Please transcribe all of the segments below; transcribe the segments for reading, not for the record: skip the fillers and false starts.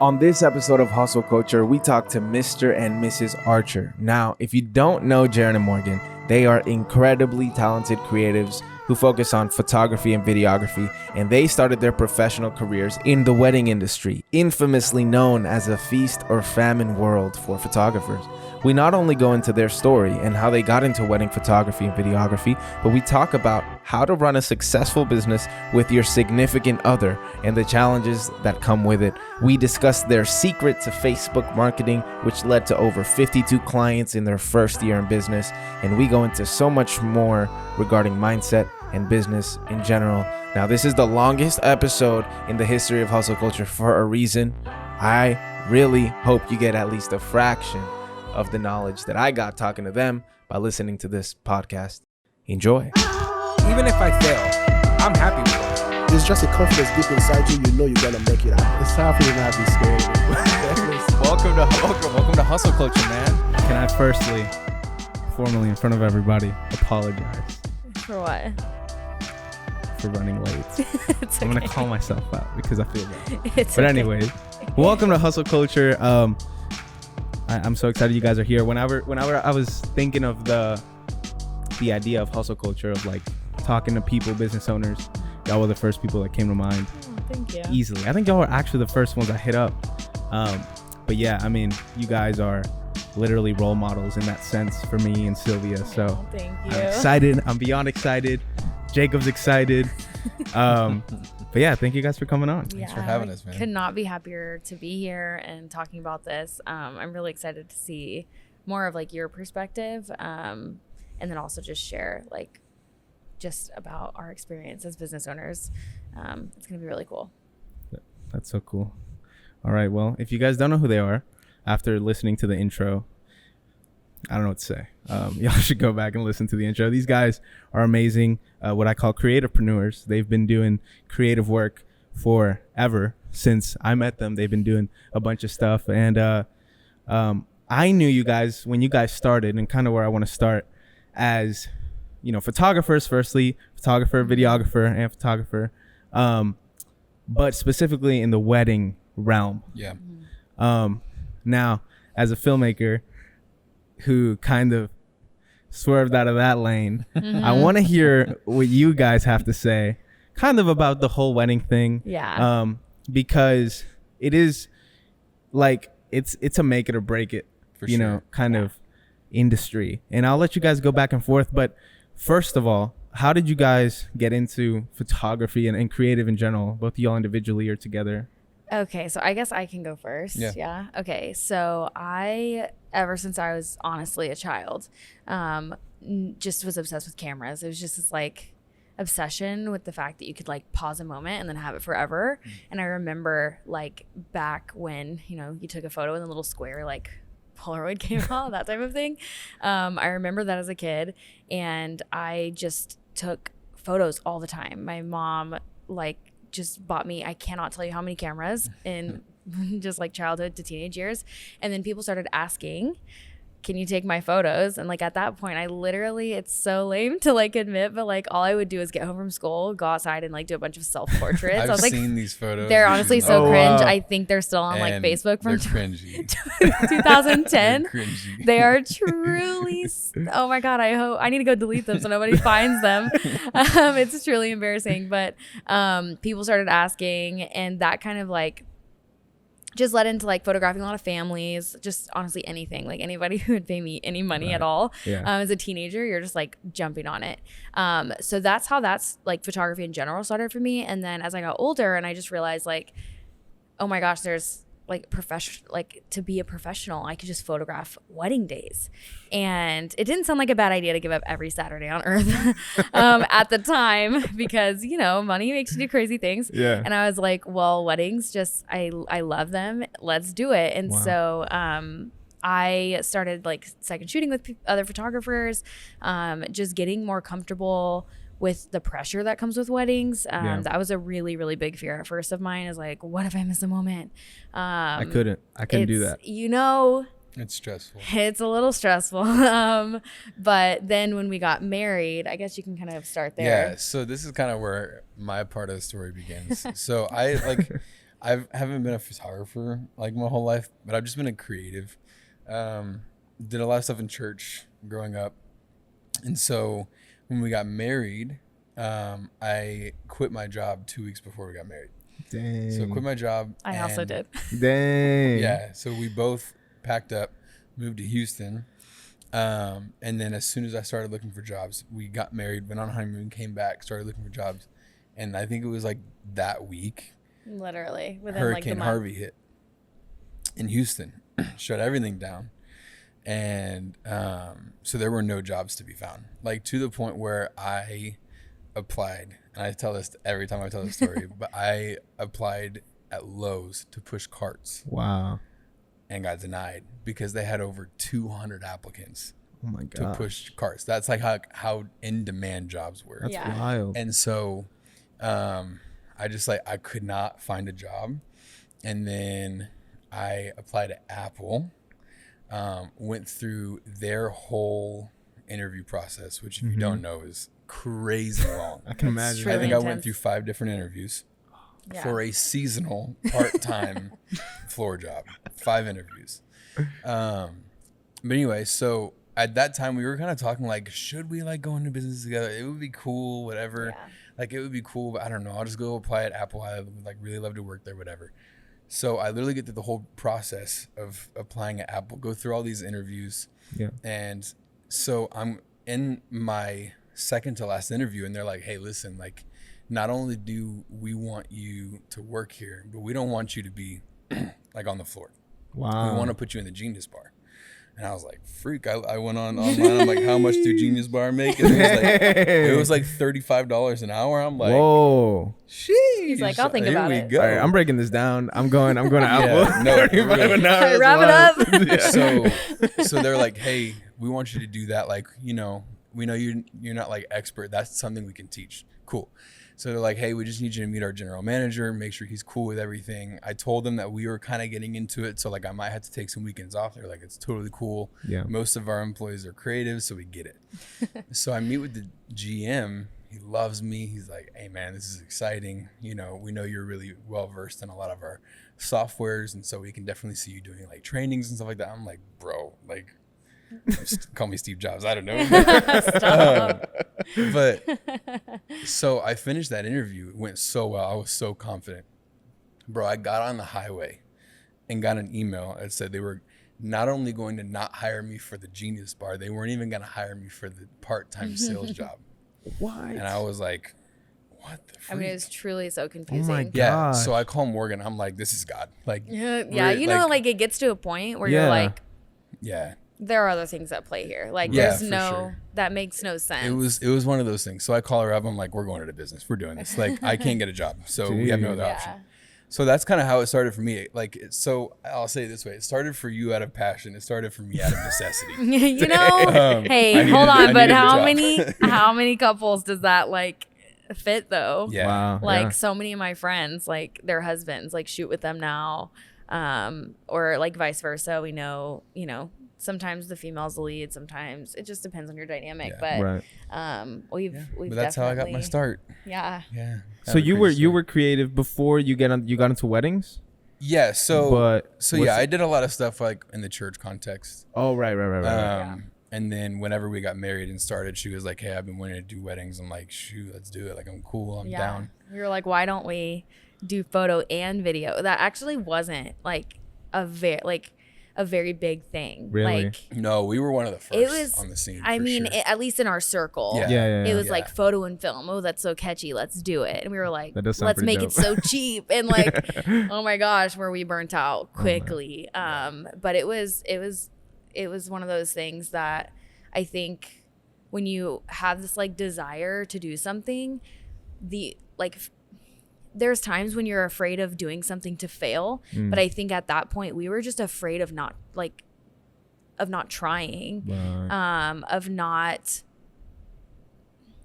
On this episode of Hustle Culture, we talk to Mr. and Mrs. Archer. Now, if you don't know Jaron and Morgan, they are incredibly talented creatives who focus on photography and videography, and they started their professional careers in the wedding industry, infamously known as a feast or famine world for photographers. We not only go into their story and how they got into wedding photography and videography, but we talk about how to run a successful business with your significant other and the challenges that come with it. We discuss their secret to Facebook marketing, which led to over 52 clients in their first year in business. And we go into so much more regarding mindset and business in general. Now, this is the longest episode in the history of Hustle Culture for a reason. I really hope you get at least a fraction of the knowledge that I got talking to them by listening to this podcast. Enjoy. Even if I fail, I'm happy with it. It's just a confidence deep inside you. You know you're gonna make it out. It's time for you not to be scared. Welcome to Hustle Culture, man. Can I firstly, formally in front of everybody, apologize For what? for running late? It's I'm okay. gonna call myself out because I feel bad. It's But okay. anyways, welcome to Hustle Culture. I'm so excited you guys are here. Whenever I was thinking of the idea of Hustle Culture, of like talking to people, business owners, y'all were the first people that came to mind. Oh, thank you. Easily. I think y'all were actually the first ones I hit up. But yeah, I mean, you guys are literally role models in that sense for me and Sylvia. So Oh, thank you. I'm excited. I'm beyond excited. Jacob's excited. But yeah, thank you guys for coming on. Yeah, for having us, man. Could not be happier to be here and talking about this. I'm really excited to see more of like your perspective, and then also just share like just about our experience as business owners. It's gonna be really cool. That's so cool. All right. Well, if you guys don't know who they are, after listening to the intro, I don't know what to say. Y'all should go back and listen to the intro. These guys are amazing. What I call creativepreneurs. They've been doing creative work forever since I met them. They've been doing a bunch of stuff. And I knew you guys when you guys started, and kind of where I want to start as, you know, photographers, firstly, photographer, videographer, and photographer. But specifically in the wedding realm. Yeah. Now, as a filmmaker who kind of swerved out of that lane, I want to hear what you guys have to say kind of about the whole wedding thing. Yeah. Because it is like, it's a make it or break it, For you know, sure. kind of industry. And I'll let you guys go back and forth. But first of all, how did you guys get into photography and creative in general, both of y'all individually or together? Okay, so I guess I can go first. Yeah. Okay, so ever since I was honestly a child, just was obsessed with cameras. It was just this like obsession with the fact that you could like pause a moment and then have it forever. And I remember like back when, you know, you took a photo in the little square, like Polaroid came out, that type of thing. I remember that as a kid, and I just took photos all the time. My mom like just bought me, I cannot tell you how many cameras in just like childhood to teenage years. And then people started asking, can you take my photos? And like at that point, I literally, it's so lame to like admit, but like all I would do is get home from school, go outside and like do a bunch of self-portraits. I I've was like, seen these photos. they're honestly so Oh, cringe. wow. I think they're still on like And Facebook from they're cringy. 2010. They're cringy. They are truly, oh my God, I need to go delete them so nobody finds them. It's truly embarrassing. But people started asking, and that kind of like just led into like photographing a lot of families, just honestly anything, like anybody who would pay me any money at all. Yeah. As a teenager, you're just like jumping on it. So that's how that's like photography in general started for me. And then as I got older and I just realized like, oh my gosh, there's like to be a professional, I could just photograph wedding days. And it didn't sound like a bad idea to give up every Saturday on earth at the time, because, you know, money makes you do crazy things. Yeah. And I was like, well, weddings just, I love them. Let's do it. And Wow. so, I started like second shooting with other photographers, just getting more comfortable with the pressure that comes with weddings. That was a really, really big fear at first of mine, is like, what if I miss a moment? I couldn't do that. You know, It's stressful. it's a little stressful. But then when we got married, I guess you can kind of start there. Yeah. So this is kind of where my part of the story begins. So I I haven't been a photographer like my whole life, but I've just been a creative. Did a lot of stuff in church growing up. And so when we got married, I quit my job 2 weeks before we got married. Dang. So I quit my job. I also did. Dang. Yeah. So we both packed up, moved to Houston. And then as soon as I started looking for jobs, we got married, went on honeymoon, came back, started looking for jobs. And I think it was like that week, Literally within Hurricane like the month. Harvey hit in Houston, shut everything down. And so there were no jobs to be found, like to the point where I applied, and I tell this every time I tell the story, but I applied at Lowe's to push carts Wow. and got denied because they had over 200 applicants Oh my to god. push carts. That's like how in demand jobs were. That's Yeah. wild. And so I just like, I could not find a job. And then I applied to Apple, went through their whole interview process, which if you don't know is crazy long. I can imagine. I really think I went intense. through 5 different interviews Yeah. for a seasonal part-time floor job. 5 interviews. But anyway, so at that time we were kind of talking like, should we like go into business together? It would be cool, whatever. Yeah. Like it would be cool, but I don't know. I'll just go apply at Apple. I would like really love to work there, whatever. So I literally get through the whole process of applying at Apple, go through all these interviews. Yeah. And so I'm in my second to last interview and they're like, hey, listen, like not only do we want you to work here, but we don't want you to be like on the floor. Wow. We want to put you in the Genius Bar. And I was like, freak. I went on online. I'm like, how much do Genius Bar make? And it was like $35 an hour. I'm like, Whoa. sheesh. He's like, I'll think Here about we it. Go. All right, I'm breaking this down. I'm going to Apple. no, 35 really. an hour, Wrap that's it wild. up. So they're like, hey, we want you to do that. Like, you know, we know you're not like expert. That's something we can teach. Cool. So they're like, hey, we just need you to meet our general manager, make sure he's cool with everything. I told them that we were kind of getting into it. So like I might have to take some weekends off. They're like, it's totally cool. Yeah. Most of our employees are creative, so we get it. So I meet with the GM. He loves me. He's like, hey man, this is exciting. You know, we know you're really well versed in a lot of our softwares. And so we can definitely see you doing like trainings and stuff like that. I'm like, bro, like just call me Steve Jobs. I don't know. Stop. But so I finished that interview. It went so well. I was so confident. Bro, I got on the highway and got an email that said they were not only going to not hire me for the Genius Bar, they weren't even going to hire me for the part-time sales job. What? And I was like, what the freak? I mean, it was truly so confusing. my God. Yeah. Gosh. So I call Morgan. I'm like, this is God. Like, Yeah, we're, you know, like it gets to a point where you're Yeah. like, yeah. there are other things at play here. Like Yeah, there's for no, sure. that makes no sense. It was one of those things. So I call her up. I'm like, we're going into business. We're doing this. Like, I can't get a job. So we have no other option. Yeah. So that's kind of how it started for me. Like, so I'll say it this way. It started for you out of passion. It started for me out of necessity. You know, I hey, needed- hold I on, but needed a how job. many couples does that like fit though? Yeah. Wow. Like yeah. so many of my friends, like their husbands, like shoot with them now, or like vice versa. We know, you know, sometimes the female's the lead. Sometimes it just depends on your dynamic. Yeah. But Right. we've But that's how I got my definitely- start. Yeah. Yeah. So you were creative before you got into weddings? Yeah. So But so what's- yeah, I did a lot of stuff like in the church context. Oh, right. And then whenever we got married and started, she was like, hey, I've been wanting to do weddings. I'm like, shoot, let's do it. Like, I'm cool. I'm Yeah. down. We were like, why don't we do photo and video? That actually wasn't like a very big thing. Really? Like No, we were one of the first it was on the scene. I for mean, sure. at least in our circle. Yeah. Yeah. It was Yeah. like photo and film. Oh, that's so catchy. Let's do it. And we were like, That does sound let's pretty make it dope. so cheap. And like, oh my gosh, were we burnt out quickly. But it was one of those things that I think when you have this like desire to do something, there's times when you're afraid of doing something to fail. But I think at that point we were just afraid of not trying. Right.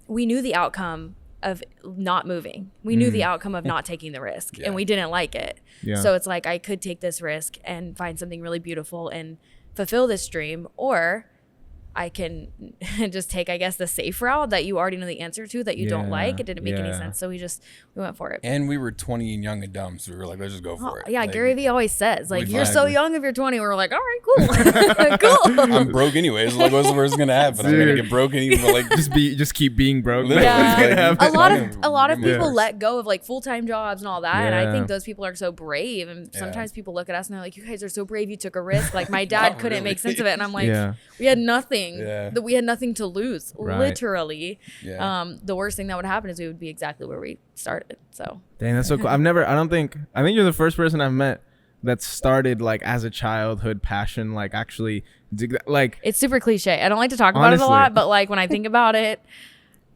We knew the outcome of not moving. We knew the outcome of not taking the risk, Yeah. and we didn't like it. Yeah. So it's like I could take this risk and find something really beautiful and fulfill this dream, or I can just take, I guess, the safe route that you already know the answer to that you don't like. It didn't make any sense. So we went for it. And we were 20 and young and dumb. So we were like, let's just go for it. Yeah, Like, Gary Vee always says, like, we you're so vibed. young if you're 20. We were like, all right, cool. Cool. I'm broke anyways. Like, what's the worst going to happen? I'm going to get broken even, like, just keep being broke. Literally, Yeah. like, a lot of Yeah. people let go of like full-time jobs and all that, and I Yeah. think those people are so brave. And Yeah. sometimes people look at us and they're like, you guys are so brave, you took a risk. Like my dad Not couldn't make really. sense of it, and I'm like, Yeah. we had nothing. Yeah. That we had nothing to lose, Right. literally. Yeah. The worst thing that would happen is we would be exactly where we started. So Dang, that's so cool. I think you're the first person I've met that started like as a childhood passion, like actually like it's super cliche. I don't like to talk about it a Honestly. lot, but like when I think about it,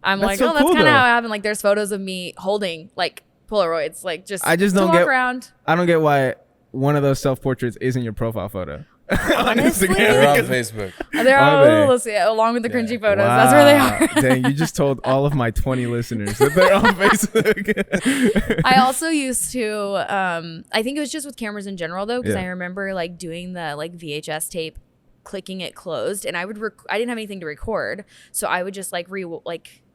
I'm That's like, so oh, that's cool, kind of though. how it happened. Like there's photos of me holding like Polaroids, like just I just to don't walk get- around. I don't get why one of those self-portraits isn't your profile photo. on Honestly? They're on Instagram. Facebook. They're Are all they? let's see, along with the cringy Yeah. photos. That's where they are. Dang, you just told all of my 20 listeners that they're on Facebook. I also used to I think it was just with cameras in general though, because Yeah. I remember like doing the like VHS tape, clicking it closed, and I didn't have anything to record, so I would just like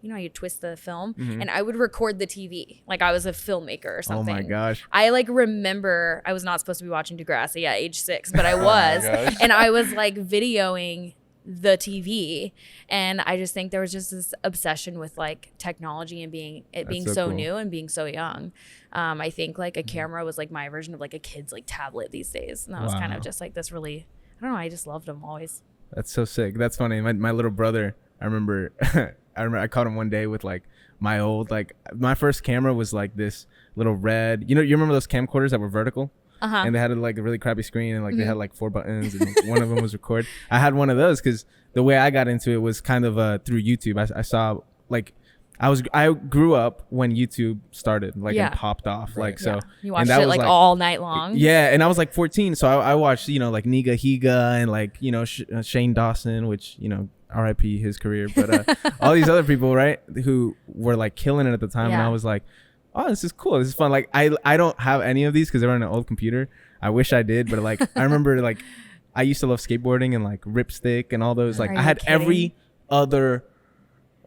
you know how you twist the film, and I would record the TV like I was a filmmaker or Oh something. my gosh. I like remember I was not supposed to be watching Degrassi at age 6, but I Oh my was, gosh. and I was like videoing the TV, and I just think there was just this obsession with like technology and being so so cool. new and being so young. I think like a camera was like my version of like a kid's like tablet these days, and that was kind Wow. of just like this really, I don't know, I just loved them always. That's so sick. That's funny. My little brother, I remember I caught him one day with like my old, like my first camera was like this little red, you remember those camcorders that were vertical? Uh-huh. And they had like a really crappy screen, and like they had like 4 buttons, and one of them was record. I had one of those because the way I got into it was kind of through YouTube. I saw like I grew up when YouTube started, like Yeah. and popped off, like so. Yeah. You and watched that it was, like all night long. Yeah, and I was like 14, so I watched like Niga Higa and like Shane Dawson, which R.I.P. his career, but all these other people, right, who were like killing it at the time, and Yeah. I was like, oh, this is cool, this is fun. Like I don't have any of these because they were on an old computer. I wish I did, but like I remember like I used to love skateboarding and like Ripstick and all those. Like Are I you had kidding? every other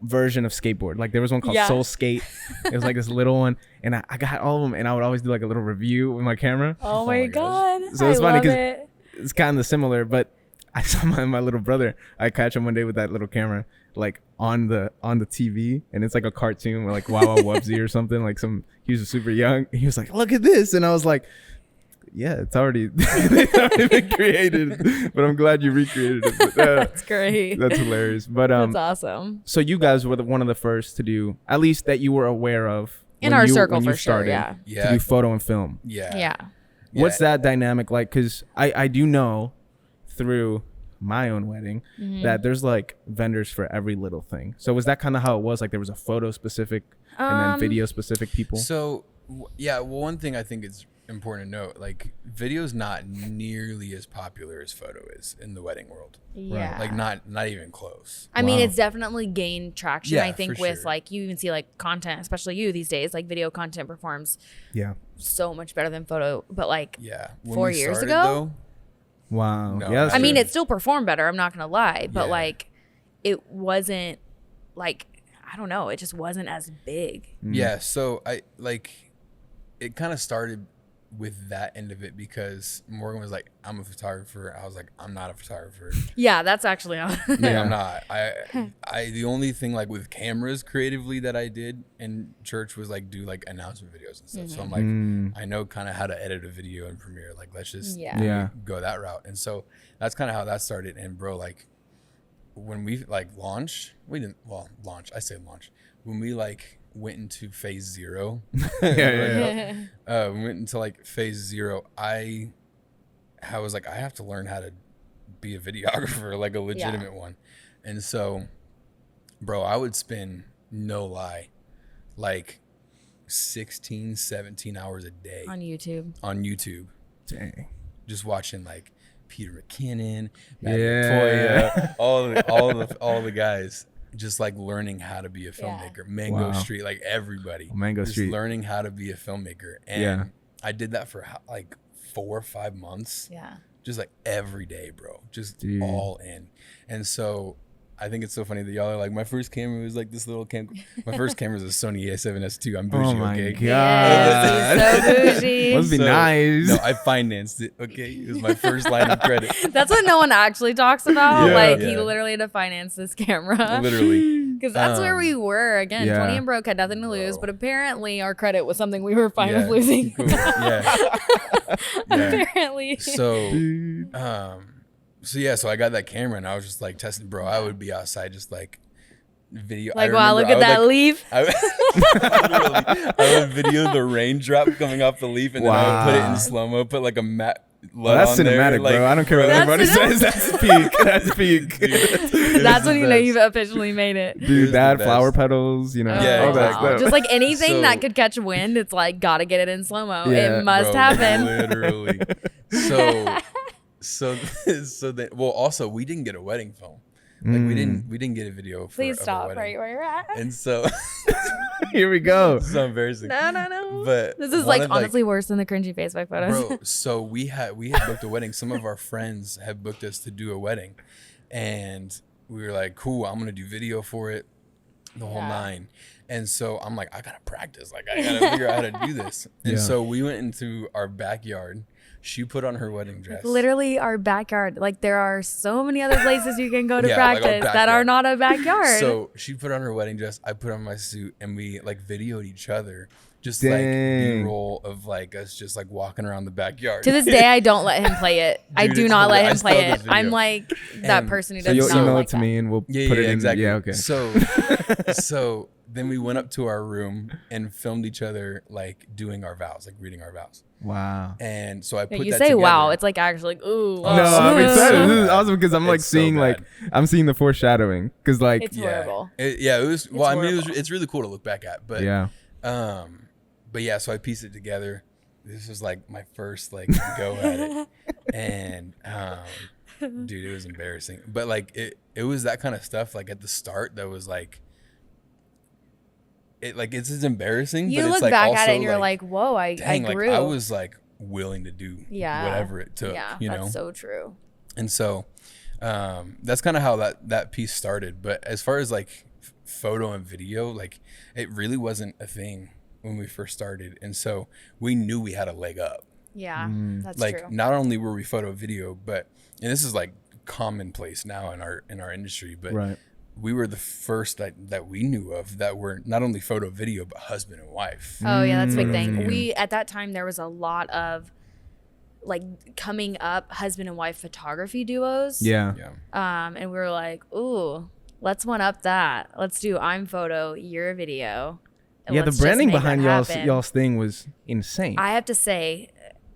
version of skateboard. Like there was one called Yeah. Soul Skate. It was like this little one, and I got all of them, and I would always do like a little review with my camera. Oh my my gosh. god. So it's funny I love 'cause it. It's kind of similar, but I saw my little brother. I catch him one day with that little camera, like on the TV, and it's like a cartoon or like Wawa Wubsy or something. Like he was super young. He was like, "Look at this," and I was like, "Yeah, it's already been created." But I'm glad you recreated it. But, That's great. that's hilarious. But That's awesome. so you guys were one of the first to do, at least that you were aware of In when our you- circle when you for sure. started Yeah. to Yeah. do photo and film. Yeah. Yeah. What's that dynamic like? Because I do know through my own wedding Mm-hmm. that there's like vendors for every little thing. So was that kind of how it was? Like there was a photo specific and then video specific people? So, well, one thing I think is important to note, like video's not nearly as popular as photo is in the wedding world. Yeah. Like not even close. I mean, Wow. it's definitely gained traction. Yeah, I think for with sure. like you even see like content, especially you these days, like video content performs Yeah. so much better than photo. But like, Yeah. 4 we years started, ago? Wow. No, yeah. that's I mean, true. it still performed better. I'm not gonna lie, but Yeah. like, it wasn't like I don't know. It just wasn't as big. Yeah, so I like it kind of started with that end of it because Morgan was like, I'm a photographer. I was like, I'm not a photographer. Yeah, that's actually how. Yeah. I'm not. I the only thing like with cameras creatively that I did in church was like do like announcement videos and stuff. So I'm like, I know kind of how to edit a video in Premiere. Like let's just Yeah. Yeah. go that route. And so that's kind of how that started. And bro, like when we like launched, we didn't launch. I say launch. When we like went into phase 0, Yeah. we went into like phase 0. I was like, I have to learn how to be a videographer, like a legitimate one. And so, bro, I would spend, no lie, like 16, 17 hours a day On YouTube. on YouTube, Dang. just watching like Peter McKinnon, Matt Yeah. Montoya, all the guys, just like learning how to be a filmmaker. Mango Wow. Street, like everybody. Mango just Street. learning how to be a filmmaker. And Yeah. I did that for like 4 or 5 months. Yeah. Just like every day, bro. Just Dude. all in. And so I think it's so funny that y'all are like, my first camera was like this little my first camera was a Sony A7S II. I'm bougie, Oh my okay? god. Yes, he's so bougie. Must be nice. No, I financed it. Okay, it was my first line of credit. That's what no one actually talks about. Yeah. Like he Yeah. literally had to finance this camera. Literally. Because that's where we were. Again, Yeah. 20 and broke, had nothing to lose, Bro. but apparently our credit was something we were fine Yeah. with losing. Cool. Yeah. Yeah. Apparently. So, Dude. so I got that camera and I was just like testing, bro. I would be outside just like video. Like, I wow, look remember at I that would, like, leaf. I would video the raindrop coming off the leaf and then I would put it Wow. in slow mo, put like a matte. Well, that's cinematic, bro. I don't care what That's anybody cinematic. says. That's peak. That's peak. That's when the you know best. you've officially made it. It was Dude, the that best. flower petals, you know, Yeah, all that exactly. stuff. Just like anything So- that could catch wind, it's like gotta get it in slow mo. Yeah, It must Bro, happen. Literally. So that, well, also we didn't get a wedding film. Like we didn't get a video. Please of a stop wedding. right where you're at. And so Here we go. it's so embarrassing. No. But This is one like of, honestly worse than the cringy Facebook photos. Bro, so we had booked a wedding. Some of our friends had booked us to do a wedding, and we were like, "Cool, I'm gonna do video for it, the whole Yeah. nine." And so I'm like, "I gotta practice. Like, I gotta figure out how to do this." And Yeah. so we went into our backyard. She put on her wedding dress. Literally our backyard. Like there are so many other places you can go to Yeah, like our practice that are backyard. not a backyard. So she put on her wedding dress. I put on my suit, and we like videoed each other, just Dang. like B-roll of like us just like walking around the backyard. to this day, I don't let him play it. I Dude, do it's not let hilarious. him I play still have it. this I'm video. like that And person who So does you'll not email like it to that. me and we'll Yeah, put it in. exactly. Yeah, okay. So, so then we went up to our room and filmed each other like doing our vows, like reading our vows. Wow. And so I put You that say together. wow, it's like actually like ooh. Oh, wow. No, I'm it's excited. so This is bad. awesome because I'm like It's so seeing like bad. I'm seeing the foreshadowing because like It's horrible. It was well. I mean, horrible. it's really cool to look back at, but yeah. but yeah. So I pieced it together. This was like my first like go at it, and dude, it was embarrassing. But like it was that kind of stuff. Like at the start, that was like. It's just embarrassing. You but look it's like back also at it and you're like, whoa, I dang, grew. like I was like willing to do yeah. whatever it took, Yeah, you that's know? so true. And so that's kind of how that piece started. But as far as like photo and video, like it really wasn't a thing when we first started. And so we knew we had a leg up. Yeah, that's Like true. not only were we photo video, but, and this is like commonplace now in our industry, but Right. we were the first that we knew of that were not only photo video, but husband and wife. Oh yeah, that's a big Mm. thing. We at that time there was a lot of like coming up husband and wife photography duos. Yeah. Yeah. And we were like, ooh, let's one up that. Let's do I'm photo, you're video. and Yeah, the let's just branding make that behind happen. y'all's thing was insane. I have to say,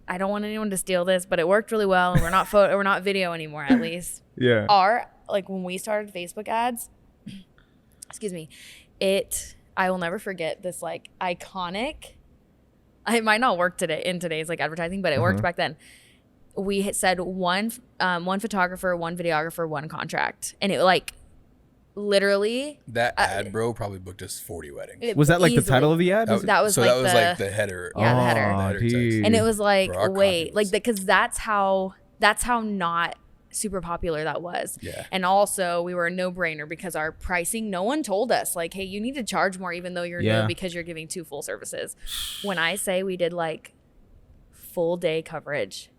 I don't want anyone to steal this, but it worked really well, and we're not photo, we're not video anymore. At least yeah. our like when we started Facebook ads. Excuse me, I will never forget this like iconic. It might not work today in today's like advertising, but it worked back then. We had said one photographer, one videographer, one contract, and it like literally That ad bro probably booked us 40 weddings. it Was that like the easily- title of the ad? That was so like that was the- like the header. Yeah, the header. Oh, header text. dude. And it was like, Bro, our wait, copy like was- because that's how not super popular that was. Yeah. And also we were a no-brainer because our pricing, no one told us like, hey, you need to charge more even though you're Yeah. new because you're giving two full services. When I say we did like full day coverage,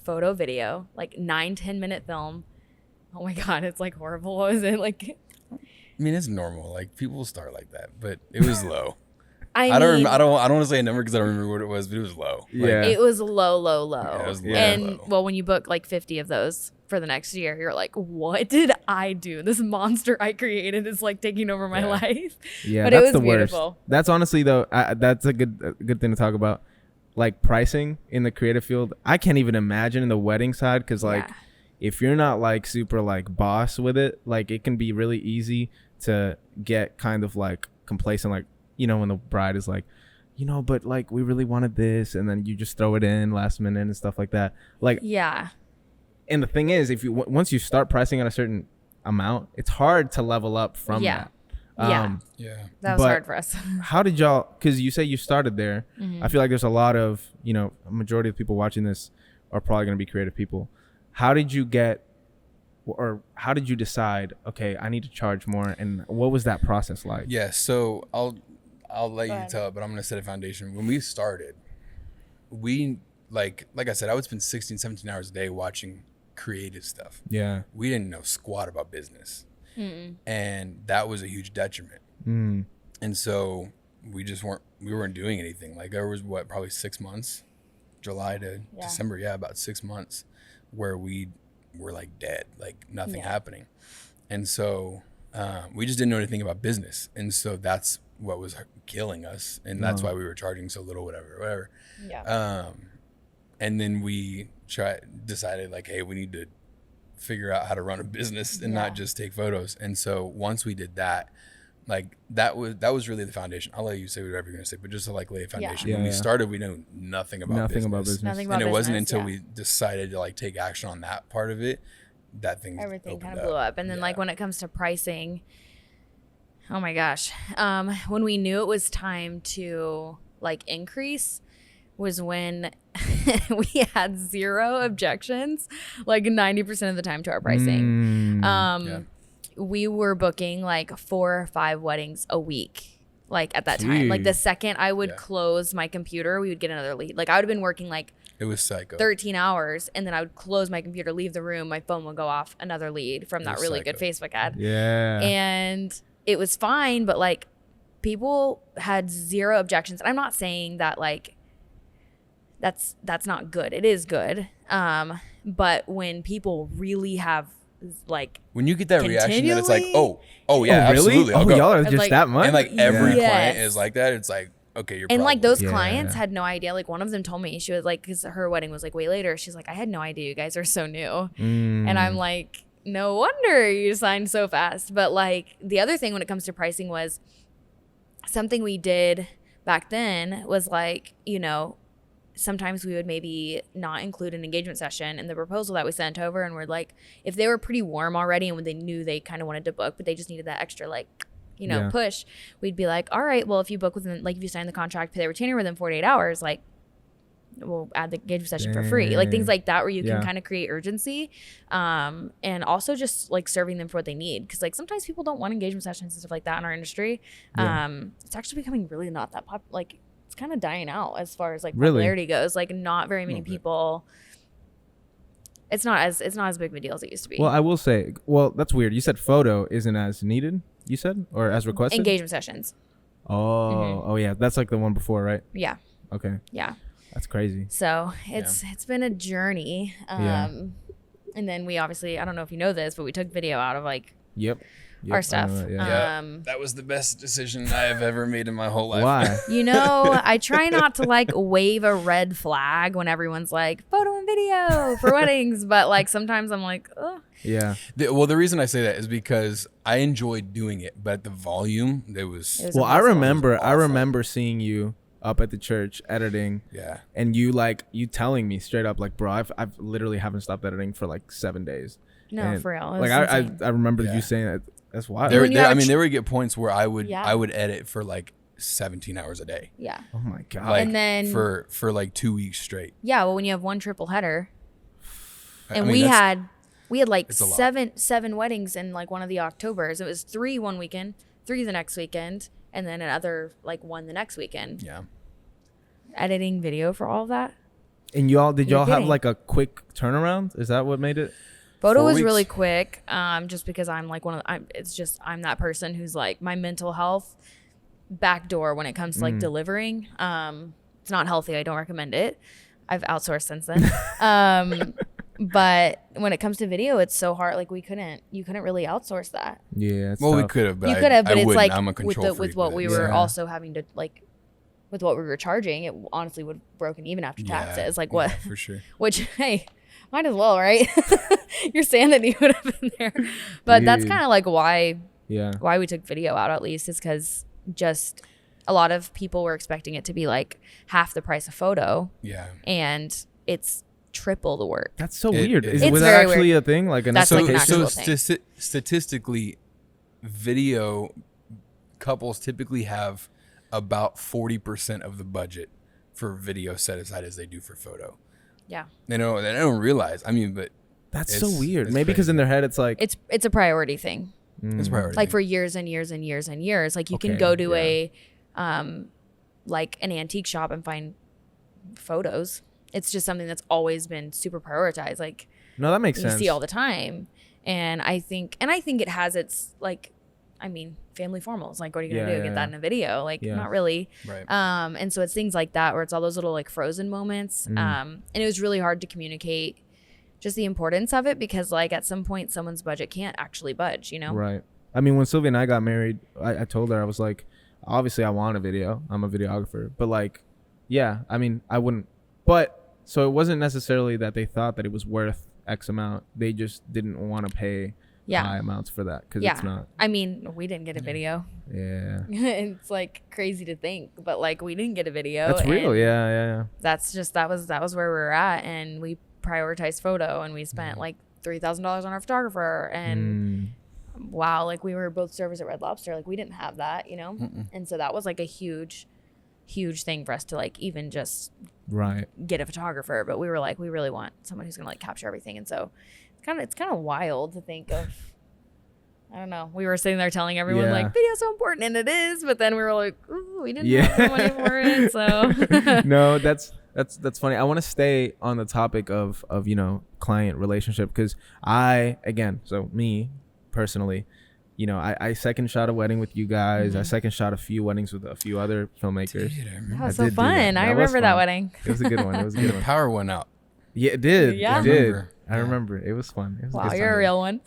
photo, video, like 9-10 minute film. Oh my God, it's like horrible. What was it? Like I mean, it's normal. Like people start like that, but it was low. I I don't. mean, I don't want to say a number because I don't remember what it was, but it was low. Like, Yeah. it was low. Yeah, it was low, And low. well, when you book like 50 of those for the next year, you're like, what did I do? This monster I created is like taking over my Yeah. life. Yeah, But it that's was the beautiful. worst. That's honestly though, that's a good thing to talk about. Like pricing in the creative field, I can't even imagine in the wedding side because like Yeah. if you're not like super like boss with it, like it can be really easy to get kind of like complacent, like when the bride is like, but like we really wanted this, and then you just throw it in last minute and stuff like that. Like, Yeah. and the thing is, if you once you start pricing at a certain amount, it's hard to level up from Yeah. that. Yeah. Yeah. That was but- hard for us. How did y'all, because you say you started there, Mm-hmm. I feel like there's a lot of, a majority of people watching this are probably going to be creative people. How did you get or how did you decide, okay, I need to charge more, and what was that process like? Yeah, so I'll let Go you ahead. tell it, but I'm gonna set a foundation. When we started, we like I said, I would spend 16, 17 hours a day watching creative stuff. Yeah. We didn't know squat about business, and that was a huge detriment. Mm. And so we weren't doing anything. Like there was probably 6 months, July to December, about 6 months, where we were like dead, like nothing happening. And so we just didn't know anything about business, and so that's what was killing us, and that's why we were charging so little, whatever. Yeah. And then we decided like, hey, we need to figure out how to run a business and not just take photos. And so once we did that, like that was really the foundation. I'll let you say whatever you're gonna say, but just to like lay a foundation. Yeah. When we Yeah. started, we knew nothing about business. Nothing about And it wasn't business, until we decided to like take action on that part of it that thing everything opened kind of blew up. And then like Yeah. when it comes to pricing, oh my gosh, when we knew it was time to like increase was when we had 0 objections, like 90% of the time to our pricing. We were booking like 4 or 5 weddings a week. Like at that time, like the second I would close my computer, we would get another lead. Like I would have been working like It was psycho. 13 hours, and then I would close my computer, leave the room, my phone would go off, another lead from that was really good psycho. Facebook ad. Yeah. And it was fine, but like people had 0 objections. And I'm not saying that like that's not good. It is good. But when people really have like When you get that reaction that it's like, Continually? oh yeah, really? absolutely, I'll Oh, go. y'all are It's just like- that much? And like every Yes. client is like that. It's like, okay, you're and like probably- those Yeah. clients had no idea. Like one of them told me, she was like, because her wedding was like way later. She's like, I had no idea you guys are so new. And I'm like, no wonder you signed so fast. But like the other thing when it comes to pricing was something we did back then was like, you know, sometimes we would maybe not include an engagement session in the proposal that we sent over. And we're like, if they were pretty warm already and when they knew they kind of wanted to book, but they just needed that extra like, you know, Yeah. push, we'd be like, all right, well, if you book within, like if you sign the contract, pay the retainer within 48 hours, like we'll add the engagement session for free. Like things like that where you Yeah. can kind of create urgency. And also just like serving them for what they need. Cause like sometimes people don't want engagement sessions and stuff like that in our industry. It's actually becoming really not that like it's kind of dying out as far as like Really? popularity goes. Like not very many people. It's not as big of a deal as it used to be. Well, I will say, that's weird. You said photo isn't as needed, you said? Or as requested? Engagement sessions. Oh, yeah. That's like the one before, right? Yeah. Okay. Yeah. That's crazy. So it's been a journey. Yeah. And then we obviously, I don't know if you know this, but we took video out of like Yep. our I stuff. know that, yeah. Yeah, that was the best decision I have ever made in my whole life. Why? You know, I try not to like wave a red flag when everyone's like photo and video for weddings, but like sometimes I'm like, oh, Yeah. The reason I say that is because I enjoyed doing it, but the volume, it was it was Well, I impossible. remember seeing you up at the church editing, yeah. and you telling me straight up like, bro, I've literally haven't stopped editing for like 7 days. No, And, for real. It Like was I insane. remember Yeah. you saying that. That's wild. There, When you there, have I a mean, tr- there would get points where I would Yeah. edit for like 17 hours a day, Yeah. Oh my god. like And then- for like 2 weeks straight. Yeah. Well, when you have one triple header, I and mean, we that's- had like it's a lot. seven weddings in like one of the Octobers. It was 3 one weekend, 3 the next weekend, and then another like 1 the next weekend. yeah. Editing video for all of that. and did You're y'all have kidding. like a quick turnaround? Is that what made it? Photo 4 was weeks. really quick, just because I'm like I'm that person who's like my mental health backdoor when it comes to like delivering. It's not healthy. I don't recommend it. I've outsourced since then. But when it comes to video, it's so hard. Like you couldn't really outsource that. Yeah. It's Well, we tough. could have, but You could have, I but it's wouldn't. like I'm a with control with freak what with we it. were Yeah. also having to like with what we were charging, it honestly would have broken even after taxes. Like what? Yeah, for sure. Which hey, might as well, right? Your sanity would have been there. But that's Dude. kind of like why Yeah. we took video out at least, is because just a lot of people were expecting it to be like half the price of photo, Yeah. and it's triple the work. That's so It- weird. it's Was that very actually a thing? Like an That's like an expectation? actual thing. Statistically, video couples typically have about 40% of the budget for video set aside as they do for photo. Yeah. They don't realize. I mean, but That's so It's- weird. it's Maybe because in crazy. their head it's like It's a priority thing. It's a priority. Like for years and years and years and years. Like you can Okay, go to yeah. like an antique shop and find photos. It's just something that's always been super prioritized. Like No, that makes you sense. see all the time. And I think it has its like, I mean, family formals. Like, what are you gonna Yeah, do? yeah, Get that yeah. in a video? Like, Yeah. not really. Right. And so it's things like that where it's all those little like frozen moments. And it was really hard to communicate just the importance of it because like at some point someone's budget can't actually budge, you know? Right. I mean, when Sylvia and I got married, I told her, I was like, obviously I want a video. I'm a videographer. But like, yeah, I mean, I wouldn't. But so it wasn't necessarily that they thought that it was worth X amount. They just didn't want to pay Yeah. high amounts for that because Yeah. it's not. I mean, we didn't get a video. Yeah. It's like crazy to think, but like we didn't get a video. That's real. and Yeah. That's just that was where we were at, and we prioritized photo, and we spent like $3,000 on our photographer, and wow, like we were both servers at Red Lobster, like we didn't have that, you know, and so that was like a huge thing for us to like even just Right. get a photographer, but we were like we really want someone who's gonna like capture everything, and so it's kind of wild to think of. I don't know. We were sitting there telling everyone Yeah. like video's so important, and it is. But then we were like, ooh, we didn't Yeah. have the money for it. So No, that's funny. I want to stay on the topic of client relationship because me personally, I second shot a wedding with you guys. I second shot a few weddings with a few other filmmakers. Dude, I remember. that was I so did do that. fun. I That was remember that fun. wedding. It was a good one. It was a And good the one. power went out. Yeah, it did. Yeah. It did. Remember. I remember. It was fun. It was a Wow, good you're a time. real one.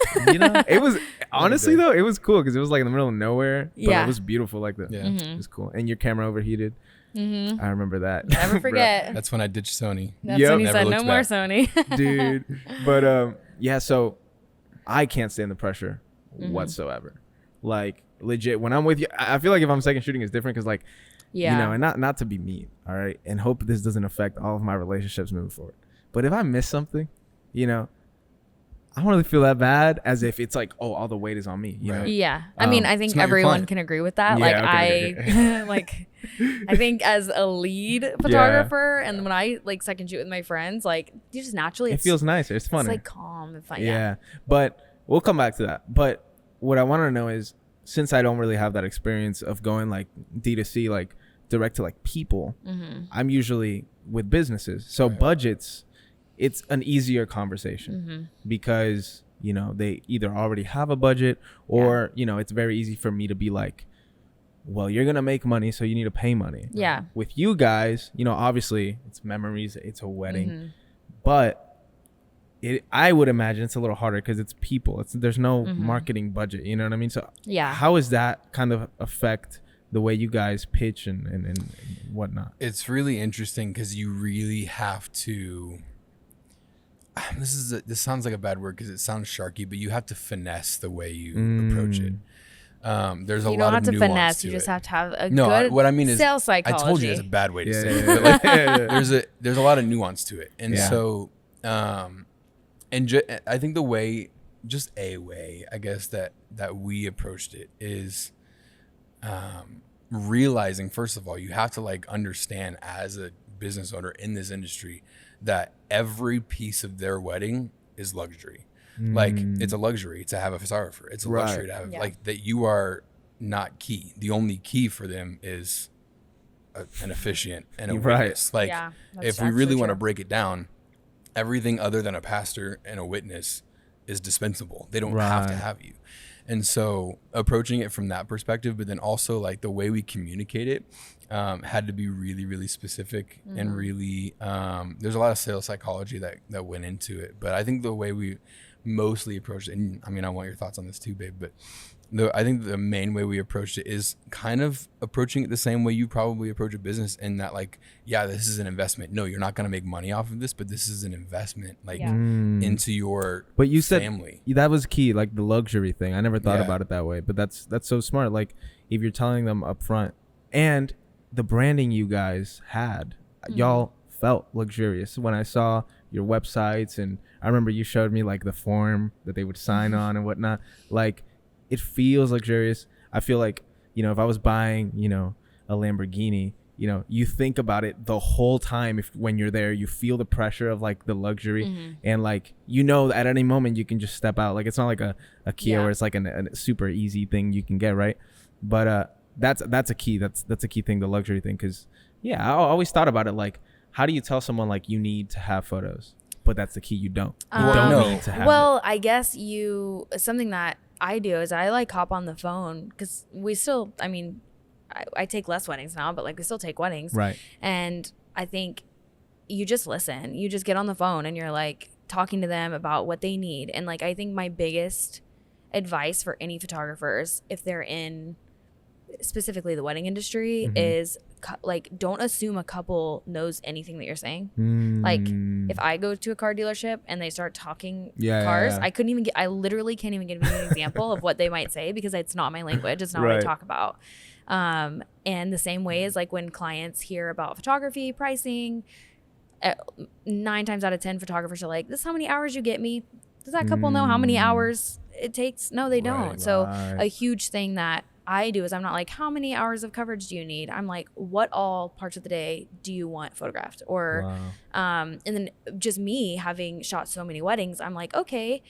It was honestly though, it was cool because it was like in the middle of nowhere. But Yeah. it was beautiful like that. Yeah. It was cool. And your camera overheated. I remember that. Never Bro. forget. That's when I ditched Sony. That's Yep. when you Never said no looked more back. Sony. Dude. But yeah, so I can't stand the pressure whatsoever. Like legit, when I'm with you, I feel like if I'm second shooting, it's different because like, Yeah. and not to be mean, all right, and hope this doesn't affect all of my relationships moving forward. But if I miss something, I don't really feel that bad as if it's like, oh, all the weight is on me. You know? Right. Yeah. I mean, I think it's not your everyone client. can agree with that. Yeah, Like okay. like I think as a lead photographer and when I like second shoot with my friends, like you just naturally It feels nicer. It's funny. It's like calm and fun. Yeah. But we'll come back to that. But what I want to know is, since I don't really have that experience of going like D2C, like direct to like people, I'm usually with businesses. So budgets, it's an easier conversation because, they either already have a budget or, it's very easy for me to be like, well, you're going to make money, so you need to pay money. Yeah. With you guys, obviously it's memories, it's a wedding, but I would imagine it's a little harder because it's people. There's no marketing budget. You know what I mean? So Yeah. how does that kind of affect the way you guys pitch and whatnot? It's really interesting because you really have to. This sounds like a bad word because it sounds sharky, but you have to finesse the way you approach it. There's a You lot don't of have to nuance finesse. to You just it. have to have a No, good what I mean is, sales psychology. I told you it's a bad way to say it. Yeah. But like, Yeah. there's a lot of nuance to it, and Yeah. so I think the way, I guess that we approached it is realizing, first of all, you have to like understand as a business owner in this industry that every piece of their wedding is luxury. Like it's a luxury to have a photographer. It's a Right. luxury to have Yeah. like that. You are not key. The only key for them is an officiant and a Right. witness. Like Yeah, that's if we actually really want to true. break it down, everything other than a pastor and a witness is dispensable. They don't have to Right. have you. And so approaching it from that perspective, but then also like the way we communicate it had to be really, really specific and really, there's a lot of sales psychology that went into it. But I think the way we mostly approached it, and I mean, I want your thoughts on this too, babe, but I think the main way we approached it is kind of approaching it the same way you probably approach a business, in that like, yeah, this is an investment. No, you're not going to make money off of this, but this is an investment like Yeah. into your But you said family. that was key, like the luxury thing. I never thought Yeah. about it that way, but that's so smart. Like if you're telling them up front, and the branding you guys had, y'all felt luxurious. When I saw your websites, and I remember you showed me like the form that they would sign on and whatnot, like it feels luxurious. I feel like, if I was buying, a Lamborghini, you know, you think about it the whole time. If when you're there, you feel the pressure of like the luxury, and like, you know, at any moment you can just step out. Like, it's not like a Kia where it's like a super easy thing you can get, right? But that's a key. That's a key thing, the luxury thing. Because I always thought about it like, how do you tell someone like you need to have photos? But that's the key. You don't need to have it. I guess something that I do is I like hop on the phone, because we still, I mean, I take less weddings now, but like we still take weddings. Right. And I think you just listen. You just get on the phone and you're like talking to them about what they need. And like, I think my biggest advice for any photographers, if they're in specifically the wedding industry, is like, don't assume a couple knows anything that you're saying. Like, if I go to a car dealership and they start talking cars, I literally can't even give you an example of what they might say, because it's not my language. It's not what I talk about. And the same way is like when clients hear about photography pricing, 9 times out of 10 photographers are like, this is how many hours you get me. Does that couple know how many hours it takes? No, they don't. So a huge thing that I do is I'm not like, how many hours of coverage do you need? I'm like, what all parts of the day do you want photographed? Or and then just me having shot so many weddings, I'm like, okay,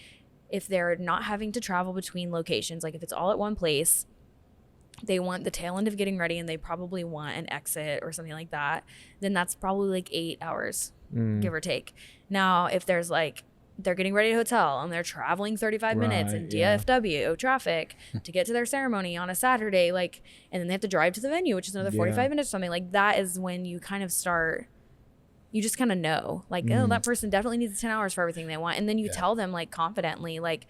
if they're not having to travel between locations, like if it's all at one place, they want the tail end of getting ready and they probably want an exit or something like that, then that's probably like 8 hours, give or take. Now, if there's like, they're getting ready to hotel and they're traveling 35 minutes in DFW traffic to get to their ceremony on a Saturday, like, and then they have to drive to the venue, which is another 45 minutes or something, like that is when you kind of start, you just kind of know, like, oh, that person definitely needs 10 hours for everything they want. And then you tell them like confidently, like,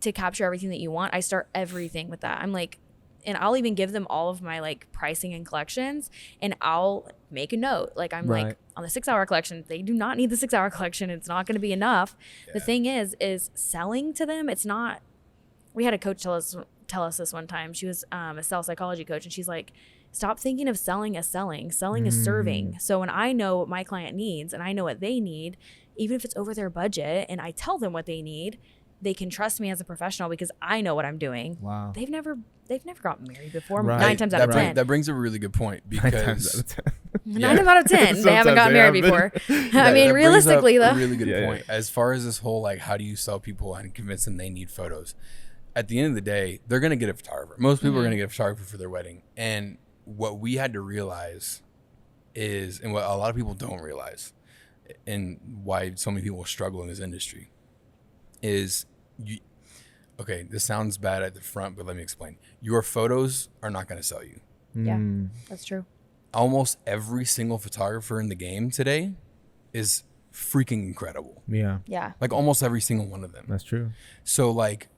to capture everything that you want. I start everything with that. I'm like, and I'll even give them all of my like pricing and collections, and I'll make a note. Like, I'm like, on the 6 hour collection, they do not need the 6 hour collection. It's not going to be enough. The thing is selling to them. It's not, we had a coach tell us this one time. She was a sales psychology coach, and she's like, stop thinking of selling as selling. Selling is serving. So when I know what my client needs and I know what they need, even if it's over their budget and I tell them what they need, they can trust me as a professional because I know what I'm doing. Wow. They've never gotten married before. 9 times out of 10. That brings up a really good point, because 9 times out of 10, they haven't gotten married before. I mean, realistically, though. A really good point. As far as this whole like, how do you sell people and convince them they need photos? At the end of the day, they're gonna get a photographer. Most people are gonna get a photographer for their wedding. And what we had to realize is, and what a lot of people don't realize, and why so many people struggle in this industry, is okay, this sounds bad at the front, but let me explain. Your photos are not going to sell you. Yeah, that's true. Almost every single photographer in the game today is freaking incredible. Yeah. Like almost every single one of them. That's true. So like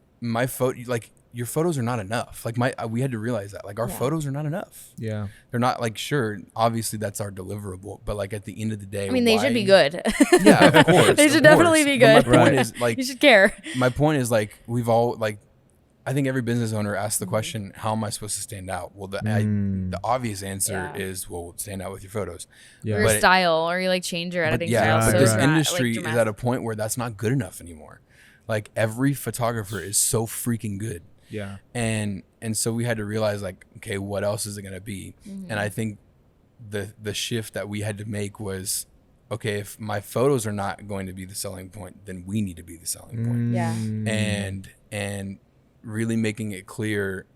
your photos are not enough. Like we had to realize that. Like our photos are not enough. Yeah. They're not, like, sure, obviously that's our deliverable, but like at the end of the day, I mean, they should be good. Yeah, of course. They should definitely be good. But my point is, like, you should care. My point is, like, we've all, like, I think every business owner asks the question, how am I supposed to stand out? Well, the obvious answer is, well, stand out with your photos. Or your style, or you like change your editing style. But so this industry is at a point where that's not good enough anymore. Like, every photographer is so freaking good. Yeah. And so we had to realize, like, okay, what else is it going to be? And I think the shift that we had to make was, okay, if my photos are not going to be the selling point, then we need to be the selling point. Yeah. And really making it clear,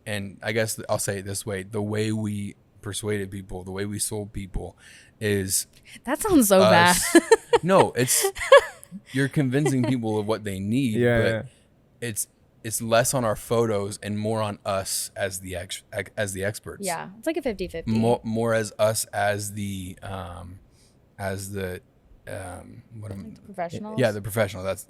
and I guess I'll say it this way, the way we persuaded people, the way we sold people is... That sounds so bad. No, it's... You're convincing people of what they need, but it's less on our photos and more on us as the experts. Yeah, it's like a 50-50. More as us as the professionals. Yeah, the professional. That's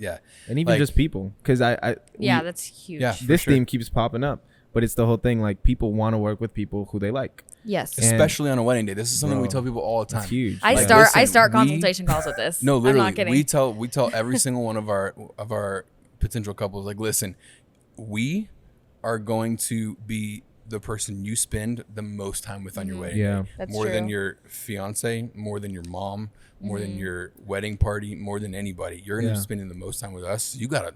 and even just people, because that's huge. Yeah, this theme keeps popping up, but it's the whole thing. Like, people want to work with people who they like. Yes, especially on a wedding day. This is something we tell people all the time. It's huge. I start consultation calls with this. No, literally, I'm not kidding. we tell every single one of our potential couples, like, listen, we are going to be the person you spend the most time with on your wedding day. That's more true. than your fiance, more than your mom, more than your wedding party, more than anybody. You're gonna be spending the most time with us. You gotta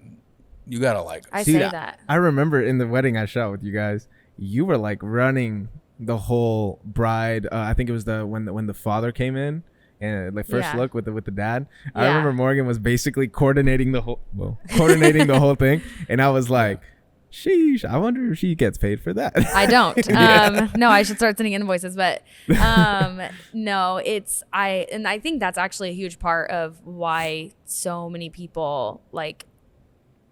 like us. I say that. I remember in the wedding I shot with you guys, you were like running the whole bride. I think it was when the father came in and like first Yeah. look with the dad. I Yeah. remember Morgan was basically coordinating the whole thing, and I was like, sheesh, I wonder if she gets paid for that. I don't. No, I should start sending invoices, but no, I think that's actually a huge part of why so many people like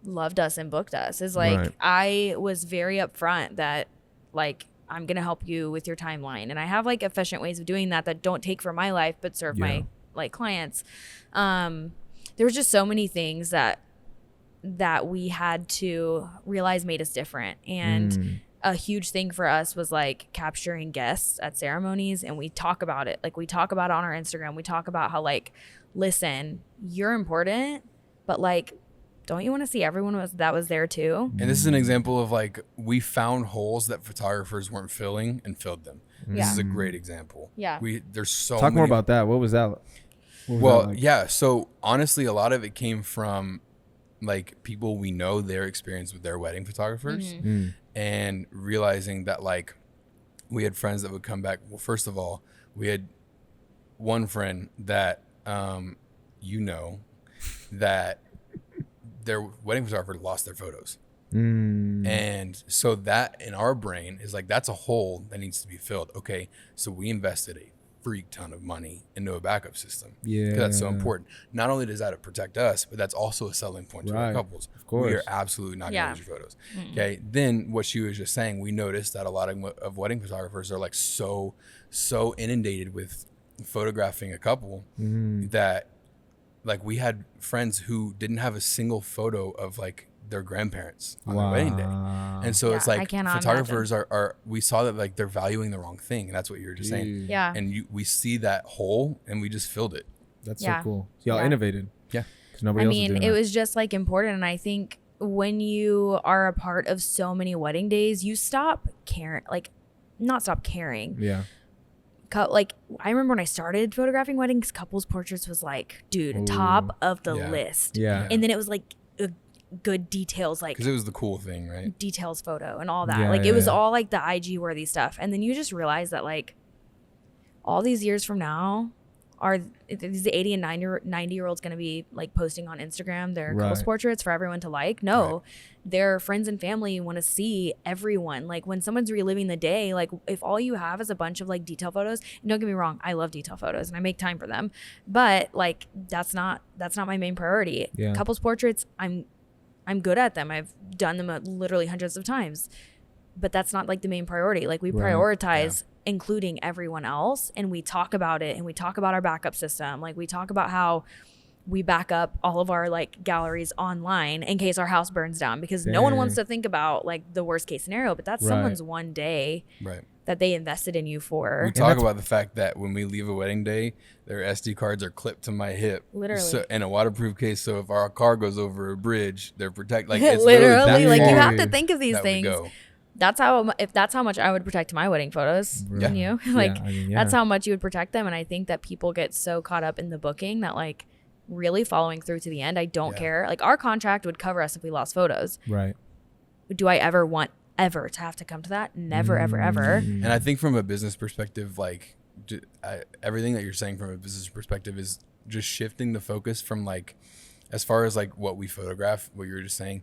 loved us and booked us is like Right. I was very upfront that like I'm gonna help you with your timeline, and I have like efficient ways of doing that don't take for my life but serve Yeah. my like clients. There was just so many things that we had to realize made us different, and a huge thing for us was like capturing guests at ceremonies, and we talk about it. Like we talk about it on our Instagram. We talk about how like, listen, you're important, but like, don't you want to see everyone that was there too? And this is an example of like we found holes that photographers weren't filling and filled them. This Yeah. is a great example. Yeah. There's so Talk many. more about that. What was that? What was Well, that like? yeah. So honestly, a lot of it came from like people we know, their experience with their wedding photographers, and realizing that like we had friends that would come back. Well, first of all, we had one friend that that their wedding photographer lost their photos. And so that in our brain is like, that's a hole that needs to be filled. Okay. So we invested a freak ton of money into a backup system. Yeah. 'Cause that's so important. Not only does that protect us, but that's also a selling point to our Right. couples. Of course. We are absolutely not Yeah. going to use your photos. Okay. Then what she was just saying, we noticed that a lot of wedding photographers are like so inundated with photographing a couple that like we had friends who didn't have a single photo of like their grandparents on their wedding day. And so it's Yeah, I like cannot photographers are we saw that like they're valuing the wrong thing, and that's what you were just saying. Yeah. And we see that hole and we just filled it. That's Yeah. so cool. Y'all Yeah. innovated. Yeah. 'Cause nobody I else is mean, doing it that. was just like important. And I think when you are a part of so many wedding days, you stop caring, like not stop caring. Yeah. Like I remember when I started photographing weddings, couples portraits was like, dude, Ooh. top of the Yeah. list. Yeah. And then it was like good details, like Because it was the cool thing, right? details photo and all that. Yeah, like yeah, it was yeah. all like the IG worthy stuff. And then you just realize that like all these years from now are these 80 and 90-year-olds going to be like posting on Instagram their couples Right. portraits for everyone to like? No, their friends and family want to see everyone. Like when someone's reliving the day, like if all you have is a bunch of like detail photos, and don't get me wrong, I love detail photos and I make time for them, but like that's not my main priority. Yeah. Couples portraits, I'm good at them. I've done them literally hundreds of times, but that's not like the main priority. Like we Right. prioritize including everyone else, and we talk about it, and we talk about our backup system. Like we talk about how we back up all of our like galleries online in case our house burns down, because no one wants Dang. to think about like the worst case scenario, but that's Right. someone's one day Right. that they invested in you for. We talk about the fact that when we leave a wedding day, their SD cards are clipped to my hip, Literally. in a waterproof case. So if our car goes over a bridge, they're protected. Like Literally, it's literally that like you far have to think of these that we things. go. That's how much I would protect my wedding photos. Yeah. And you like I mean, that's yeah. how much you would protect them. And I think that people get so caught up in the booking that like really following through to the end, I don't Yeah. care. Like our contract would cover us if we lost photos. Right. Do I ever want ever to have to come to that? Never, ever, ever. And I think from a business perspective, like everything that you're saying from a business perspective is just shifting the focus from like, as far as like what we photograph, what you were just saying,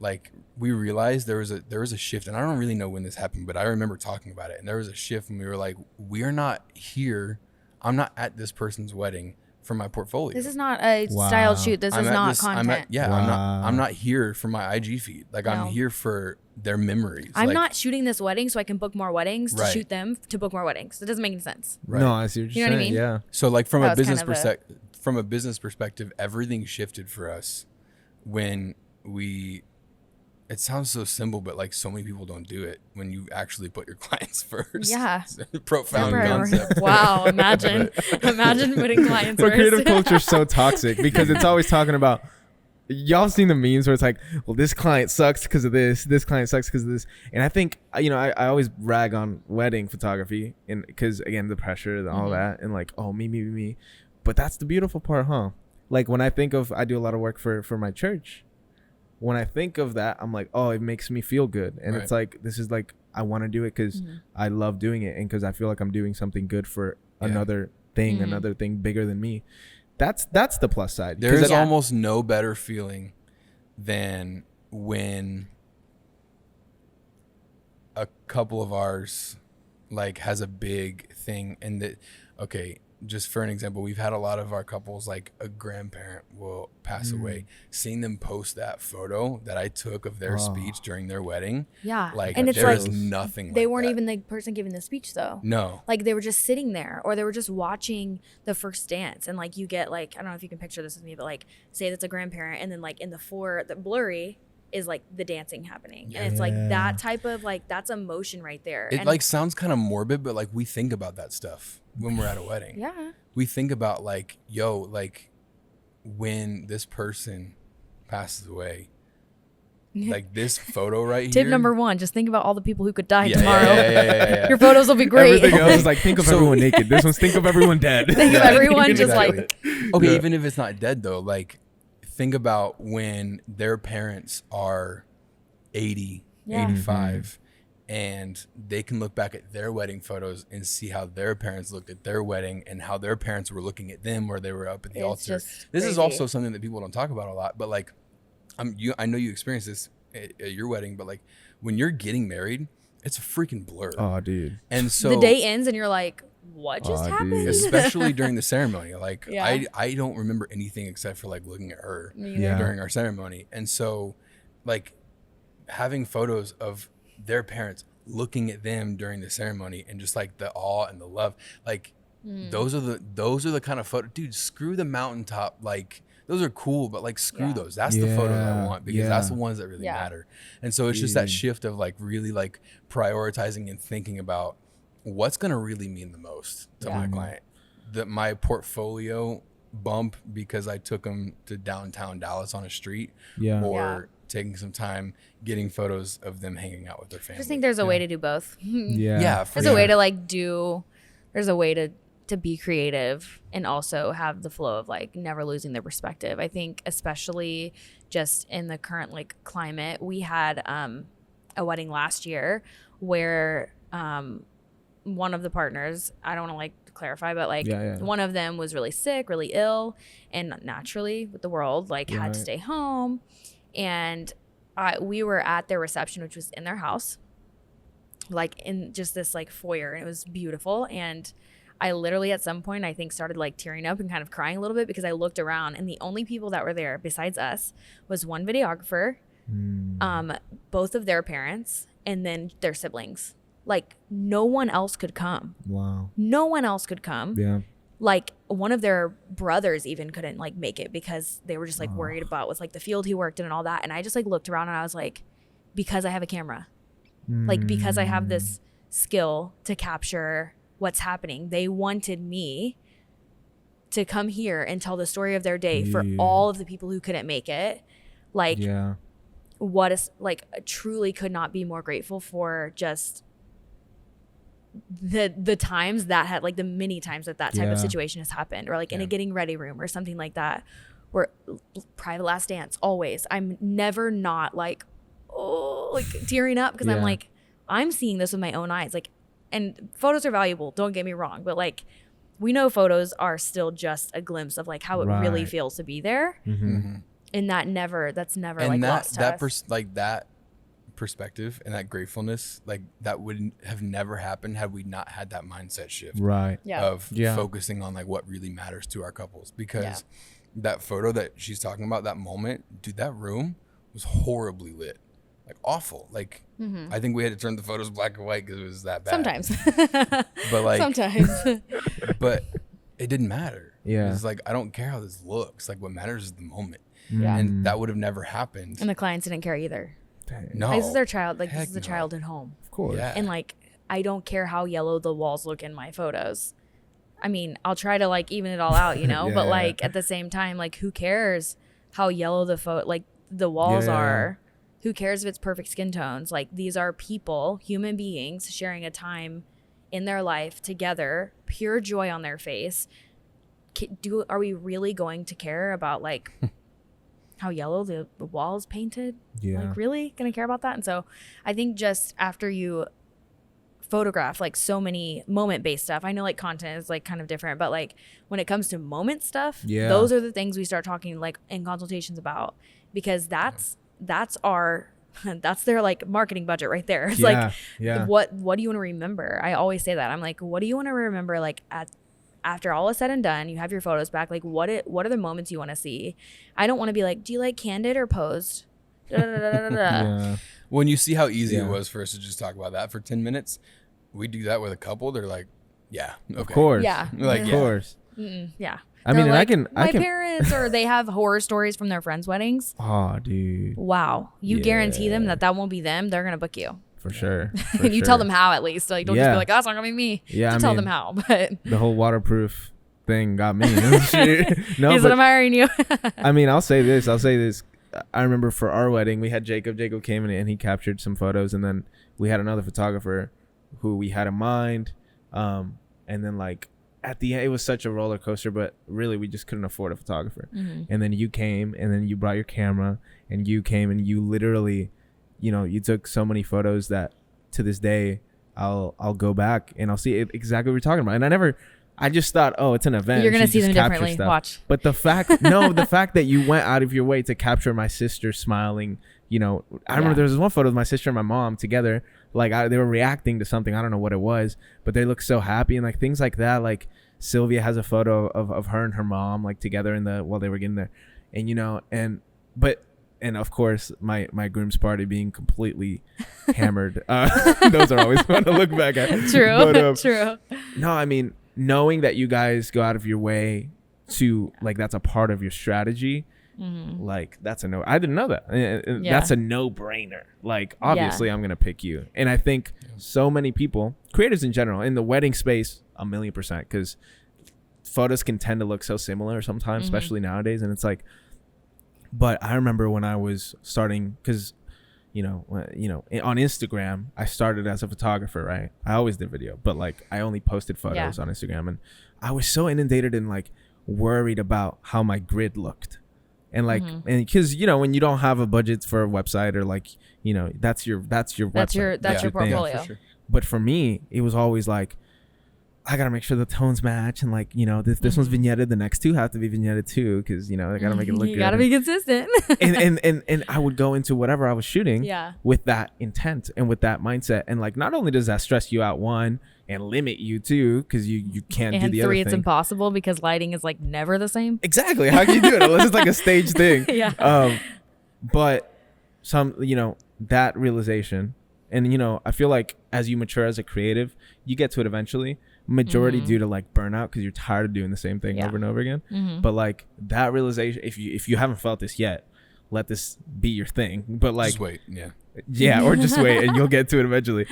like we realized there was a shift, and I don't really know when this happened, but I remember talking about it. And there was a shift when we were like, we're not here. I'm not at this person's wedding for my portfolio. This is not a Wow. styled shoot. This I'm is at not this- content. Wow. I'm not here for my IG feed. Like I'm No. here for their memories. I'm Like, not shooting this wedding so I can book more weddings to Right. shoot them to book more weddings. It doesn't make any sense. Right. No, I see what you're You know what I saying. mean? Yeah. So like from That a was business kind of perspective, everything shifted for us when we. It sounds so simple, but like so many people don't do it when you actually put your clients first. Yeah. Profound Never. concept. Wow. Imagine putting clients But first. creative culture is so toxic because it's always talking about. Y'all seen the memes where it's like, well, this client sucks because of this. This client sucks because of this. And I think, I always rag on wedding photography, and because again, the pressure and all that, and like, oh, me. But that's the beautiful part, huh? Like when I think of, I do a lot of work for my church. When I think of that, I'm like, oh, it makes me feel good. And Right. it's like, this is like I want to do it because I love doing it, and because I feel like I'm doing something good for another thing, another thing bigger than me. That's the plus side. There's almost no better feeling than when a couple of ours like has a big thing, and that, okay, just for an example, we've had a lot of our couples, like a grandparent will pass away. Seeing them post that photo that I took of their speech during their wedding. Yeah. Like, and it's there like is nothing they like weren't that. even the person giving the speech though. No. Like they were just sitting there, or they were just watching the first dance. And like you get like, I don't know if you can picture this with me, but like say that's a grandparent, and then like in the blurry is like the dancing happening. And it's like that type of like, that's emotion right there. It and like sounds kind of morbid, but like we think about that stuff when we're at a wedding. yeah. We think about like, yo, like when this person passes away, like this photo right here. Tip number 1, just think about all the people who could die Yeah, tomorrow. yeah. Your photos will be great. Everything else is like, think of everyone naked. This one's think of everyone dead. Think of everyone just Exactly. like, Okay, even if it's not dead though, like think about when their parents are 80, Yeah. 85, and they can look back at their wedding photos and see how their parents looked at their wedding and how their parents were looking at them where they were up at the It's altar. just This is crazy. also something that people don't talk about a lot, but like I know you experienced this at your wedding, but like when you're getting married, it's a freaking blur. Oh, dude. And so the day ends and you're like, what just Oh, happened? dude. especially during the ceremony, like Yeah. I don't remember anything except for like looking at her Me either. Yeah. during our ceremony. And so like having photos of their parents looking at them during the ceremony and just like the awe and the love, like those are the kind of photo, dude, screw the mountaintop, like those are cool, but like screw Yeah. those. That's the photos I Yeah, want, because that's yeah. the ones that really Yeah. matter. And so it's just that Dude. shift of like really like prioritizing and thinking about what's going to really mean the most to my client. My portfolio bump because I took them to downtown Dallas on a street, Yeah. or taking some time getting photos of them hanging out with their I family. just think there's a way to do both. Yeah. Yeah, for There's sure. a way to like there's a way to be creative and also have the flow of like never losing their perspective. I think especially just in the current like climate, we had a wedding last year where one of the partners, I don't want to like clarify, but like one of them was really sick, really ill, and naturally with the world like had to stay home. And we were at their reception, which was in their house, like in just this like foyer, and it was beautiful. And I literally at some point I think started like tearing up and kind of crying a little bit because I looked around and the only people that were there besides us was one videographer, both of their parents, and then their siblings. Like no one else could come. Wow. No one else could come. Yeah. Like one of their brothers even couldn't like make it because they were just like worried about with like the field he worked in and all that. And I just like looked around and I was like, because I have a camera, like because I have this skill to capture what's happening, they wanted me to come here and tell the story of their day for all of the people who couldn't make it. Like what is like truly could not be more grateful for just the times that had like the many times that type of situation has happened, or like in a getting ready room or something like that, where private last dance, always I'm never not like like tearing up because I'm like I'm seeing this with my own eyes. Like, and photos are valuable, don't get me wrong, but like we know photos are still just a glimpse of like how it really feels to be there. And that's never and like lost to us. that perspective and that gratefulness, like that would have never happened had we not had that mindset shift of focusing on like what really matters to our couples. Because that photo that she's talking about, that moment, dude, that room was horribly lit, like awful. Like I think we had to turn the photos black and white because it was that bad Sometimes. but like Sometimes. but it didn't matter. Yeah. It's like I don't care how this looks, like what matters is the moment. Yeah. And that would have never happened. And the clients didn't care either. No, Like, this is their child. Like, Heck this is a no. child at home. Of course. Yeah. And like, I don't care how yellow the walls look in my photos. I mean, I'll try to like even it all out, you know, but like at the same time, like who cares how yellow the walls are? Who cares if it's perfect skin tones? Like these are people, human beings sharing a time in their life together, pure joy on their face. Are we really going to care about like how yellow the wall is painted? Yeah. Like really gonna care about that? And so I think just after you photograph like so many moment based stuff. I know like content is like kind of different, but like when it comes to moment stuff, Yeah. those are the things we start talking like in consultations about, because that's our that's their like marketing budget right there. It's like what do you want to remember? I always say that. I'm like, what do you want to remember like after all is said and done, you have your photos back, like what are the moments you want to see? I don't want to be like, do you like candid or posed? Yeah. When you see how easy Yeah. it was for us to just talk about that for 10 minutes, we do that with a couple. They're like, yeah, okay. Of course. Yeah. Like, Of yeah. course. Yeah. I mean, They're and like, I my can. parents, or they have horror stories from their friends' weddings. Oh, dude, Wow. You guarantee them Yeah. that won't be them. They're going to book you. for sure. For And you tell sure. them how, at least. Like, don't just Yeah. be like, oh, that's not going to be me. Yeah, Just I tell mean, them how. But the whole waterproof thing got me. Shit. No, he's but I'm hiring you. I mean, I'll say this. I remember for our wedding, we had Jacob. Jacob came in and he captured some photos, and then we had another photographer who we had in mind. And then like at the end, it was such a roller coaster, but really we just couldn't afford a photographer. And then you came, and then you brought your camera, and you came, and you literally, you took so many photos that to this day I'll go back and I'll see exactly what you're talking about. And I just thought, oh, it's an event. You're going to She see just them captures differently. stuff. Watch. But the fact that you went out of your way to capture my sister smiling, I remember there was one photo of my sister and my mom together. Like they were reacting to something. I don't know what it was, but they looked so happy, and like things like that. Like Sylvia has a photo of her and her mom like together while they were getting there, and and of course my groom's party being completely hammered. Those are always fun to look back at. True. But, True. no, I mean, knowing that you guys go out of your way to like that's a part of your strategy, like that's a no. I didn't know that. And Yeah. That's a no-brainer. Like obviously I'm gonna pick you. And I think so many people, creators in general, in the wedding space, 1,000,000%, because photos can tend to look so similar sometimes, especially nowadays. And it's like, but I remember when I was starting, because on Instagram, I started as a photographer, right? I always did video, but like I only posted photos on Instagram, and I was so inundated and like worried about how my grid looked. And like, and because, when you don't have a budget for a website, or like, that's your website. That's your thing. portfolio. for sure. But for me, it was always like, I gotta make sure the tones match, and like, this one's vignetted, the next two have to be vignetted too, because I gotta make it look You good. got to be consistent. and I would go into whatever I was shooting Yeah. with that intent and with that mindset. And like, not only does that stress you out, one, and limit you two, because you can't do And the 3, other it's thing. impossible because lighting is like never the same. Exactly. How can you do it unless it's like a stage thing? Yeah. But that realization, and I feel like as you mature as a creative, you get to it eventually. Majority due to like burnout, because you're tired of doing the same thing over and over again. But like that realization, if you haven't felt this yet, let this be your thing. But like, Just wait. Yeah. yeah, or just wait and you'll get to it eventually.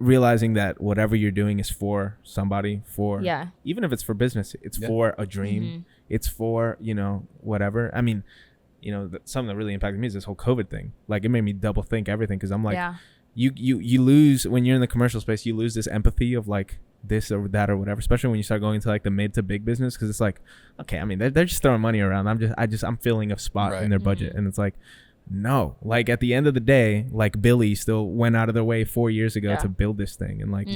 Realizing that whatever you're doing is for somebody, even if it's for business, it's for a dream. It's for, whatever. I mean, something that really impacted me is this whole COVID thing. Like it made me double think everything, because I'm like, you lose, when you're in the commercial space, you lose this empathy of like this or that or whatever, especially when you start going to like the mid to big business, because it's like, okay, I mean, they're just throwing money around. I'm filling a spot in their budget. And it's like, no, like at the end of the day, like Billy still went out of their way 4 years ago to build this thing. And like,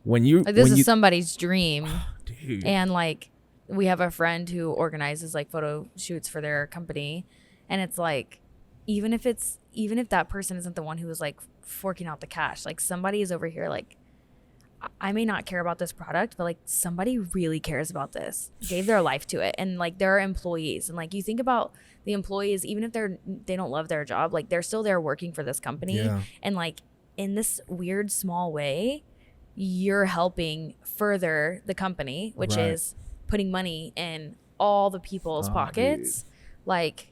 when you, Like, this when is you, somebody's dream. dude, And like we have a friend who organizes like photo shoots for their company, and it's like, even if that person isn't the one who was like forking out the cash, like somebody is over here like, I may not care about this product, but like somebody really cares about this, gave their life to it. And like there are employees, and like you think about the employees, even if they don't love their job, like they're still there working for this company. And like in this weird small way, you're helping further the company, which is putting money in all the people's pockets. Dude. Like,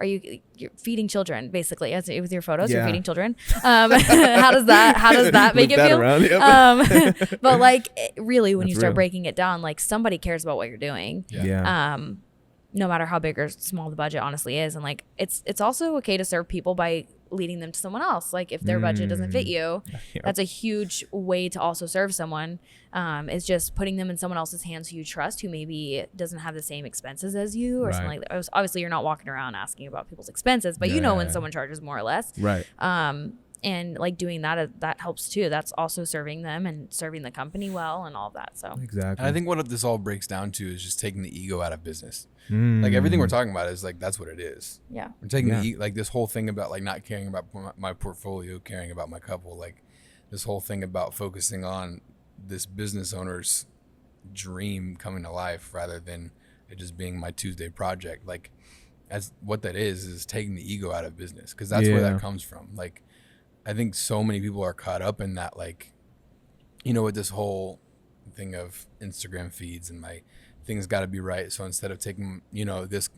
you're feeding children basically with your photos. You're Yeah. feeding children. How does that make Whip it that feel? around, But like really, when That's you start real. breaking it down, like somebody cares about what you're doing. yeah. No matter how big or small the budget honestly is. And like it's also okay to serve people by leading them to someone else. Like if their budget doesn't fit you, Yep. that's a huge way to also serve someone. Is just putting them in someone else's hands who you trust, who maybe doesn't have the same expenses as you or something like that. Obviously you're not walking around asking about people's expenses, but when Yeah. someone charges more or less. Right. and like doing that helps too. That's also serving them and serving the company well and all of that. So Exactly. And I think what this all breaks down to is just taking the ego out of business. Mm. Like everything we're talking about is like, that's what it is. yeah. We're taking Yeah. like this whole thing about like not caring about my portfolio, caring about my couple, like this whole thing about focusing on this business owner's dream coming to life rather than it just being my Tuesday project. Like that's what that is taking the ego out of business, because that's where Yeah. that comes from. Like I think so many people are caught up in that, like, you know, with this whole thing of Instagram feeds and my things got to be right. So instead of taking, you know, this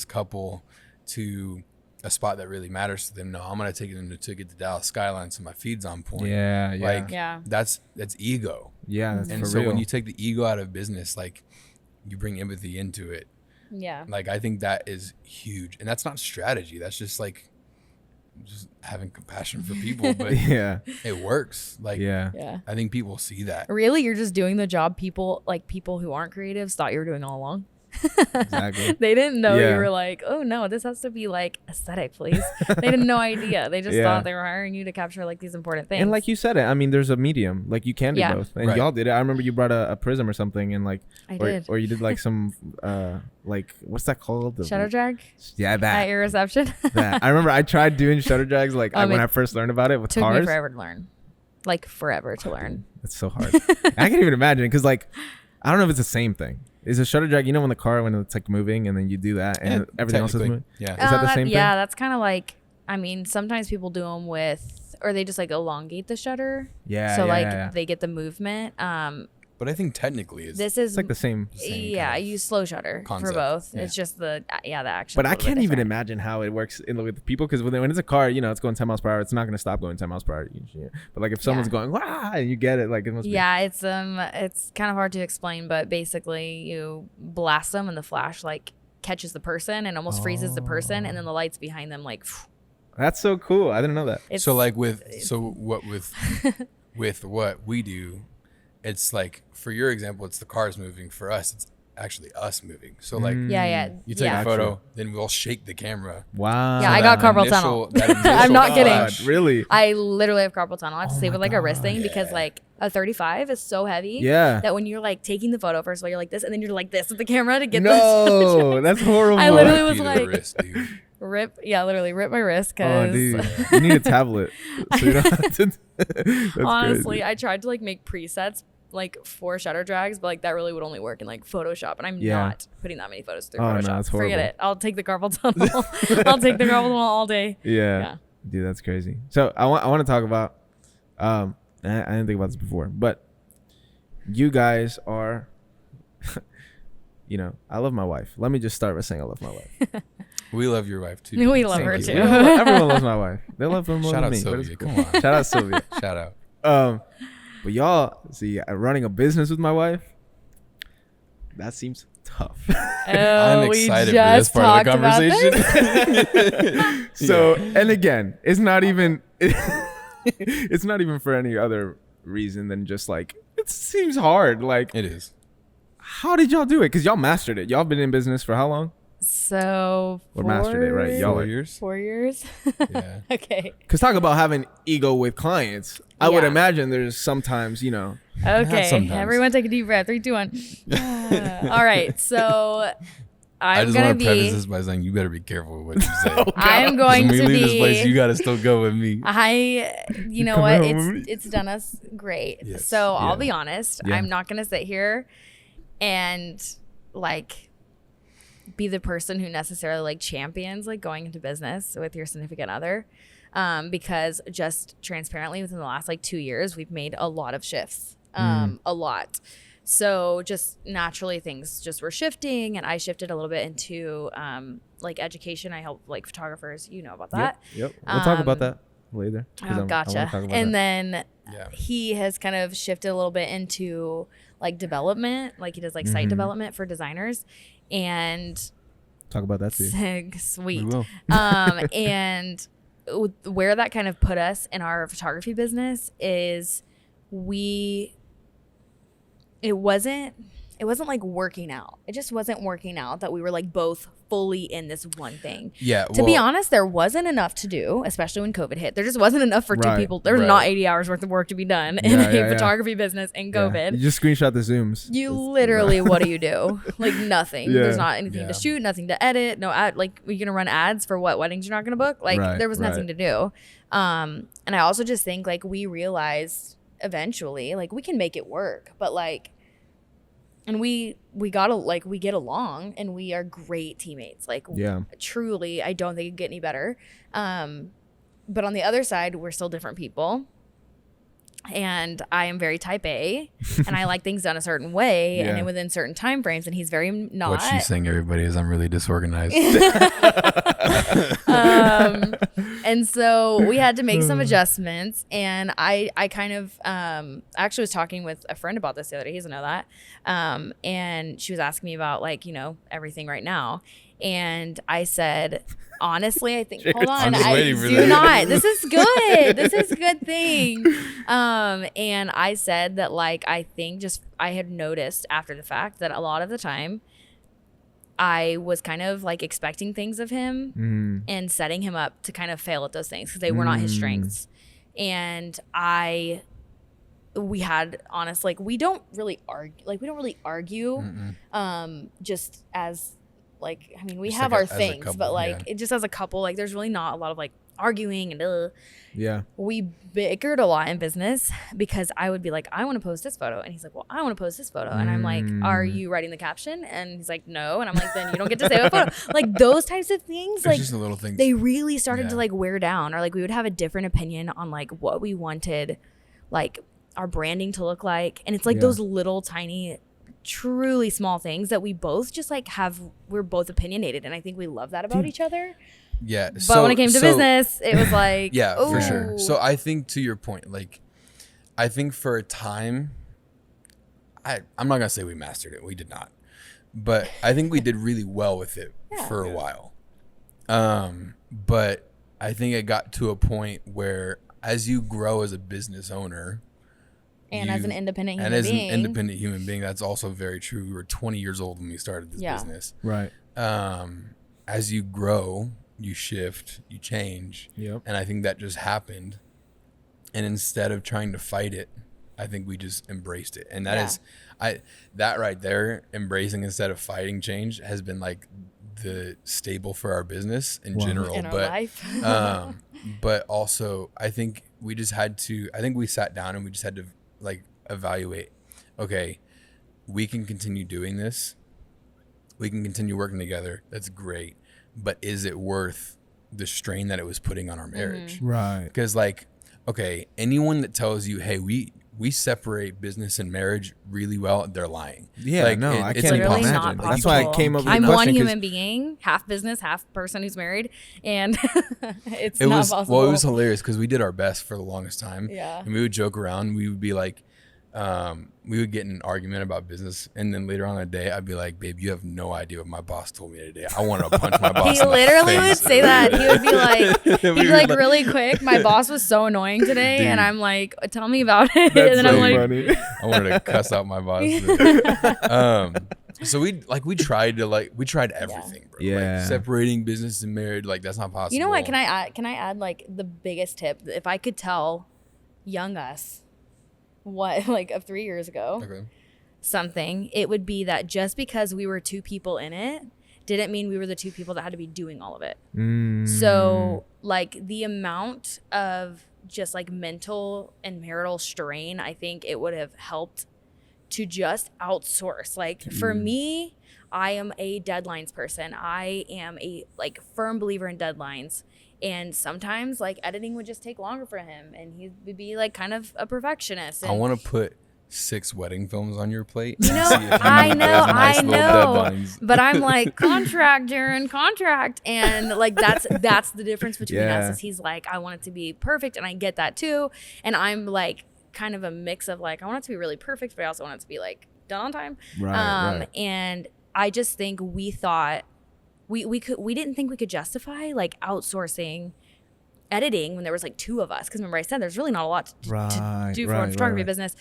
couple to a spot that really matters to them, no, I'm gonna take them to get the Dallas skyline so my feed's on point. Yeah. Yeah. Like Yeah. that's ego. yeah. That's And for so real. when you take the ego out of business, like you bring empathy into it. Yeah. Like I think that is huge, and that's not strategy. That's just like just having compassion for people, but yeah. it works. Like Yeah. Yeah. I think people see that. Really, you're just doing the job people who aren't creatives thought you were doing all along. Exactly. They didn't know Yeah. you were like, oh no, this has to be like aesthetic, please. They had no idea. They just Yeah. thought they were hiring you to capture like these important things. And like you said it, I mean, there's a medium. Like you can do Yeah. both, and Right. y'all did it. I remember you brought a prism or something, and like, I or, did. or you did like some, like what's that called? The- Shadow drag Yeah, at that. your reception. that. I remember I tried doing shutter drags like Oh, when it I first learned about it with Took me cars. forever to learn. Like forever to learn. It's so hard. I can't even imagine because like I don't know if it's the same thing. Is a shutter drag, you know, when the car when it's like moving and then you do that and everything else is technically, moving. yeah. Is that the same thing? Yeah, that's kind of like, I mean, sometimes people do them with, or they just like elongate the shutter. Yeah. So yeah, like yeah. they get the movement. But I think technically This is It's like the same. same yeah, kind I of use slow shutter concept. for both. Yeah. It's just the action. But I can't even imagine how it works with people because when it's a car, you know, it's going 10 miles per hour. It's not going to stop going 10 miles per hour. But like if someone's Yeah. going, wow, and you get it, like it must Yeah, it's kind of hard to explain, but basically you blast them and the flash like catches the person and almost freezes the person, and then the lights behind them like. be. That's so cool. I didn't know that. It's, so like with what we do, it's like for your example, it's the cars moving. For us, it's actually us moving. So like yeah. you take yeah. a photo, then we'll shake the camera. Wow. Yeah, I got carpal tunnel. I'm I'm not kidding. God, really? I literally have carpal tunnel. I have to Oh sleep my with like a wrist thing God. because like a 35 is so heavy Yeah. that when you're like taking the photo, first of all, you're like this, and then you're like this with the camera to get No, that's horrible. I literally was Feet of like- the wrist, dude. literally rip my wrist Oh, because dude. You need a tablet. So you don't have to. That's honestly, crazy. I tried to like make presets like for shutter drags, but like that really would only work in like Photoshop, and I'm Yeah. not putting that many photos through Oh, no, Photoshop. that's Forget horrible. it. I'll take the carpal tunnel. I'll take the carpal tunnel all day. Yeah. Yeah. Dude, that's crazy. So I want to talk about. I didn't think about this before, but you guys are. You know, I love my wife. Let me just start by saying I love my wife. We love your wife too. We love Thank her you. too. Everyone loves my wife. They love her more Shout than out me. but Sylvia. it's cool. Come on. Shout out Sylvia. Shout out. But y'all see, running a business with my wife, that seems tough. I'm we excited for this just part of the talked about conversation. So, and again, it's not even it's not even for any other reason than just like it seems hard. Like, It is. how did y'all do it? Because y'all mastered it. Y'all been in business for how long? So Or mastered it, right? Y'all 4 are- years. 4 years. Yeah. Okay. Because talk about having ego with clients. I would Yeah. imagine there's sometimes, you know. Okay. sometimes. Everyone take a deep breath. 3, 2, 1. All right. So I I'm just gonna want to preface be. this by saying you better be careful with what you say. I'm 'Cause going when we to leave this place, you be. gotta still go with me. You know Come what? on, with me. It's done us great. Yes. So I'll Yeah. be honest. Yeah. I'm not gonna sit here and like be the person who necessarily like champions like going into business with your significant other. Because just transparently within the last like 2 years, we've made a lot of shifts, a lot. So just naturally things just were shifting, and I shifted a little bit into like education. I help like photographers, you know about that. Yep. We'll talk about Um, that later. 'cause I Oh, wanna gotcha. talk about And that. then Yeah. he has kind of shifted a little bit into like development, like he does like site Mhm. development for designers, and Talk about that too. sweet. We will. And where that kind of put us in our photography business is it it wasn't like working out. It just wasn't working out that we were like both fully in this one thing. Yeah. To be honest, there wasn't enough to do, especially when COVID hit. There just wasn't enough for two Right, people. There was right. not 80 hours worth of work to be done in Yeah, a yeah, yeah. photography business in Yeah. COVID. You just screenshot the zooms. You literally, what do you do? Like nothing. Yeah. There's not anything Yeah. to shoot, nothing to edit. No ad. Like, you're gonna run ads for what weddings you're not gonna book? Like, Right, there was nothing right. to do. And I also just think like we realized eventually, like we can make it work, but like, and we gotta like we get along, and we are great teammates. Like, Yeah. truly, I don't think it could get any better. But on the other side, we're still different people. And I am very type A, and I like things done a certain way Yeah. and within certain time frames, and he's very not. What she's saying, everybody, is I'm really disorganized. And so we had to make some adjustments, and I kind of actually was talking with a friend about this the other day. He doesn't know that. And she was asking me about like, you know, everything right now. And I said, honestly, I think, hold on, I'm just I waiting for do this. not. This is good. This is a good thing. And I said that, like, I think just I had noticed after the fact that a lot of the time I was kind of like expecting things of him and setting him up to kind of fail at those things because they were not his strengths. And we had honest, like, we don't really argue, just as, like, I mean, we Just have like our as a things, couple, but like, yeah. it just as a couple, like, there's really not a lot of like arguing and Yeah. we bickered a lot in business because I would be like, I want to post this photo. And he's like, well, I want to post this photo. And I'm like, are you writing the caption? And he's like, no. And I'm like, then you don't get to say what photo. Like, those types of things, It's like, just the little things. they really started to Yeah. like wear down, or like we would have a different opinion on like what we wanted, like, our branding to look like. And it's like Yeah. those little tiny, truly small things that we both just like we're both opinionated. And I think we love that about each other. Yeah. But when it came to business, it was like, Yeah, for ooh. sure. So I think, to your point, like, I think for a time, I'm not gonna say we mastered it. We did not, but I think we did really well with it for a while. But I think it got to a point where, as you grow as a business owner, and as an independent and human as being, an independent human being, that's also very true. We were 20 years old when we started this Yeah. business. Right. As you grow, you shift, you change. Yep. And I think that just happened. And instead of trying to fight it, I think we just embraced it. And that Yeah. is, that right there, embracing instead of fighting change, has been like the staple for our business in Wow. general. in our But life. but also, I think we just had to, I think we sat down and we just had to like evaluate, okay, we can continue doing this. We can continue working together. That's great. But is it worth the strain that it was putting on our marriage? Right. Because, like, okay, anyone that tells you, hey, we separate business and marriage really well, they're lying. Yeah. Like, no, I it's can't even literally impossible. not imagine. Like, That's why I possible. came up with I'm the one question, 'cause- human being, half business, half person who's married, and it's It not was possible. well, it was hilarious because we did our best for the longest time. Yeah. And we would joke around. We would be like, we would get in an argument about business, and then later on in the day, I'd be like, "Babe, you have no idea what my boss told me today. I want to punch my boss." He in the literally would face." say that. He would be like, he'd We be were like really quick. My boss was so annoying today, Dude. and I'm like, tell me about it. That's and then so I'm like, funny. I wanted to cuss out my boss. So we tried everything, bro. Yeah. Like, separating business and marriage, like, that's not possible. you know what? Can I add like the biggest tip? If I could tell young us what like of 3 years ago Okay. something, it would be that just because we were two people in it didn't mean we were the two people that had to be doing all of it. So like the amount of just like mental and marital strain, I think it would have helped to just outsource. Like for me, I am a deadlines person. I am a like firm believer in deadlines. And sometimes like editing would just take longer for him, and he would be like kind of a perfectionist. I And want to put 6 wedding films on your plate. You know, and see if you I meet know, those nice I little know. deadlines. But I'm like, contract, Darren, contract. And like that's the difference between Yeah. us, is he's like, I want it to be perfect, and I get that too. And I'm like kind of a mix of like, I want it to be really perfect, but I also want it to be like done on time. Right. And I just think we thought we didn't think we could justify like outsourcing editing when there was like 2 of us. Because remember I said there's really not a lot to do for a photography business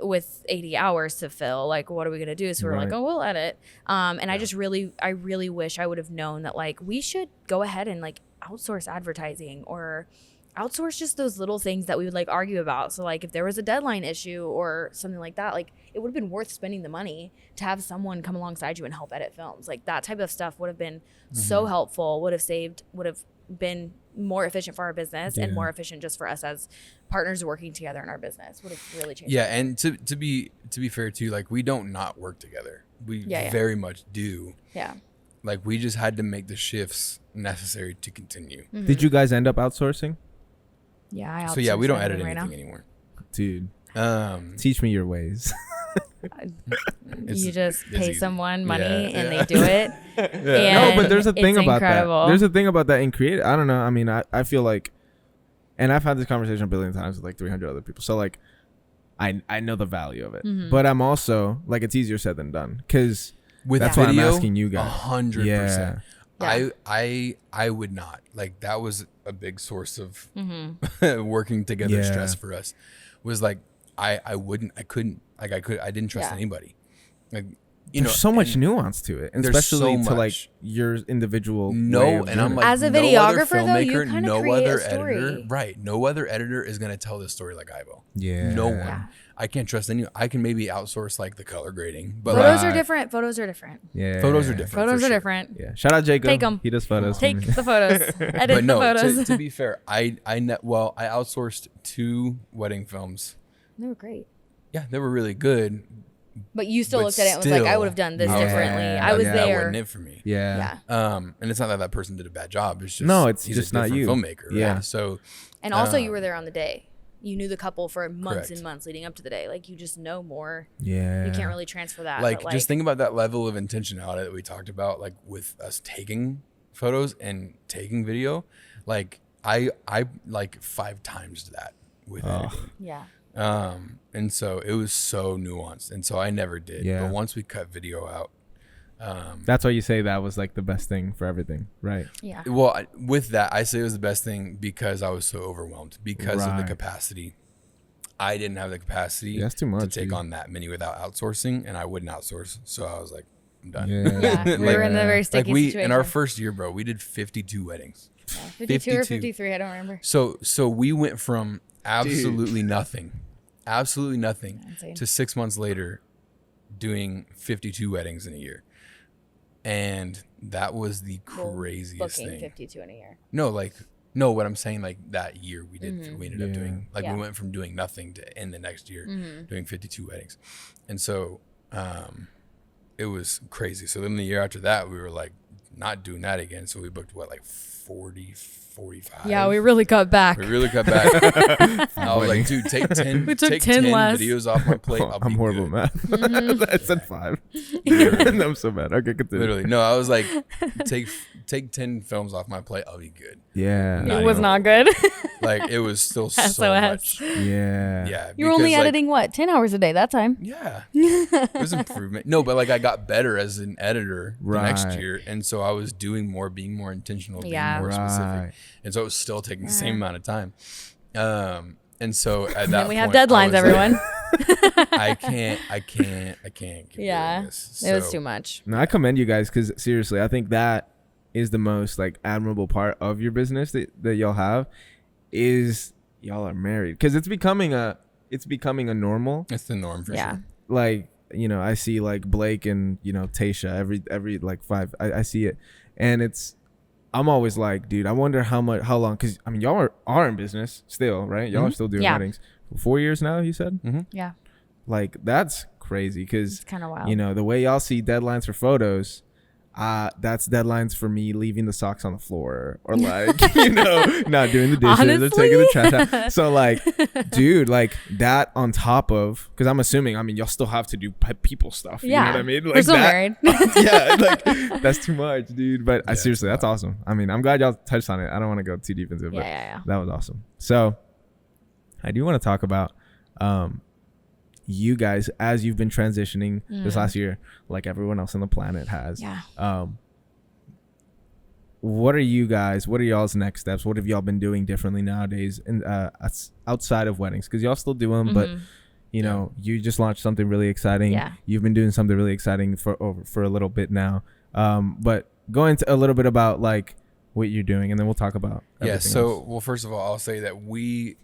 with 80 hours to fill. Like, what are we going to do? So we're like, oh, we'll edit. And I really wish I would have known that like we should go ahead and like outsource advertising or outsource just those little things that we would like argue about. So like if there was a deadline issue or something like that, like it would have been worth spending the money to have someone come alongside you and help edit films. Like that type of stuff would have been so helpful, would have been more efficient for our business and more efficient just for us as partners working together in our business. Would have really changed. Yeah, and to be fair too, like we don't not work together. We very much do. Yeah. Like we just had to make the shifts necessary to continue. Did you guys end up outsourcing? Yeah. So yeah, we don't edit anything anymore. Dude, teach me your ways. You just pay easy. someone money and they do it. No, but there's a thing about incredible. that. There's a thing about that in creative. I don't know. I mean, I feel like, and I've had this conversation a billion times with like 300 other people. So like, I know the value of it, but I'm also like, it's easier said than done because that's why I'm asking you guys. 100%. I would not like that was a big source of working together stress for us was like I didn't trust anybody. Like there's so much nuance to it, and especially to like your individual way of and I'm doing like, as a no videographer other though, you filmmaker, kind of no create other a story. editor, right? No other editor is gonna tell this story like I will. Yeah, no one. Yeah. I can't trust anyone. I can maybe outsource like the color grading, but Photos like, are different. Photos are different. yeah, photos are different. Photos for are sure. different. Yeah, shout out Jacob. Take 'em. He does photos. Take for me. the photos. Edit But no, the photos. to be fair, I outsourced 2 wedding films. They were great. Yeah, they were really good. But you still But looked at it and was like, I still, would have done this I was like, differently. yeah, I was That there. wasn't it for me. Yeah. Yeah. And it's not that person did a bad job. It's just No, it's he's just a not different you. filmmaker. Right? Yeah. So And also you were there on the day. You knew the couple for months Correct. and months leading up to the day. Like you just know more. Yeah. You can't really transfer that. like but, just think about that level of intentionality that we talked about, like with us taking photos and taking video. Like I like 5 times that with editing. Yeah. And so it was so nuanced, and so I never did. Yeah. But once we cut video out, That's why you say that was like the best thing for everything, right? Yeah. well, with that, I say it was the best thing because I was so overwhelmed because of the Right. capacity. I didn't have the capacity That's too to much, take dude. on that many without outsourcing, and I wouldn't outsource. So I was like, I'm done. Yeah. We Like- were in a very Like sticky we situation. in our first year, bro, we did 52 weddings. 52 or 52. 53, I don't remember. So we went from absolutely nothing Insane. to 6 months later doing 52 weddings in a year. And that was the craziest Booking thing. 52 in a year. No, what I'm saying, like that year we ended up Yeah. doing, like Yeah. we went from doing nothing to in the next year doing 52 weddings. And so it was crazy. So then the year after that, we were like not doing that again. So we booked like 40, 45. Yeah, we really cut back. We really cut back. I was like, dude, take 10, We took take 10 less. videos off my plate. I'll I'm be horrible good. at math. I said 5. I'm so bad. Okay, continue. Literally. No, I was like, take 10 films off my plate. I'll be good. Yeah. Not It was even- not good. Like it was still so SOS. much. Yeah. Yeah. You were only because, like, editing what? 10 hours a day that time. Yeah. It was improvement. No, but like I got better as an editor the next Right. year. And so I was doing more, being more intentional, Yeah. being more Right. specific. And so it was still taking the same amount of time. And so at that And we have point, I deadlines, was like, everyone. I can't keep Yeah. doing this. It was So- too much. No, I commend you guys because seriously, I think that is the most like admirable part of your business that y'all have is y'all are married because it's becoming a normal. It's the norm for Yeah. sure. Like I see like Blake and Tasha every like 5. I see it, and I'm always like, dude, I wonder how long because I mean y'all are in business still, right? Y'all are still doing Yeah. weddings. 4 years now, you said. Yeah. Like that's crazy because It's kind of wild. the way y'all see deadlines for photos, that's deadlines for me leaving the socks on the floor or like not doing the dishes or taking the trash out. So like, dude, like that on top of because I'm assuming y'all still have to do people stuff. Yeah. You know what I mean? Like We're still that, married. yeah, like that's too much, dude. But Yeah, seriously, that's awesome. I mean, I'm glad y'all touched on it. I don't want to go too deep into it, but Yeah. that was awesome. So I do want to talk about you guys as you've been transitioning this last year, like everyone else on the planet has. Yeah. what are y'all's next steps? What have y'all been doing differently nowadays in outside of weddings? Because y'all still do them, but you know, you just launched something really exciting. Yeah. You've been doing something really exciting for a little bit now. But go into a little bit about like what you're doing, and then we'll talk about everything else. Well, first of all, I'll say that we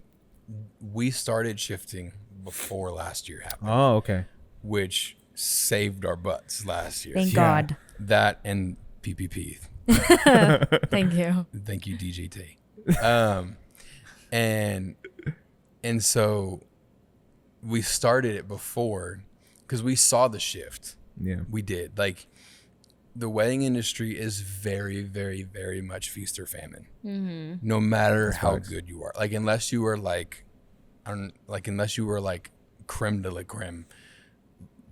started shifting before last year happened. Oh, okay. Which saved our butts last year. Thank God. That and PPP. Thank you. Thank you, DJT. And so we started it before because we saw the shift. Yeah. We did. Like, the wedding industry is very, very, very much feast or famine. No matter how good you are. Like, unless you are like creme de la creme,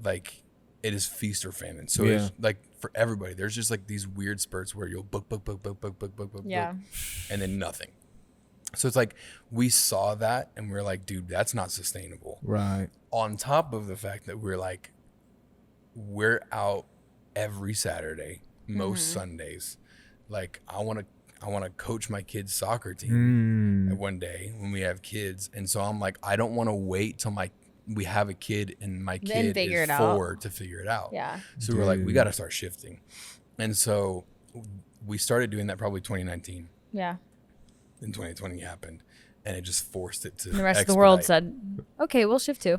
like, it is feast or famine. So it's like for everybody, there's just like these weird spurts where you'll book, Yeah. and then nothing. So it's like we saw that and we're like, dude, that's not sustainable. Right. On top of the fact that we're out every Saturday, most Sundays. Like, I want to coach my kids' soccer team one day when we have kids, and so I'm like, I don't want to wait till we have a kid and my Then kid figure is it out. 4 to figure it out. Yeah. So we're like, we got to start shifting, and so we started doing that probably 2019. Yeah. Then 2020 happened, and it just forced it to. And the rest of the world expedite. said, okay, we'll shift too.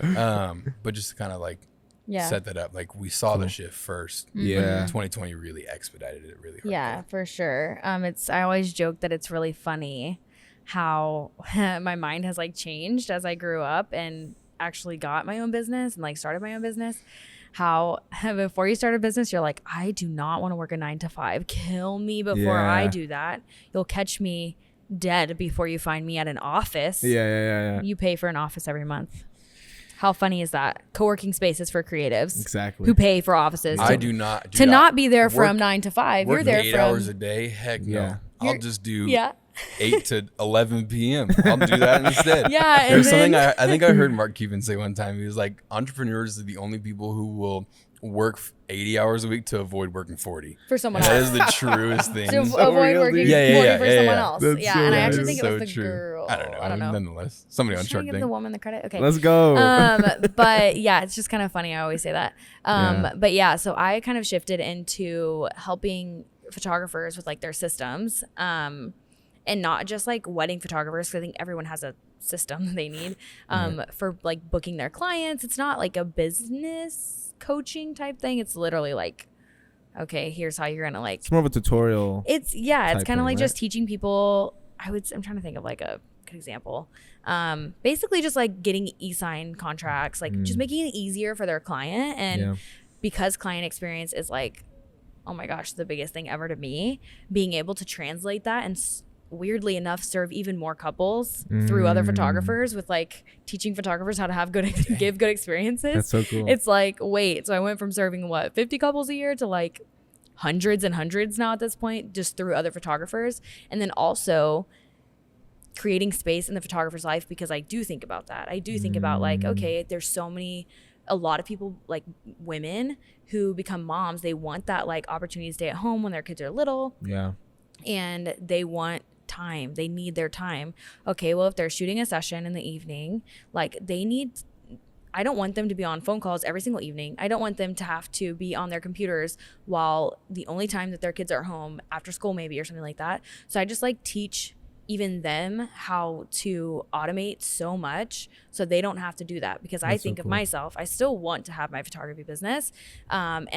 But just to kind of like Yeah. set that up, like we saw the shift first. Yeah. 2020 really expedited it really hard. Yeah, for sure. I always joke that it's really funny how my mind has like changed as I grew up and actually got my own business and like started my own business. How before you start a business, you're like, I do not want to work a 9 to 5. Kill me before I Yeah. do that. You'll catch me dead before you find me at an office. Yeah. You pay for an office every month. How funny is that? Co-working spaces for creatives. Exactly. Who pay for offices. I do not be there from work- 9 to 5. Work You're there 8 from hours a day. Heck no. Yeah. I'll just do Yeah. 8 to 11 p.m. I'll do that instead. Yeah, and There's something then- I think I heard Mark Cuban say one time. He was like, entrepreneurs are the only people who will work 80 hours a week to avoid working 40. for someone And that else. is the truest thing. To avoid real, working dude. Yeah, for yeah, someone yeah. else. That's Yeah, so and I right. actually That think is it was so the true. girl. I don't know. Nonetheless, somebody on Should I Shark give Tank. the woman the credit? Okay. Let's go. But yeah, it's just kind of funny. I always say that. Yeah. But yeah, so I kind of shifted into helping photographers with like their systems, and not just like wedding photographers. 'Cause I think everyone has a system that they need for like booking their clients. It's not like a business coaching type thing. It's literally like, okay, here's how you're gonna like. It's more of a tutorial. It's type kind of thing, like right? just teaching people. I'm trying to think of like a good example. Basically just like getting e-sign contracts, like just making it easier for their client. And Yeah. because client experience is like, oh my gosh, the biggest thing ever to me, being able to translate that and weirdly enough serve even more couples through other photographers with like teaching photographers how to have give good experiences. That's so cool. It's like, wait, so I went from serving 50 couples a year to like hundreds and hundreds now at this point, just through other photographers. And then also creating space in the photographer's life, because I do think about that. I do think about like, okay, there's a lot of people, like women who become moms, they want that like opportunity to stay at home when their kids are little, Yeah. and they want time. They need their time. Okay, well, if they're shooting a session in the evening, like I don't want them to be on phone calls every single evening. I don't want them to have to be on their computers while the only time that their kids are home, after school maybe or something like that. So I just like teach even them how to automate so much so they don't have to do that, because I That's so think of cool. myself, I still want to have my photography business, and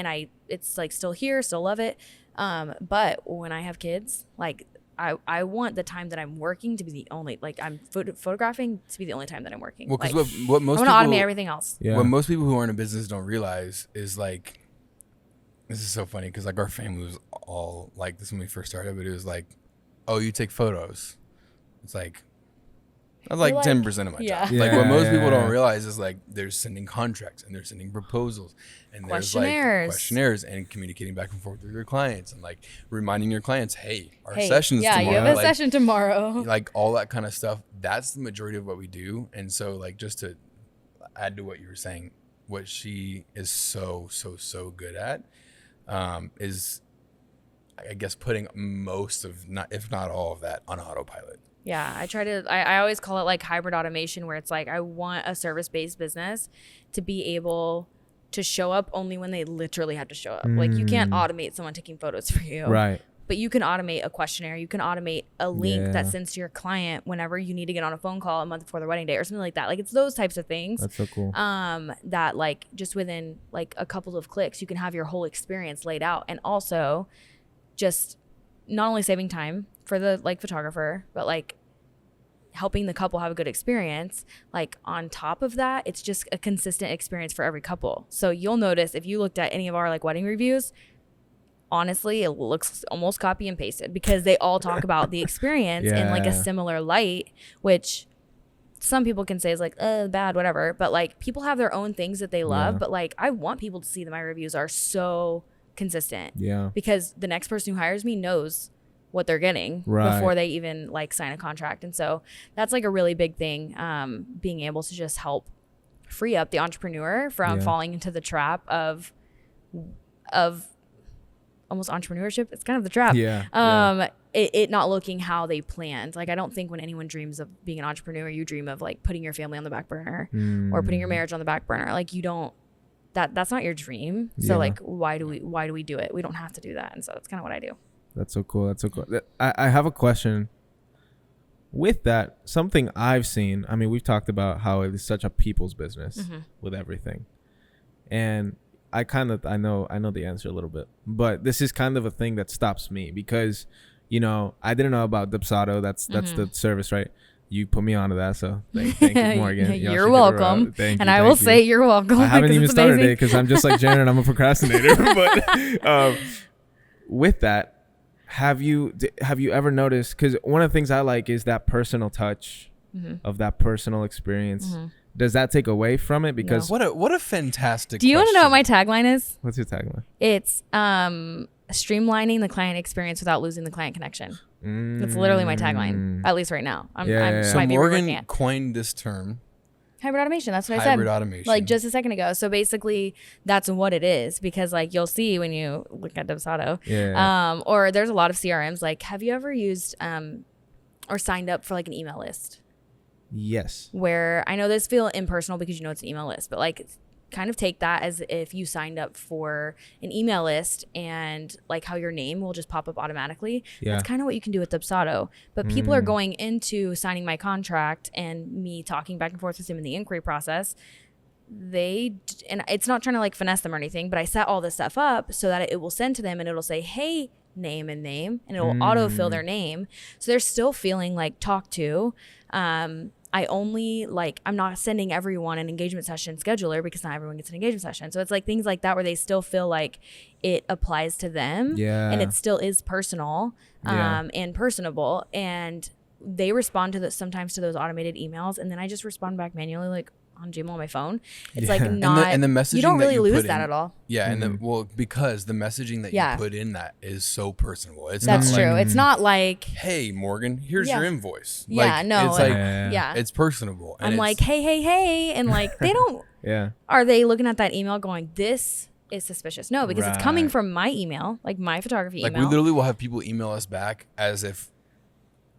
it's like still here, still love it, but when I have kids, like I want the time that I'm working to be the only, like I'm photographing to be the only time that I'm working. Well, because like, what most I people want to automate everything else. Yeah. what most people who aren't in business don't realize is like, this is so funny because like our family was all like this when we first started, but it was like, oh, you take photos. It's like that's like You're like- 10% of my yeah. job. Like what most people Yeah. don't realize is like they're sending contracts and they're sending proposals and there's like Questionnaires. questionnaires and communicating back and forth with your clients and like reminding your clients, hey, our Hey, session's yeah, tomorrow. you have a like, session tomorrow. like all that kind of stuff. That's the majority of what we do. And so like just to add to what you were saying, what she is so good at is I guess putting most of, not if not all of that, on autopilot. Yeah, I always call it like hybrid automation, where it's like I want a service-based business to be able to show up only when they literally have to show up. Like you can't automate someone taking photos for you. Right. But you can automate a questionnaire. You can automate a link that Yeah. sends to your client whenever you need to get on a phone call a month before their wedding day or something like that. Like it's those types of things. That's so cool. That like just within like a couple of clicks, you can have your whole experience laid out. And also just not only saving time for the like photographer, but like helping the couple have a good experience. Like on top of that, it's just a consistent experience for every couple. So you'll notice if you looked at any of our like wedding reviews, honestly, it looks almost copy and pasted because they all talk about the experience in like a Yeah. similar light, which some people can say is like, bad, whatever. But like people have their own things that they love. Yeah. But like I want people to see that my reviews are so consistent Yeah. because the next person who hires me knows what they're getting Right. before they even like sign a contract. And so that's like a really big thing, being able to just help free up the entrepreneur from Yeah. falling into the trap of almost entrepreneurship. It's kind of the trap. Yeah. It not looking how they planned. Like I don't think when anyone dreams of being an entrepreneur, you dream of like putting your family on the back burner or putting your marriage on the back burner. Like you don't, that's not your dream. So Yeah. like why do we do it? We don't have to do that. And so that's kind of what I do. That's so cool. That's so cool. I have a question. With that, something I've seen, I mean, we've talked about how it is such a people's business with everything. And I know the answer a little bit, but this is kind of a thing that stops me because, you know, I didn't know about Dubsado. That's the service, right? You put me onto that, so thank you, Morgan. Y'all should You're give her a- welcome. Thank And you, I will thank you. say you're welcome. I haven't because even it's started amazing. it because I'm just like Janet. I'm a procrastinator. But with that, have you ever noticed? Because one of the things I like is that personal touch of that personal experience. Does that take away from it? Because What a fantastic. Do you want to know what question. my tagline is? what's your tagline? It's streamlining the client experience without losing the client connection. That's literally my tagline, at least right now. Yeah. So might be reworking Morgan it. coined this term, Hybrid automation. That's what I hybrid said. automation. Like just a second ago. So basically, that's what it is because like you'll see when you look at Dubsado. Yeah. Or there's a lot of CRMs. Like, have you ever used or signed up for like an email list? Yes. Where I know this feel impersonal because you know it's an email list, but like kind of take that as if you signed up for an email list and like how your name will just pop up automatically. Yeah. That's kind of what you can do with Dubsado. But people are going into signing my contract and me talking back and forth with them in the inquiry process. And it's not trying to like finesse them or anything, but I set all this stuff up so that it will send to them and it'll say, hey, name, and it will autofill their name. So they're still feeling like talked to. I only like, I'm not sending everyone an engagement session scheduler because not everyone gets an engagement session. So it's like things like that where they still feel like it applies to them and it still is personal and personable. And they respond to sometimes to those automated emails. And then I just respond back manually, like on Gmail on my phone. It's like not, and the messaging you don't that really you lose put that in- at all. Yeah, and because the messaging that Yeah. you put in that is so personal. It's That's not true. like, It's not like, hey Morgan, here's Yeah. your invoice. yeah, Like, no. it's like yeah. it's personable. And I'm it's- like, hey. And like, they don't, Yeah. are they looking at that email going, this is suspicious? No, because it's coming Right. from my email, like my photography like email. we literally will have people email us back as if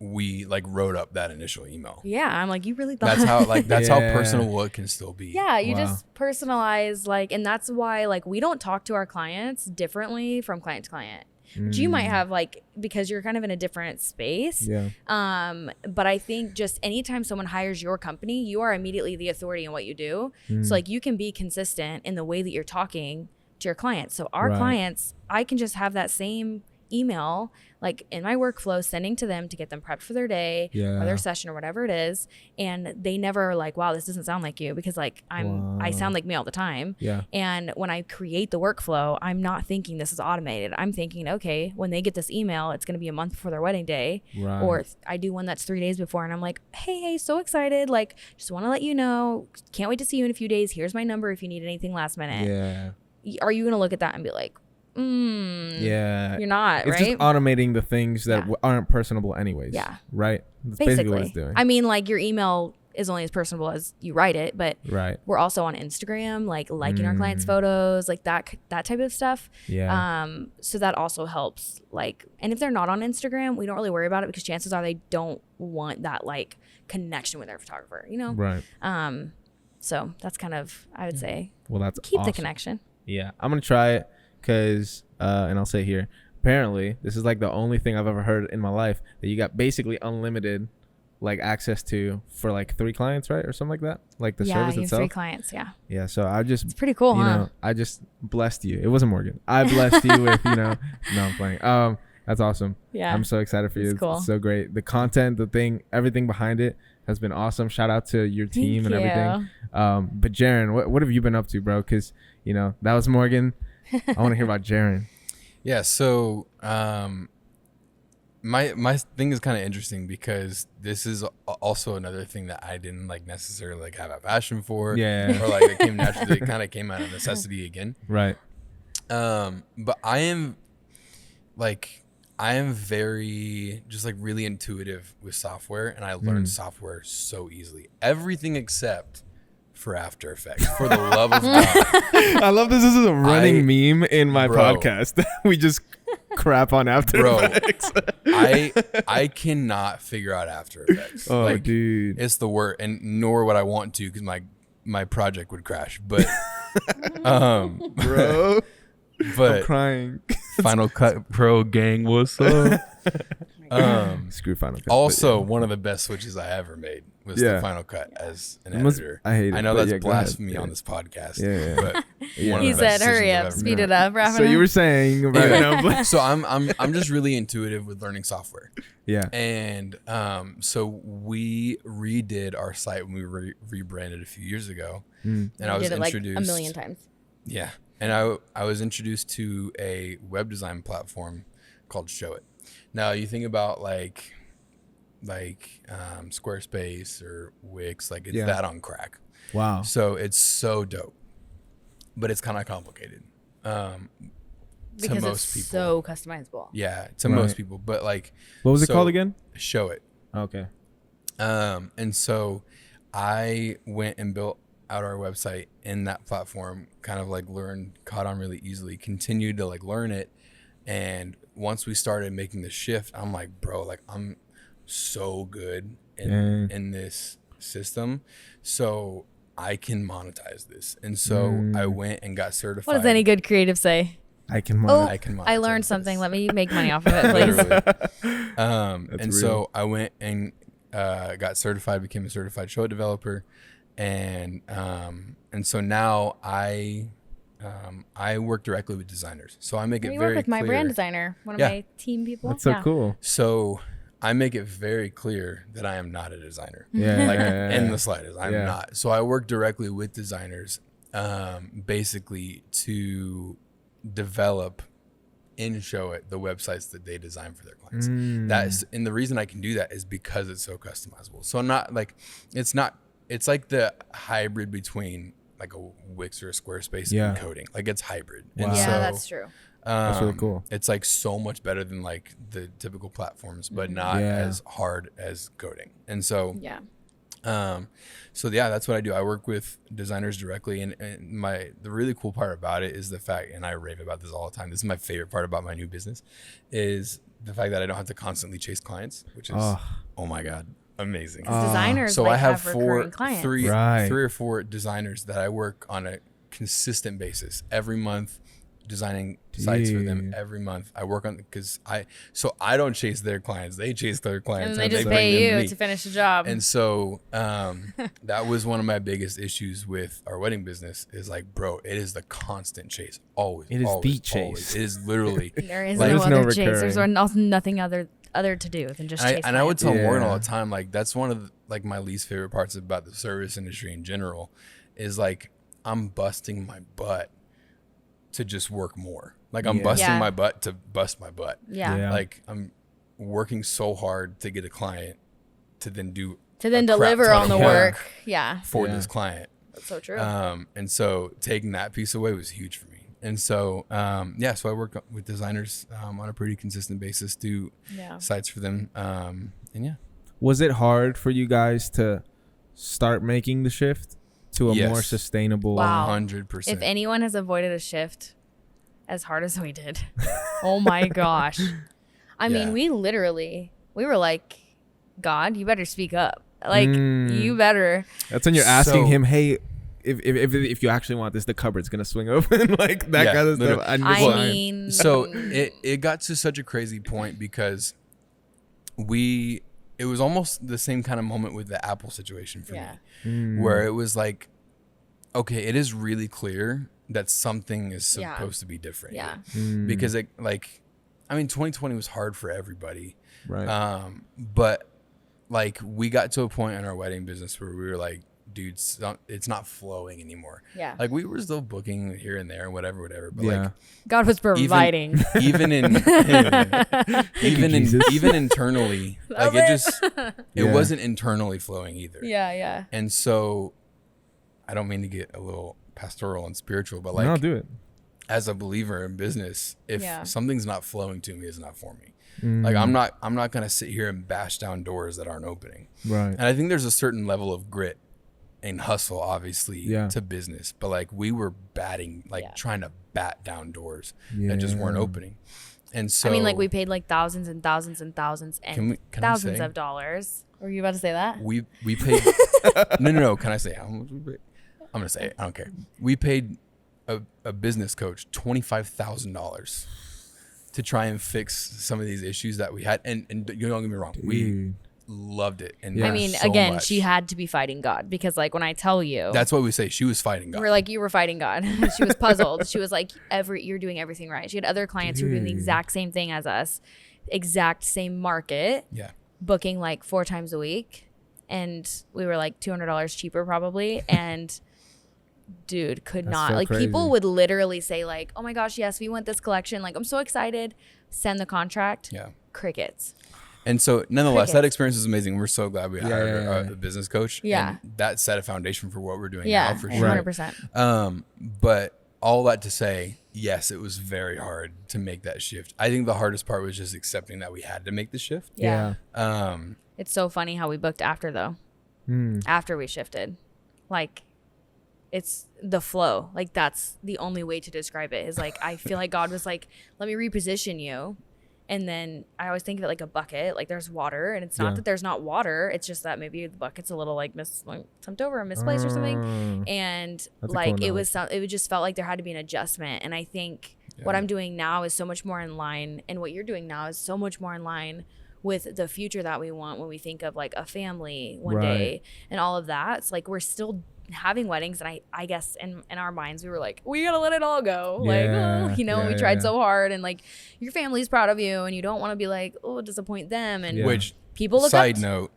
we like wrote up that initial email. Yeah, I'm like, you really thought. That's how that's how Yeah. personal it can still be. Yeah, you Wow. just personalize like, and that's why like we don't talk to our clients differently from client to client. Which you might have like because you're kind of in a different space. Yeah. But I think just anytime someone hires your company, you are immediately the authority in what you do. So like you can be consistent in the way that you're talking to your clients. So our Right. clients, I can just have that same email like in my workflow sending to them to get them prepped for their day Yeah. or their session or whatever it is, and they never are like, wow, this doesn't sound like you, because like I sound like me all the time. Yeah. And when I create the workflow, I'm not thinking this is automated. I'm thinking, okay, when they get this email, it's going to be a month before their wedding day. Right. Or I do one that's 3 days before and I'm like, hey, so excited. Like, just want to let you know, can't wait to see you in a few days. Here's my number if you need anything last minute. Yeah. Are you going to look at that and be like, Yeah. you're not, It's right? just automating the things that Yeah. aren't personable anyways. Yeah. Basically what it's doing. I mean, like your email is only as personable as you write it, but Right. we're also on Instagram, like liking our clients' photos, like that type of stuff. Yeah. So that also helps. Like, and if they're not on Instagram, we don't really worry about it because chances are they don't want that like connection with their photographer, you know? Right. So that's kind of, I would say, Well, that's keep the awesome. connection. Yeah, I'm gonna try it because, and I'll say it here. Apparently, this is like the only thing I've ever heard in my life that you got basically unlimited, like access to for like 3 clients, right, or something like that. Like the Yeah, service you have itself. 3 clients. Yeah, Yeah. So I just, it's pretty cool, you huh? know, I just blessed you. It wasn't Morgan. I blessed you with, you know. No, I'm playing. That's awesome. Yeah, I'm so excited for you. It's cool. It's so great. The content, the thing, everything behind it has been awesome. Shout out to your team and everything. But Jaron, what have you been up to, bro? Because, you know, that was Morgan. I want to hear about Jaron. Yeah, so my thing is kind of interesting because this is also another thing that I didn't like necessarily like have a passion for. Yeah. Or like it came naturally. It kind of came out of necessity again. Right. But I am very just like really intuitive with software, and I learned software so easily. Everything except for After Effects. For the love of God. I love this. This is a running meme in my Bro. podcast. We just crap on After Bro, Effects. I cannot figure out After Effects. Oh, like, dude. it's the word, and nor would I want to because my project would crash. But Bro. I'm but crying. Final Cut Pro gang, what's up? Screw Final Cut. Also, one of the best switches I ever made was Yeah. the Final Cut as an It must- editor. I hate it, I know but that's yeah, go ahead. blasphemy Yeah. on this podcast. Yeah, yeah. But one of He the said, best "Hurry decisions up, I've ever speed made. it up, wrap So it you up." were saying about Anyway, so I'm just really intuitive with learning software. yeah. And so we redid our site when we rebranded a few years ago, and I We was did it like introduced a million times. Yeah, and I was introduced to a web design platform called Show It. Now you think about like Squarespace or Wix, like it's Yeah. that on crack. Wow. So it's so dope, but it's kind of complicated. Because most it's people. so customizable. Yeah, to Right. most people, but like What was it so- called again? Show It. Okay. And so I went and built out our website in that platform, kind of like caught on really easily, continued to like learn it. And once we started making the shift, I'm like, bro, like I'm so good in this system. So I can monetize this. And so I went and got certified. What does any good creative say? I can. Oh, I can I monetize learned this. something. Let me make money off of it, please. Literally. And real. so I went and got certified, became a certified show developer, and so now I work directly with designers. So I make it You very work with my clear. brand designer, one of Yeah. my team people. That's so Yeah. cool. So I make it very clear that I am not a designer. Yeah. Like yeah, in yeah. the slightest, I'm Yeah. not. So I work directly with designers, basically to develop and show it the websites that they design for their clients. That's, and the reason I can do that is because it's so customizable. So I'm not like, it's like the hybrid between like a Wix or a Squarespace Yeah. and coding. Like it's hybrid. Wow. And Yeah, so, that's true. That's really cool. It's like so much better than like the typical platforms, but not Yeah. as hard as coding. And so, Yeah. so yeah, that's what I do. I work with designers directly, and the really cool part about it is the fact, and I rave about this all the time. This is my favorite part about my new business, is the fact that I don't have to constantly chase clients, which is oh my god, amazing. Designers So like I have recurring clients. three Right. or four designers that I work on a consistent basis every month, designing sites for them Dude. every month. I work on because I don't chase their clients; they chase their clients, And they just bring them pay me. you to finish the job. And so that was one of my biggest issues with our wedding business is like, bro, it is the constant chase. Always. It is always, the chase. always. It is literally. there is like- no There's no other chase. There's recurring. nothing other to do than just chase And I would tell clients. Morgan all Yeah. the time, like that's one of like my least favorite parts about the service industry in general is like I'm busting my butt to just work more. Like I'm Yeah. busting Yeah. my butt to bust my butt. Yeah. Yeah. Like I'm working so hard to get a client to then do To then a crap deliver ton on the of work. Yeah. for Yeah. this client. That's so true. And so taking that piece away was huge for me. And so, so I work with designers on a pretty consistent basis, do yeah. sites for them. And yeah. Was it hard for you guys to start making the shift to a Yes. more sustainable. Wow. 100%. If anyone has avoided a shift as hard as we did, oh my gosh. I Yeah. mean, we were like, God, you better speak up. Like, you better. That's when you're asking So- him, hey, if you actually want this, the cupboard's gonna swing open, like that Yeah, kind of stuff. literally. And I it's like- mean, So it got to such a crazy point because it was almost the same kind of moment with the Apple situation for yeah. me, where it was like, okay, it is really clear that something is Yeah. supposed to be different. Yeah. Because it, like, I mean, 2020 was hard for everybody. right. But like we got to a point in our wedding business where we were like, dude, it's not flowing anymore. Yeah. Like we were still booking here and there, whatever. But Yeah. like God was providing. even Jesus. even internally, like it Yeah. wasn't internally flowing either. yeah. Yeah. And so I don't mean to get a little pastoral and spiritual, but like no, do it. as a believer in business, if Yeah. something's not flowing to me, it's not for me. Mm. Like I'm not gonna sit here and bash down doors that aren't opening. Right. And I think there's a certain level of grit and hustle, obviously, Yeah. to business. But like we were Yeah. trying to bat down doors that just weren't Yeah. opening. And so I mean, like we paid like thousands and thousands and thousands and Can I thousands say? of dollars. Were you about to say that? we paid no. Can I say how much we paid? I'm gonna say it. I don't care. We paid a business coach $25,000 to try and fix some of these issues that we had. And you don't get me wrong, we Dude. loved it. And Yeah. I mean, so again, much. she had to be fighting God because, like, when I tell you, That's what we say. She was fighting God. we're like, you were fighting God. She was puzzled. She was like, you're doing everything right. She had other clients who were doing the Dude. exact same thing as us, exact same market, Yeah. booking like 4 times a week, and we were like $200 cheaper probably, and. Dude, could That's not so like people crazy. would literally say like, oh my gosh, yes, we want this collection, like I'm so excited, send the contract. Yeah. Crickets. And so, nonetheless, that Crickets. experience was amazing. We're so glad we hired Yeah. a business coach. Yeah. And that set a foundation for what we're doing Yeah, now, for sure. 100%. But all that to say, yes, it was very hard to make that shift. I think the hardest part was just accepting that we had to make the shift. Yeah. Yeah. It's so funny how we booked after though. After we shifted. Like it's the flow. Like that's the only way to describe it is like I feel like God was like, let me reposition you. And then I always think of it like a bucket. Like there's water and it's not Yeah. that there's not water. It's just that maybe the bucket's a little like tipped over or misplaced or something. And That's a like cool it just felt like there had to be an adjustment. And I think what I'm doing now is so much more in line, and what you're doing now is so much more in line with the future that we want when we think of like a family one day and all of that. It's like we're still having weddings, and I guess in our minds we were like, we gotta let it all go. Yeah, We yeah, tried yeah. so hard, and like your family's proud of you and you don't want to be like, oh, disappoint them. And Yeah. Which, people look side up note,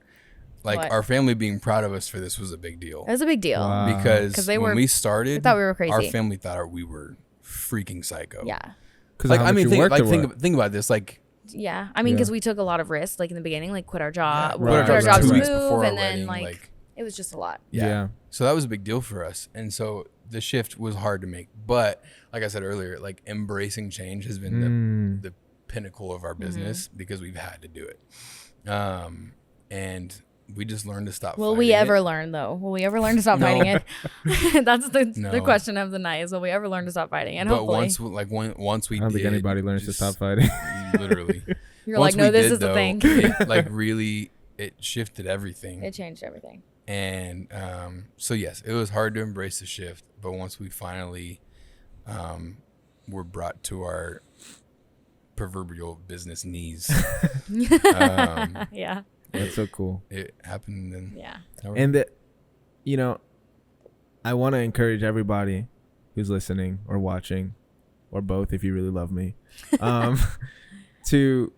like What? our family being proud of us for this was a big deal. it was a big deal. Wow. Because 'Cause they when were- we started, they thought we were crazy. Our family thought we were freaking psycho. Yeah. Because Like, I mean, think about this. Like, Yeah. I mean, Yeah. because we took a lot of risks, like in the beginning, like quit our job, we Right. quit quit our jobs jobs 2 to weeks move, before our and then wedding, like it was just a lot. Yeah. So that was a big deal for us. And so the shift was hard to make. But like I said earlier, like embracing change has been the pinnacle of our business because we've had to do it. And we just learned to stop Will fighting we ever it. learn though? Will we ever learn to stop No. fighting it? That's the No. question of the night is will we ever learn to stop fighting? And But hopefully once we I don't did, think anybody learns to just- stop fighting. Literally. you're Once like, no, we this did, is the though, thing. It, like really, it shifted everything. It changed everything. And so yes, it was hard to embrace the shift, but once we finally were brought to our proverbial business knees, Yeah. That's so cool. it happened. And Yeah. And that, you know, I want to encourage everybody who's listening or watching, or both, if you really love me, to,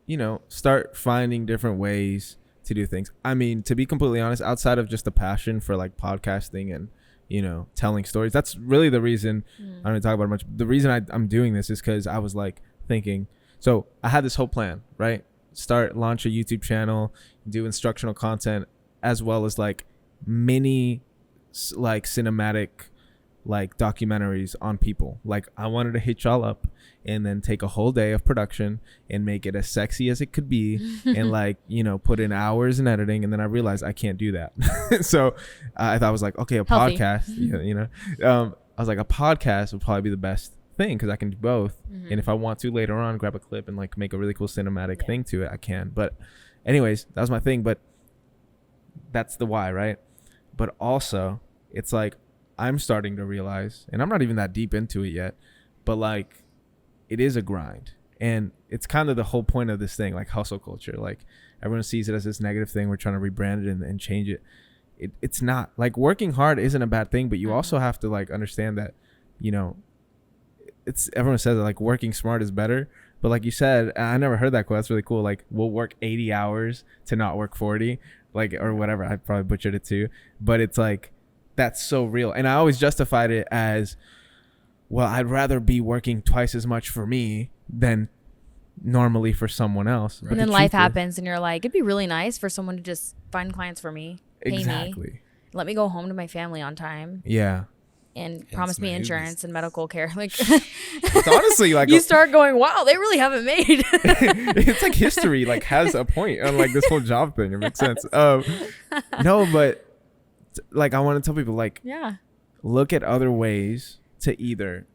you know, start finding different ways to do things. I mean, to be completely honest, outside of just the passion for like podcasting and, you know, telling stories, that's really the reason I don't talk about it much. The reason I'm doing this is because I was like thinking, so I had this whole plan, right? Launch a YouTube channel, do instructional content, as well as like mini like cinematic like documentaries on people. Like I wanted to hit y'all up and then take a whole day of production and make it as sexy as it could be and like, you know, put in hours in editing. And then I realized I can't do that. So I thought I was like, okay, a Healthy. podcast, you know, I was like, a podcast would probably be the best thing because I can do both. And if I want to later on grab a clip and like make a really cool cinematic thing to it, I can. But anyways, that was my thing. But that's the why, right? But also it's like I'm starting to realize, and I'm not even that deep into it yet, but like it is a grind. And it's kind of the whole point of this thing, like hustle culture. Like everyone sees it as this negative thing. We're trying to rebrand it and change it. It's not. Like working hard isn't a bad thing, but you also have to like understand that, you know, it's everyone says that like working smart is better. But like you said, I never heard that quote. That's really cool. Like we'll work 80 hours to not work 40, like, or whatever. I probably butchered it too, but it's like, that's so real. And I always justified it as, well, I'd rather be working twice as much for me than normally for someone else. But And then the life truth is- happens and you're like, it'd be really nice for someone to just find clients for me, pay me, Exactly. let me go home to my family on time, Yeah. and promise me my insurance and medical care. Like It's honestly like you start going, wow, they really haven't made. it's like history like has a point on like this whole job thing. It makes sense. No, but like I want to tell people like Yeah. look at other ways to either,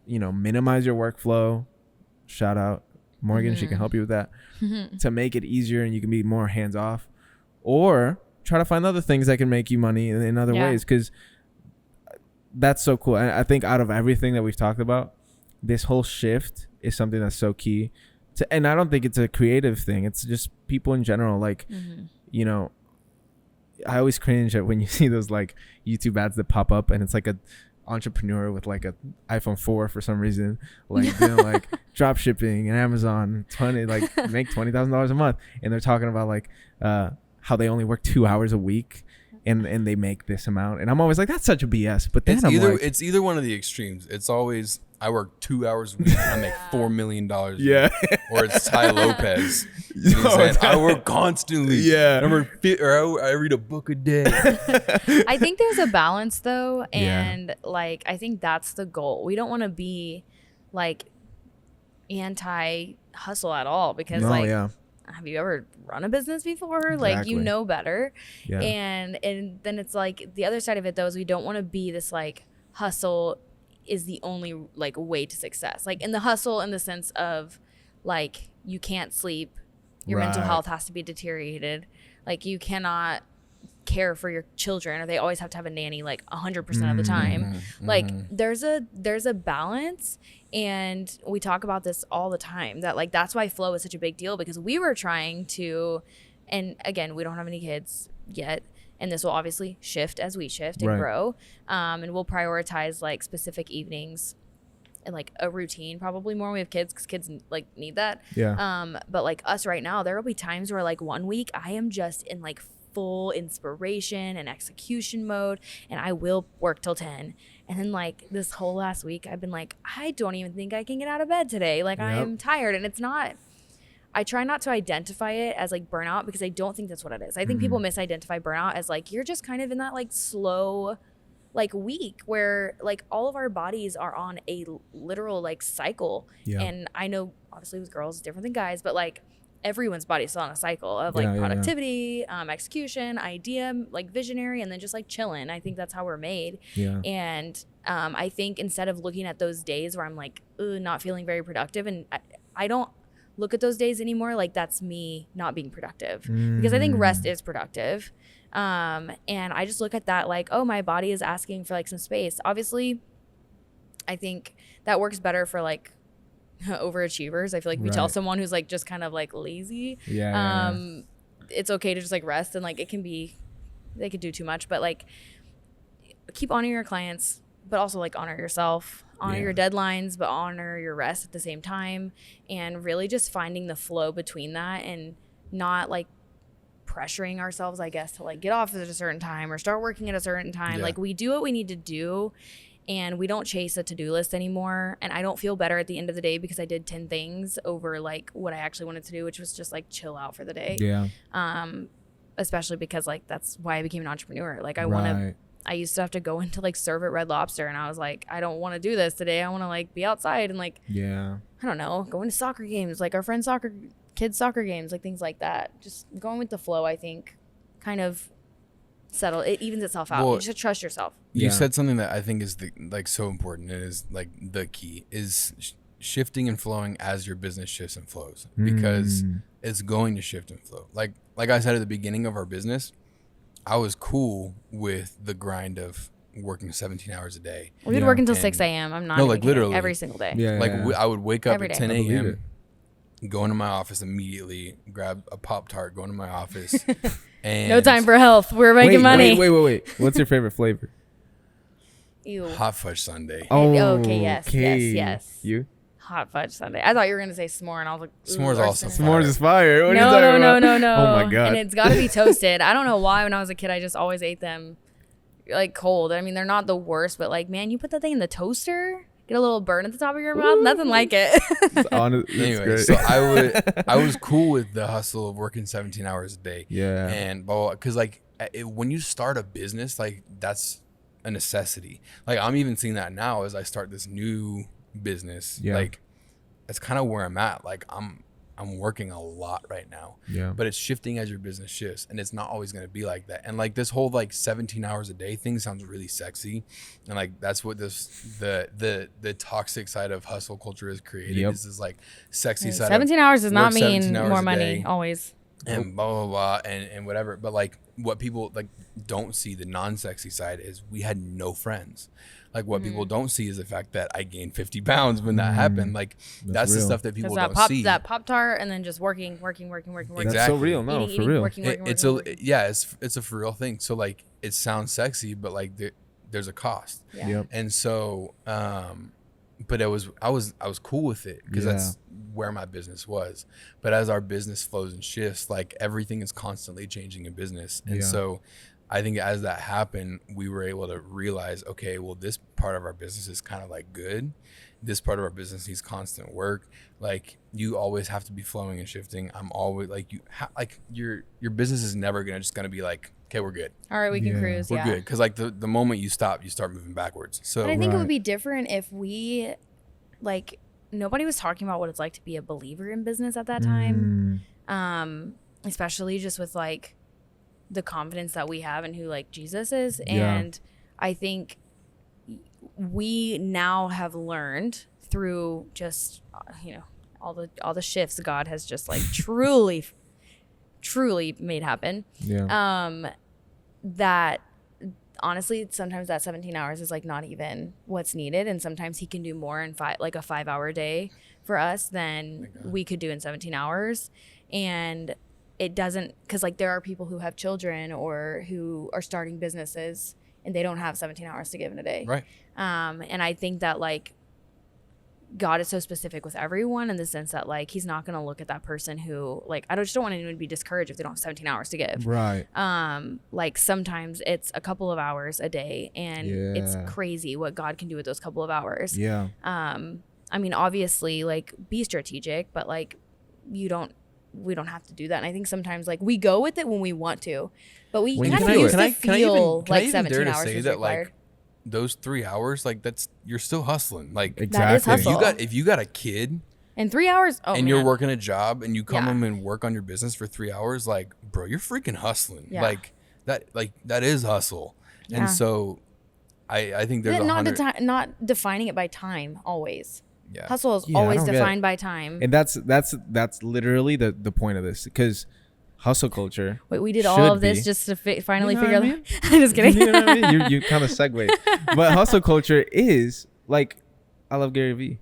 you know, minimize your workflow. Shout out Morgan, she can help you with that. To make it easier and you can be more hands off, or try to find other things that can make you money in other Yeah. ways, because that's so cool. And I think out of everything that we've talked about, this whole shift is something that's so key to, and I don't think it's a creative thing. It's just people in general. Like, you know, I always cringe at when you see those like YouTube ads that pop up and it's like a entrepreneur with like a iPhone 4 for some reason, like doing like drop shipping and Amazon, make $20,000 a month, and they're talking about like how they only work 2 hours a week and they make this amount, and I'm always like, that's such a BS. But then It's either one of the extremes. It's always I work 2 hours a week and I make $4 million. Yeah. Or it's Ty Lopez. And he's saying, I work constantly. Yeah. I read a book a day. I think there's a balance though, Yeah. and like I think that's the goal. We don't want to be like anti hustle at all, because No, like yeah. have you ever run a business before? Like you Exactly. know better. Yeah. And then it's like the other side of it though is we don't want to be this like hustle is the only like way to success. Like in the hustle in the sense of like you can't sleep, your mental Right. health has to be deteriorated. Like you cannot care for your children, or they always have to have a nanny like 100% of the time. Like there's a balance, and we talk about this all the time, that like that's why flow is such a big deal, because we were trying to, and again, we don't have any kids yet, and this will obviously shift as we shift and Right. grow, and we'll prioritize like specific evenings and like a routine probably more when we have kids, because kids like need that. Yeah. But like us right now, there will be times where like 1 week I am just in like full inspiration and execution mode, and I will work till 10. And then like this whole last week I've been like, I don't even think I can get out of bed today. Like Yep. I'm tired. And it's not, I try not to identify it as like burnout, because I don't think that's what it is. I think people misidentify burnout as like you're just kind of in that like slow like week where like all of our bodies are on a literal like cycle. Yeah. And I know obviously with girls it's different than guys, but like everyone's body is on a cycle of like Yeah, yeah, yeah. productivity, execution, idea, like visionary, and then just like chilling. I think that's how we're made. Yeah. And I think instead of looking at those days where I'm like not feeling very productive, and I don't look at those days anymore like that's me not being productive, because I think rest is productive. And I just look at that like, oh, my body is asking for like some space. Obviously, I think that works better for like overachievers. I feel like we tell Right. someone who's like just kind of like lazy, Yeah. it's okay to just like rest, and like it can be, they could do too much, but like keep honoring your clients, but also like honor yourself, honor Yeah. your deadlines, but honor your rest at the same time, and really just finding the flow between that, and not like pressuring ourselves, I guess, to like get off at a certain time or start working at a certain time. Yeah. Like we do what we need to do, and we don't chase a to-do list anymore. And I don't feel better at the end of the day because I did 10 things over like what I actually wanted to do, which was just like chill out for the day. Yeah. Especially because like that's why I became an entrepreneur. Like I want to Right. I used to have to go into like serve at Red Lobster, and I was like, I don't want to do this today. I want to like be outside and like, Yeah. I don't know, go into soccer games, like our friends' kids' soccer games, like things like that. Just going with the flow, I think, kind of it evens itself out. Well, You should trust yourself. You Yeah. said something that I think is like so important. It is like the key is shifting and flowing as your business shifts and flows, because it's going to shift and flow. Like I said at the beginning of our business, I was cool with the grind of working 17 hours a day. We would Yeah. work until And- 6 a.m. I'm not No, even like, kidding. literally. Every single day. Yeah. Like I would wake up Every at day. 10 I believe a.m., it. go into my office immediately, grab a Pop-Tart, go into my office. And No time for health. We're making money. Wait. What's your favorite flavor? Ew. hot fudge sundae. Okay, yes. You? Hot fudge sundae. I thought you were gonna say s'more, and I was like, ooh, S'more's or also cinnamon. fire. S'mores is fire. What are you No, talking no, about? no, no. Oh my god. And it's got to be toasted. I don't know why. When I was a kid, I just always ate them like cold. I mean, they're not the worst, but like, man, you put that thing in the toaster, get a little burn at the top of your mouth. Nothing like it. It's honest, it's Anyway, great. so I was cool with the hustle of working 17 hours a day. Yeah. And because like when you start a business, like that's a necessity. Like I'm even seeing that now as I start this new business. Yeah. Like that's kind of where I'm at. Like I'm working a lot right now. Yeah. But it's shifting as your business shifts, and it's not always going to be like that. And like this whole like 17 hours a day thing sounds really sexy, and like that's what the toxic side of hustle culture has created. Yep. Is this like sexy side. 17 hours does not work 17 mean hours more a money. day. Always. And blah blah blah and whatever. But like what people like don't see, the non-sexy side, is we had no friends. Like what people don't see is the fact that I gained 50 pounds when that happened. Like that's the real. stuff that people Because don't see. that Pop-Tart and then just working. That's Exactly. so real. No, Eating, for eating, real. working. It's a for real thing. So like it sounds sexy, but like there's a cost. Yeah. Yep. And so but I was cool with it because Yeah. that's where my business was. But as our business flows and shifts, like everything is constantly changing in business. And Yeah. so I think as that happened, we were able to realize, okay, well, this part of our business is kind of like good. This part of our business needs constant work. Like you always have to be flowing and shifting. I'm always like your business is never gonna be like, okay, we're good. All right, we can Yeah. cruise. We're Yeah. good. Because like the moment you stop, you start moving backwards. So But I think it Right. would be different if we, like, nobody was talking about what it's like to be a believer in business at that time. Especially just with like the confidence that we have in who like Jesus is. Yeah. And I think we now have learned through just, all the shifts God has just like truly made happen. Yeah. That honestly, sometimes that 17 hours is like not even what's needed, and sometimes he can do more in like a 5-hour day for us than we could do in 17 hours. And it doesn't, because like there are people who have children or who are starting businesses and they don't have 17 hours to give in a day. right. And I think that like God is so specific with everyone in the sense that like he's not going to look at that person who like, I just don't want anyone to be discouraged if they don't have 17 hours to give. Right. Like sometimes it's a couple of hours a day, and it's Yeah. crazy what God can do with those couple of hours. Yeah. I mean, obviously like be strategic, but like we don't have to do that. And I think sometimes like we go with it when we want to, but we When you kind of can do used it. to feel can I like even 17 dare to hours say was that required. like those 3 hours, like you're still hustling. Like Exactly. hustle. if you got a kid In 3 hours, and you're working a job and you come Yeah. home and work on your business for 3 hours, like bro, you're freaking hustling. Yeah. Like that is hustle. Yeah. And so I think there's not defining it by time always. yeah. Hustle is Yeah, I always don't get it. defined by time. And that's literally the point of this, because hustle culture. Wait, we did all should of this be. just to finally You know figure what I out. I'm just kidding. You know what I mean? You kind of segue. But hustle culture is like, I love Gary Vee,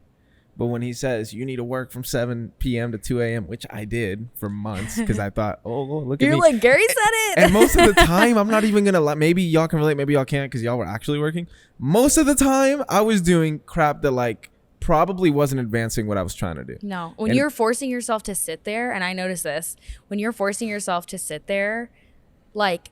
but when he says you need to work from 7 p.m. to 2 a.m., which I did for months because I thought, oh, look at You're me. like, Gary said it. And most of the time, I'm not even gonna maybe y'all can relate, maybe y'all can't because y'all were actually working. Most of the time, I was doing crap that like probably wasn't advancing what I was trying to do. No, when And- you're forcing yourself to sit there, and I noticed this, when you're forcing yourself to sit there, like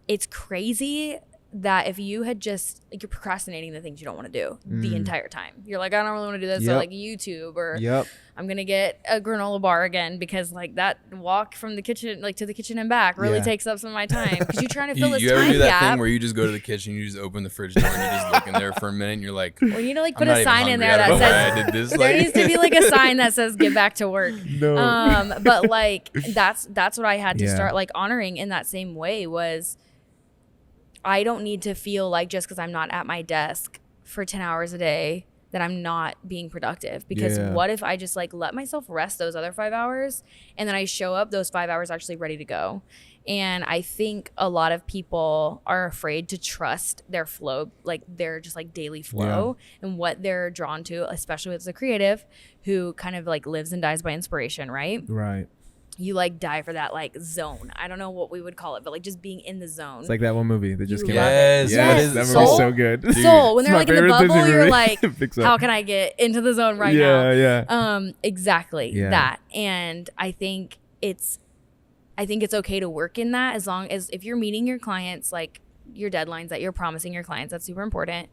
it's crazy that if you had just like, you're procrastinating the things you don't want to do the entire time. You're like, I don't really want to do this. So Yep. like YouTube, or Yep. I'm going to get a granola bar again because like that walk from the kitchen, like to the kitchen and back really Yeah. takes up some of my time because you're trying to fill this You ever time do that gap. thing where you just go to the kitchen, you just open the fridge door, and you just look in there for a minute, and you're like, Well, you need to like I'm put not a even sign in hungry. there I that don't know why says, I did this. there Like, needs to be like a sign that says get back to work. No. But like that's what I had to Yeah. start like honoring in that same way was I don't need to feel like just because I'm not at my desk for 10 hours a day that I'm not being productive, because Yeah. what if I just like let myself rest those other 5 hours and then I show up those 5 hours actually ready to go. And I think a lot of people are afraid to trust their flow, like their just like daily flow and what they're drawn to, especially as a creative who kind of like lives and dies by inspiration, right? Right. You like die for that like zone. I don't know what we would call it, but like just being in the zone. It's like that one movie that just You came love out. yes, Yes. what is that it? movie's Soul? so good. Soul, when It's they're my like in the favorite bubble, Disney you're movie. like, Pixar. how can I get into the zone right now? Yeah. Exactly Yeah. that. And I think it's okay to work in that as long as if you're meeting your clients, like your deadlines that you're promising your clients, that's super important.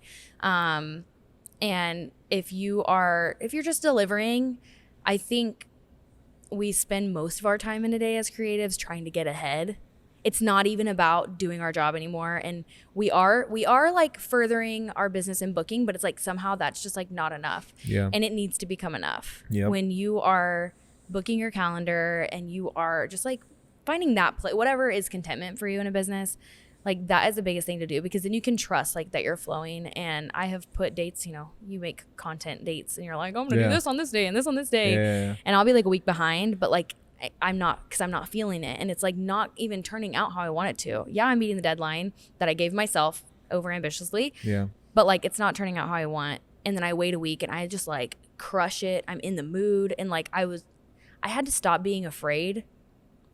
And if you're just delivering, I think we spend most of our time in a day as creatives trying to get ahead. It's not even about doing our job anymore. And we are like furthering our business and booking, but it's like somehow that's just like not enough. Yeah. And it needs to become enough. Yep. When you are booking your calendar and you are just like finding that whatever is contentment for you in a business, like that is the biggest thing to do, because then you can trust like that you're flowing. And I have put dates, you make content dates and you're like, I'm gonna Yeah. do this on this day and this on this day. Yeah. And I'll be like a week behind, but like I'm not, because I'm not feeling it. And it's like not even turning out how I want it to. Yeah, I'm meeting the deadline that I gave myself over ambitiously, Yeah. but like it's not turning out how I want. And then I wait a week and I just like crush it. I'm in the mood. And like I had to stop being afraid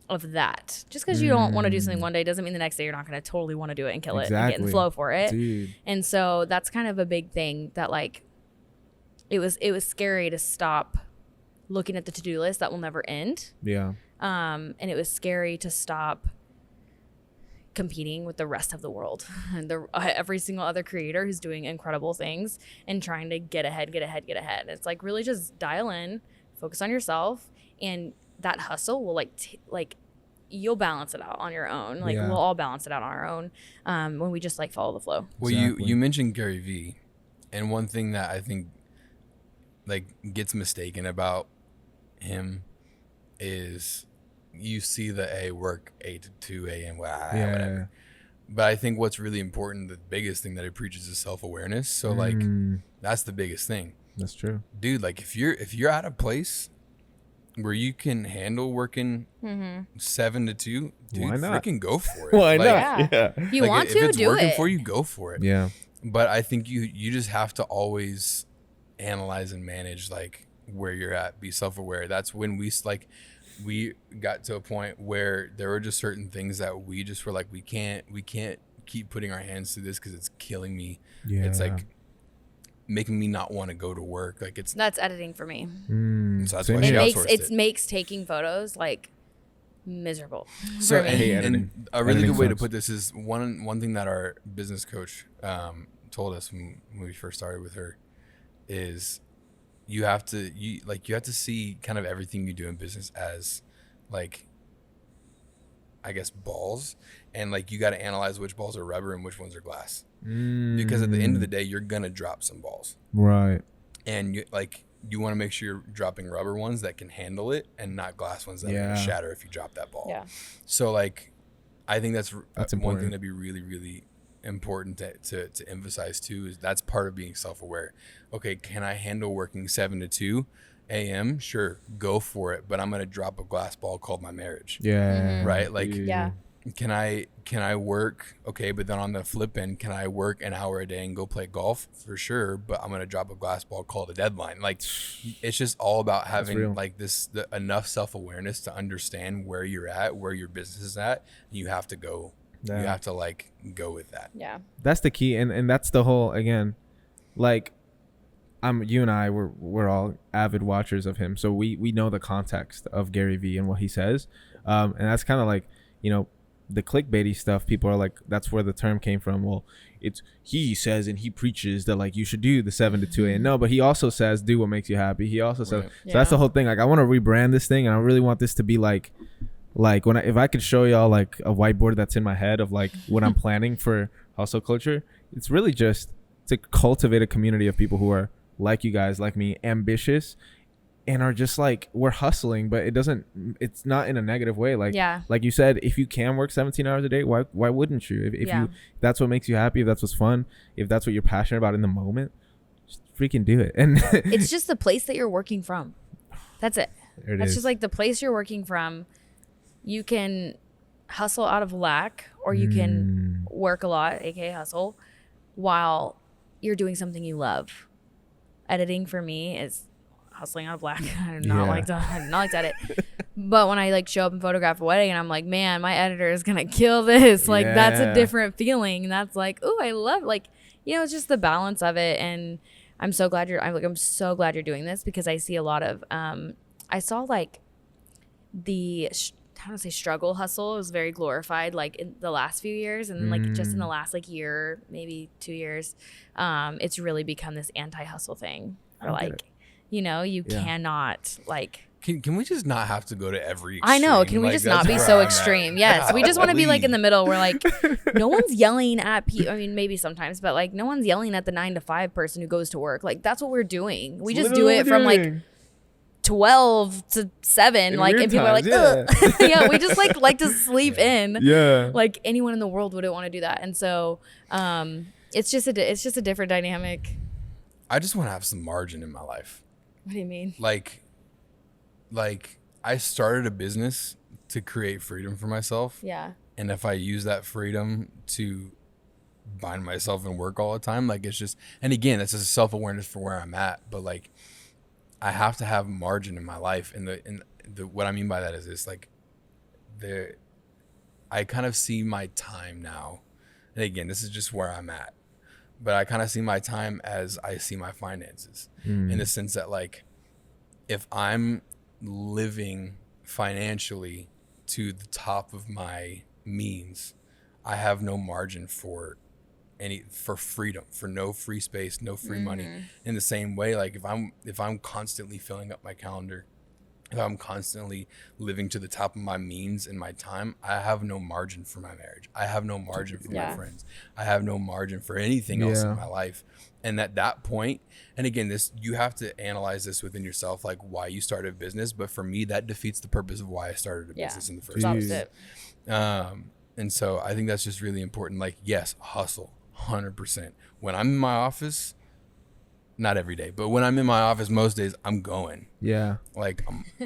of that. Just because you don't want to do something one day doesn't mean the next day you're not going to totally want to do it and kill it and get in Exactly. flow for it. Dude. And so that's kind of a big thing that like it was scary to stop looking at the to-do list that will never end. Yeah. And it was scary to stop competing with the rest of the world and every single other creator who's doing incredible things and trying to get ahead. It's like really just dial in, focus on yourself, and that hustle will like you'll balance it out on your own. Like Yeah. we'll all balance it out on our own when we just like follow the flow. Well, Exactly. you mentioned Gary Vee, and one thing that I think like gets mistaken about him is you see the work 8 to 2 a.m. whatever. But I think what's really important, the biggest thing that he preaches is self-awareness. So like that's the biggest thing, That's true. dude. Like if you're at a place where you can handle working 7 to 2, dude, Why not? freaking go for it. Why Like, not? Yeah. If you like, want if to it's do working it. for you, go for it. Yeah. But I think you just have to always analyze and manage like where you're at, be self-aware. That's when we got to a point where there were just certain things that we just were like, we can't keep putting our hands to this because it's killing me. Yeah. It's like making me not want to go to work. Like it's That's editing for me. so that's Same why here. she It outsourced makes it. makes taking photos like miserable. So for me. hate and editing. a really Editing good way to sucks. put this is one thing that our business coach told us when we first started with her is you have to see kind of everything you do in business as like, I guess, balls, and like you got to analyze which balls are rubber and which ones are glass, because at the end of the day you're gonna drop some balls, Right. and you want to make sure you're dropping rubber ones that can handle it and not glass ones that are Yeah. gonna shatter if you drop that ball. Yeah. So like, I think that's one important. thing that'd be really, really important to emphasize too, is that's part of being self-aware. Okay, can I handle working 7 to 2 a.m.? Sure, go for it. But I'm gonna drop a glass ball called my marriage. Yeah. Right? Like, Yeah. can I work? Okay, but then on the flip end, can I work an hour a day and go play golf? For sure, but I'm gonna drop a glass ball called a deadline. Like, it's just all about real. having like enough self-awareness to understand where you're at, where your business is at. And you have to go. Yeah. You have to like go with that. Yeah. That's the key, and that's the whole, again, like, you and I we're all avid watchers of him, so we know the context of Gary Vee and what he says, and that's kind of like, the clickbaity stuff, people are like, that's where the term came from. Well, it's he says and he preaches that like you should do the 7 to 2 a.m. No, but he also says do what makes you happy. He also says so. That's the whole thing. Like I want to rebrand this thing, and I really want this to be like when if I could show y'all like a whiteboard that's in my head of like what I'm planning for hustle culture, it's really just to cultivate a community of people who are like you guys, like me, ambitious, and are just like, we're hustling, but it's not in a negative way. Like, like you said, if you can work 17 hours a day, why wouldn't you? If you, that's what makes you happy, if that's what's fun, if that's what you're passionate about in the moment, just freaking do it. And it's just the place that you're working from. That's it. That's just like the place you're working from. You can hustle out of lack, or you can work a lot, aka hustle, while you're doing something you love. Editing for me is hustling out of lack. I do not like to edit. But when I like show up and photograph a wedding and I'm like, man, my editor is gonna kill this. Like that's a different feeling. And that's like, oh, I love, like, you know, it's just the balance of it. And I'm so glad I'm so glad you're doing this, because I see a lot of I saw like the how to say struggle hustle was very glorified like in the last few years, and like just in the last like year, maybe 2 years, it's really become this anti-hustle thing. Or like, you know, you cannot like. Can we just not have to go to every extreme? I know. Can we just not be so extreme? Yes. We just want to be like in the middle. We're like, no one's yelling at people. I mean, maybe sometimes, but like no one's yelling at the 9 to 5 person who goes to work. Like that's what we're doing. We just do it from like 12 to 7. Like, and people are like, yeah, we just like to sleep in. Yeah. Like anyone in the world wouldn't want to do that. And so it's just a different dynamic. I just want to have some margin in my life. What do you mean? Like I started a business to create freedom for myself. Yeah. And if I use that freedom to bind myself and work all the time, like it's just, and again, it's just self-awareness for where I'm at. But like, I have to have margin in my life. And the what I mean by that is this, like I kind of see my time now. And again, this is just where I'm at. But I kind of see my time as I see my finances, in the sense that like, if I'm living financially to the top of my means, I have no margin for freedom, for no free space, no free money. In the same way, like if I'm constantly filling up my calendar, if I'm constantly living to the top of my means in my time, I have no margin for my marriage. I have no margin for my friends. I have no margin for anything else in my life. And at that point, and again, this, you have to analyze this within yourself, like why you started a business. But for me, that defeats the purpose of why I started a business in the first place. And so I think that's just really important. Like, yes, hustle 100%. When I'm in my office, not every day, but when I'm in my office, most days I'm going. Yeah. Like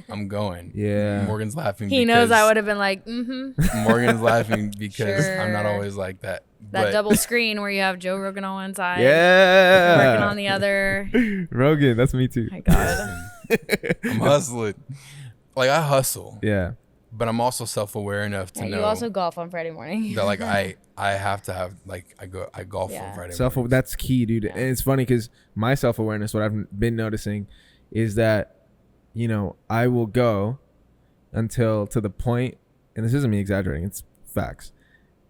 I'm going. Yeah. Morgan's laughing. He knows I would have been like, Morgan's laughing because I'm not always like that. That double screen where you have Joe Rogan on one side. Yeah. Working on the other. Rogan, that's me too. My God. I'm hustling. Like I hustle. Yeah. But I'm also self-aware enough to know. You also golf on Friday morning. That like I have to have like I golf on Friday morning. That's key, dude. Yeah. And it's funny because my self-awareness, what I've been noticing, is that, you know, I will go until to the point, and this isn't me exaggerating, it's facts.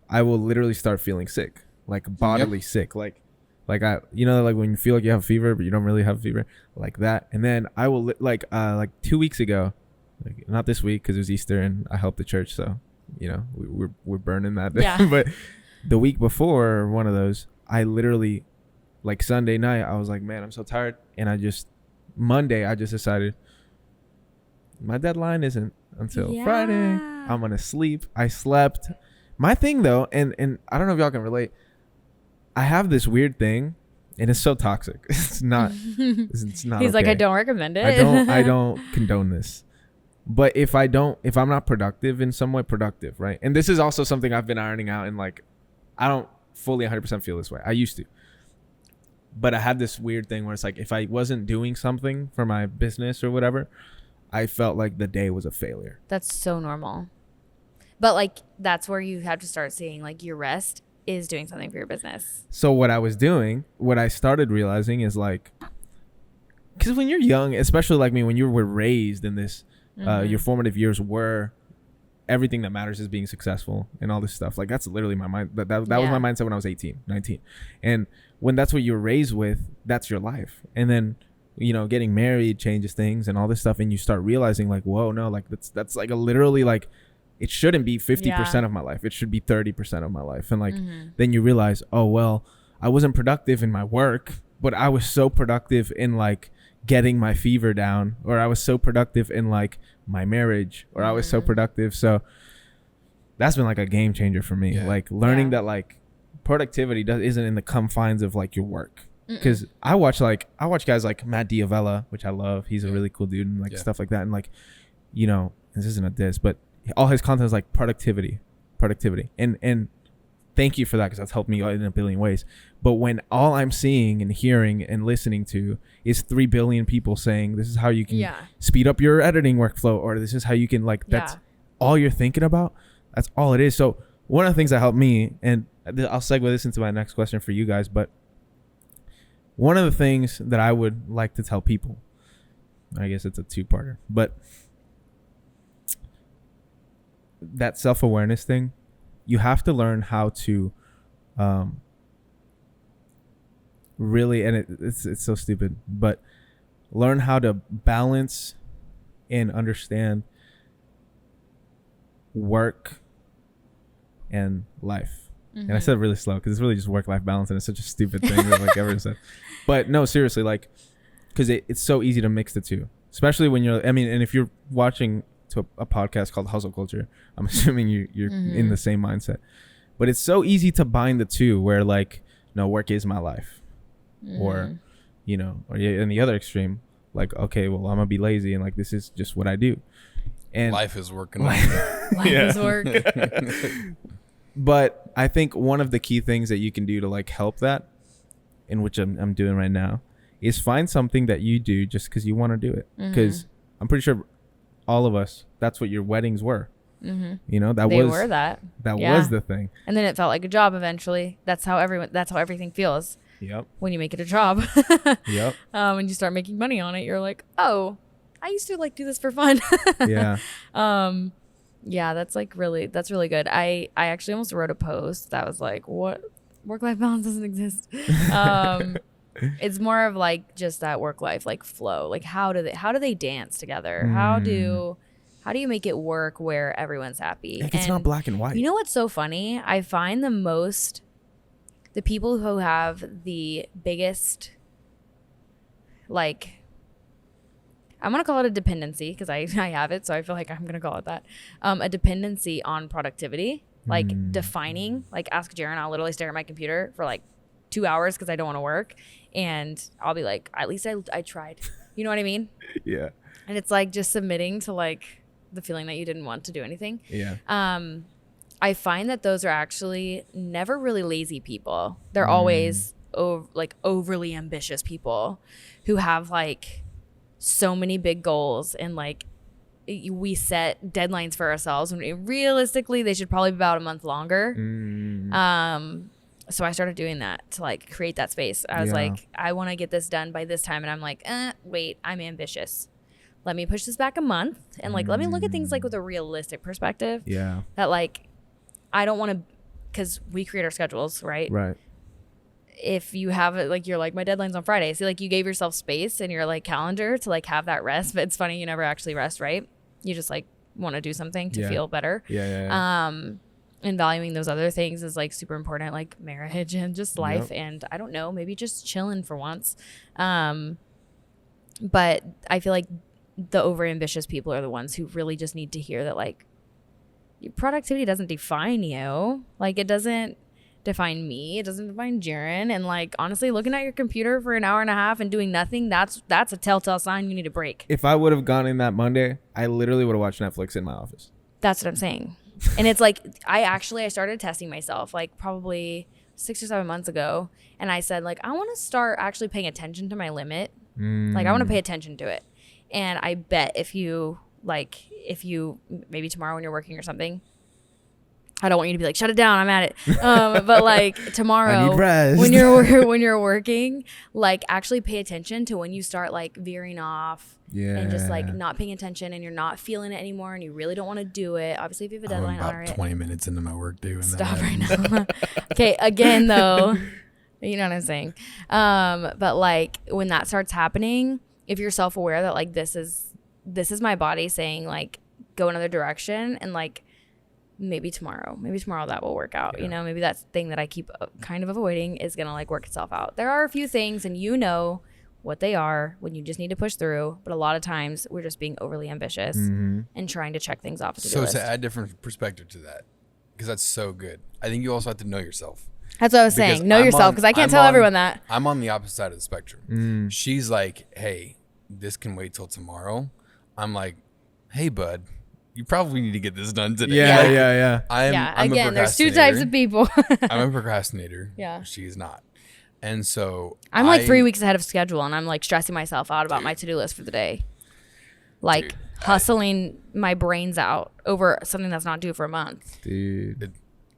I will literally start feeling sick, like bodily sick, like I, you know, like when you feel like you have a fever but you don't really have a fever, like that. And then I will like 2 weeks ago. Like, not this week because it was Easter and I helped the church, so you know we're burning that day. Yeah. But the week before one of those, I literally, like Sunday night, I was like, man, I'm so tired, and Monday I just decided my deadline isn't until Friday. I'm gonna sleep. I slept. My thing though, and I don't know if y'all can relate, I have this weird thing, and it's so toxic. It's not. It's not. He's like, I don't recommend it. I don't condone this. But if I'm not productive in some way, right? And this is also something I've been ironing out, and like, I don't fully 100% feel this way. I used to. But I had this weird thing where it's like, if I wasn't doing something for my business or whatever, I felt like the day was a failure. That's so normal. But like, that's where you have to start seeing like your rest is doing something for your business. So what I was doing, what I started realizing is like, because when you're young, especially like me, when you were raised in this, your formative years were everything that matters is being successful and all this stuff. Like that's literally my mind. That was my mindset when I was 18, 19. And when that's what you're raised with, that's your life. And then, you know, getting married changes things and all this stuff. And you start realizing like, whoa, no, like that's like a literally like, it shouldn't be 50% of my life. It should be 30% of my life. And like, then you realize, oh, well, I wasn't productive in my work, but I was so productive in like getting my fever down, or I was so productive in like my marriage, or I was so productive. So that's been like a game changer for me. Like learning that like productivity isn't in the confines of like your work. Because I watch guys like Matt Diavella, which I love. He's a really cool dude and like stuff like that. And like, you know, this isn't a diss, but all his content is like productivity. And thank you for that, because that's helped me in a billion ways. But when all I'm seeing and hearing and listening to is 3 billion people saying this is how you can speed up your editing workflow, or this is how you can like, that's all you're thinking about. That's all it is. So one of the things that helped me, and I'll segue this into my next question for you guys, but one of the things that I would like to tell people, I guess it's a 2-parter, but that self-awareness thing, you have to learn how to really, and it's so stupid, but learn how to balance and understand work and life. And I said it really slow because it's really just work-life balance, and it's such a stupid thing that like everyone said. But no, seriously, like, because it's so easy to mix the two, especially when you're, I mean, and if you're watching to a podcast called Hustle Culture, I'm assuming you're in the same mindset. But it's so easy to bind the two, where like, no, work is my life, or, you know, or in the other extreme, like, okay, well, I'm gonna be lazy and like this is just what I do, and life is working. Life is work. But I think one of the key things that you can do to like help that, in which I'm doing right now, is find something that you do just because you want to do it. Because I'm pretty sure all of us, that's what your weddings were. You know, that was the thing. And then it felt like a job eventually. That's how everything feels. Yep. When you make it a job. Yep. When you start making money on it, you're like, oh, I used to like do this for fun. Yeah. Yeah, that's really good. I actually almost wrote a post that was like, what, work-life balance doesn't exist. It's more of like just that work-life like flow. Like how do they dance together? How do you make it work where everyone's happy? Like, it's not black and white. You know what's so funny? I find the people who have the biggest, like, I'm going to call it a dependency because I have it. So I feel like I'm going to call it that. A dependency on productivity, like defining, like ask Jaren, I'll literally stare at my computer for like 2 hours because I don't want to work. And I'll be like, at least I tried. You know what I mean? Yeah. And it's like just submitting to like the feeling that you didn't want to do anything. Yeah. I find that those are actually never really lazy people. They're always overly ambitious people who have like so many big goals, and like we set deadlines for ourselves when realistically they should probably be about a month longer. So I started doing that to like create that space. I was like, I want to get this done by this time, and I'm like, wait, I'm ambitious. Let me push this back a month, and like let me look at things like with a realistic perspective. Yeah. That like I don't want to, because we create our schedules, right? Right. If you have it, like you're like, my deadline's on Friday. So like you gave yourself space in your like calendar to like have that rest, but it's funny, you never actually rest, right? You just like want to do something to feel better. Yeah. And valuing those other things is like super important, like marriage and just life. And I don't know, maybe just chilling for once. But I feel like the overambitious people are the ones who really just need to hear that like your productivity doesn't define you. Like it doesn't define me. It doesn't define Jaren. And like honestly, looking at your computer for an hour and a half and doing nothing, that's a telltale sign you need a break. If I would have gone in that Monday, I literally would have watched Netflix in my office. That's what I'm saying. And it's like I started testing myself like probably 6 or 7 months ago, and I said like I want to start actually paying attention to my limit. Like I want to pay attention to it. And I bet if you maybe tomorrow when you're working or something, I don't want you to be like, shut it down, I'm at it. But like tomorrow, I need rest. when you're working, like actually pay attention to when you start like veering off and just like not paying attention and you're not feeling it anymore and you really don't want to do do it. Obviously, if you have a I'm deadline, about all right. 20 minutes into my work day. And Stop right now. Okay, again though, you know what I'm saying. But like when that starts happening, if you're self-aware that like this is my body saying like go another direction, and like maybe tomorrow that will work out. You know, maybe that thing that I keep kind of avoiding is gonna like work itself out. There are a few things, and you know what they are when you just need to push through. But a lot of times we're just being overly ambitious and trying to check things off. So to add different perspective to that, because that's so good. I think you also have to know yourself. That's what I was saying. Know yourself, because I can't tell everyone that. I'm on the opposite side of the spectrum. She's like, hey, this can wait till tomorrow. I'm like, hey, bud, you probably need to get this done today. Yeah. I'm Again, a there's two types of people. I'm a procrastinator. Yeah. She's not. And so I'm like 3 weeks ahead of schedule, and I'm like stressing myself out about my to-do list for the day. Like hustling my brains out over something that's not due for a month. Dude.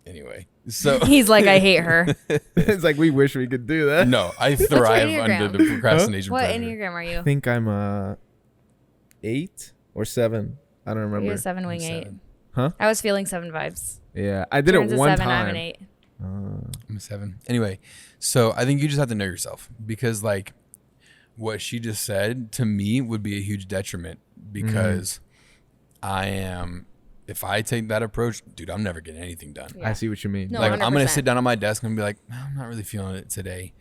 Anyway, so He's like, I hate her. It's like we wish we could do that. no, I thrive Enneagram? under the procrastination. What predator. Enneagram are you? I think I'm a 8 or 7. I don't remember. You're a 7 wing 8. 7. Huh? I was feeling 7 vibes. Yeah, I did Karen's it a one 7, time. I'm an 8. I'm a 7. Anyway, so I think you just have to know yourself, because like what she just said to me would be a huge detriment, because if I take that approach, dude, I'm never getting anything done. Yeah. I see what you mean. No, Like I'm going to 100%. sit down at my desk and be like, I'm not really feeling it today.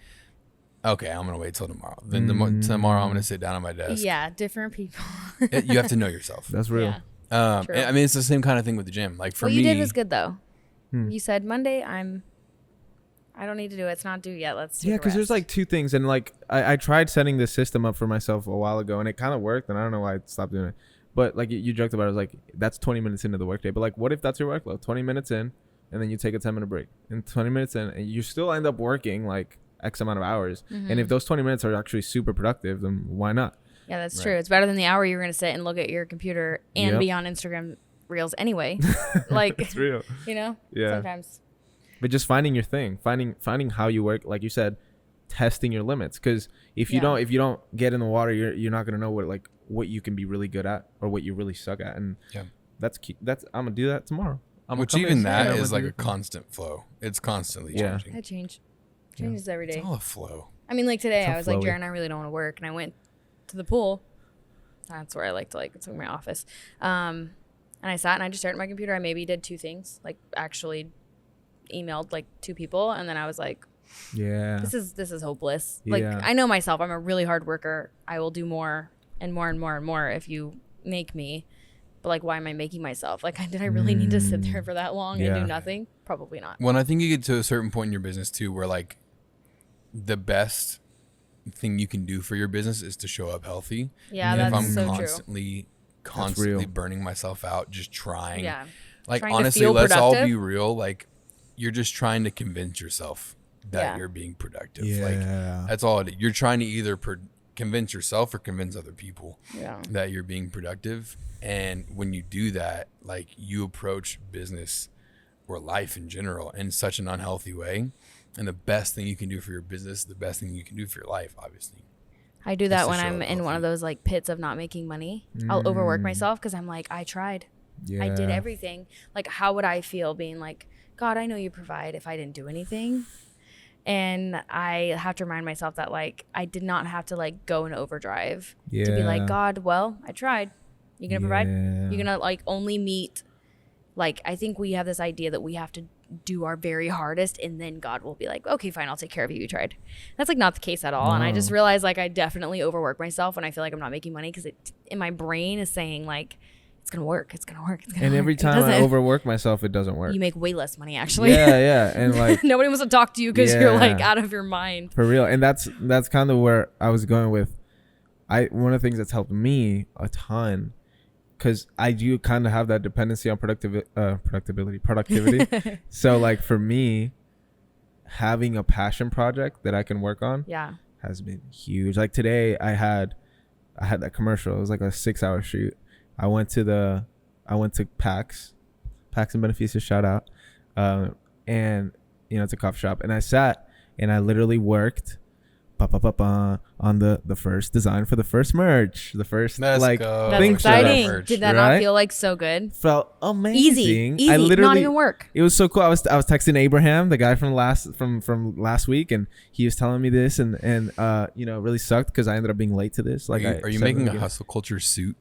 Okay, I'm going to wait till tomorrow. Then tomorrow I'm going to sit down at my desk. Yeah, different people. You have to know yourself. That's real. Yeah. True. I mean, it's the same kind of thing with the gym. Like for What me, you did was good though. Hmm. You said Monday, I don't need to do it. It's not due yet. Let's take Yeah, a because there's rest. like 2 things, and like I tried setting this system up for myself a while ago, and it kind of worked, and I don't know why I stopped doing it. But like you joked about it, like that's 20 minutes into the workday. But like, what if that's your workload? 20 minutes in, and then you take a 10-minute break, and 20 minutes in, and you still end up working like X amount of hours. And if those 20 minutes are actually super productive, then why not? Yeah, that's true. It's better than the hour you're going to sit and look at your computer and be on Instagram Reels anyway. Like, It's real. you know, Yeah. sometimes. But just finding your thing, finding how you work, like you said, testing your limits. Because if you don't get in the water, you're not gonna know what you can be really good at or what you really suck at. And that's key. I'm gonna do that tomorrow. which even that is like a constant flow. It's constantly changing. I changes every day. It's all a flow. I mean, like today, It's all I was like, flowy. Jaron, I really don't want to work, and I went to the pool. That's where I like to it's like my office. And I sat and I just stared at my computer. I maybe did 2 things, like actually emailed like 2 people, and then I was like, Yeah. this is hopeless. Like Yeah. I know myself. I'm a really hard worker. I will do more and more and more and more if you make me. But like, why am I making myself? Like, did I really need to sit there for that long and Yeah. do nothing? Probably not. Well, and I think you get to a certain point in your business too, where like the best thing you can do for your business is to show up healthy. Yeah, And if that's I'm so true. constantly real. burning myself out, just trying. Yeah. Like Trying to honestly, feel let's all productive. be real. Like you're just trying to convince yourself that Yeah. you're being productive. Yeah. Like that's all it is. You're trying to either convince yourself or convince other people Yeah. that you're being productive. And when you do that, like you approach business or life in general in such an unhealthy way. And the best thing you can do for your business, the best thing you can do for your life, obviously. I do that to when show I'm up in one healthy. of those like pits of not making money. I'll overwork myself because I'm like, I tried. I did everything. Like, how would I feel being like, God, I know you provide if I didn't do anything? And I have to remind myself that like I did not have to like go in overdrive to be like, Yeah. God, well, I tried. You gonna provide? Yeah. You're gonna like only meet. Like, I think we have this idea that we have to do our very hardest and then God will be like, okay, fine, I'll take care of you. You tried. That's like not the case at all. And I just realized like I definitely overwork myself when I feel like I'm not making money because it in my brain is saying like, it's gonna work. It's gonna work. It's gonna And work. every It time I doesn't. overwork myself, it doesn't work. You make way less money actually. Yeah. And like Nobody wants to talk to you because you're like Yeah. out of your mind. for real. And that's kind of where I was going with. One of the things that's helped me a ton, because I do kind of have that dependency on productivity. So like for me, having a passion project that I can work on Yeah. has been huge. Like today, I had that commercial. It was like a 6-hour shoot. I went to PAX Pax and Beneficia, shout out. And it's a coffee shop, and I sat and I literally worked on the first design for the first merch, the first Let's like go. That's thing exciting. merch, Did that right? not feel like so good? felt amazing. Easy, I not literally even work. It was so cool. I was texting Abraham, the guy from last week, and he was telling me this, and really sucked because I ended up being late to this. Like, Are you making a hustle culture suit?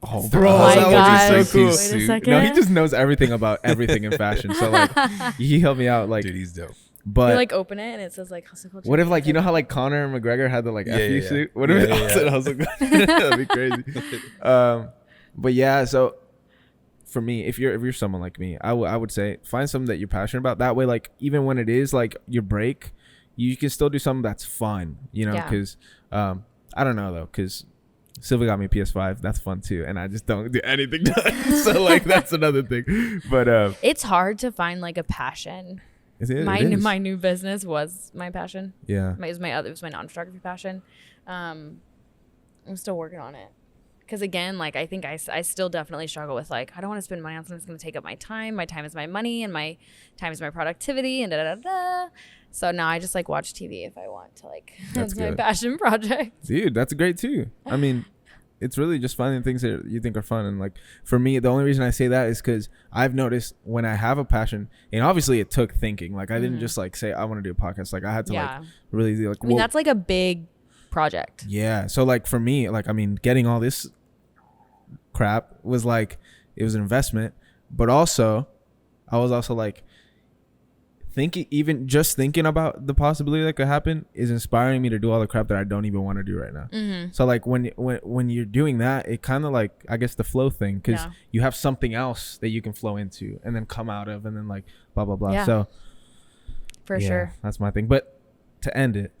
Oh, Bro, Oh my that would be gosh. so cool. Wait a Suit. second. No, he just knows everything about everything in fashion. So like, he helped me out. Like, Dude, he's dope. but You like open it and it says like hustle culture. what if like how like Conor and McGregor had the like Yeah, FU yeah, yeah. suit? What if Yeah, it yeah, all said yeah. hustle culture? That'd be crazy. But yeah, so for me, if you're someone like me, I would say find something that you're passionate about. That way, like even when it is like your break, you can still do something that's fun. Yeah. Because I don't know though, because Silva got me a PS5. That's fun too, and I just don't do anything to it. So like that's another thing. But It's hard to find like a passion. it is. My new business was my passion. Yeah. It was my non-photography passion. I'm still working on it. Because again, like I think I still definitely struggle with like I don't want to spend money on something that's going to take up my time. My time is my money, and my time is my productivity, and da da da da. So now I just like watch TV if I want to like. That's That's my good. passion project. Dude, that's great too. I mean, it's really just finding things that you think are fun. And like for me, the only reason I say that is because I've noticed when I have a passion, and obviously it took thinking. Like I didn't just like say I want to do a podcast. Like I had to like really like. I mean, that's like a big project. Yeah. So like for me, like I mean, getting all this crap was like it was an investment, but also I was also like thinking about the possibility that could happen is inspiring me to do all the crap that I don't even want to do right now. So like when you're doing that, it kind of like I guess the flow thing, because you have something else that you can flow into and then come out of and then like blah blah blah. Yeah. So For yeah, sure. that's my thing. But to end it,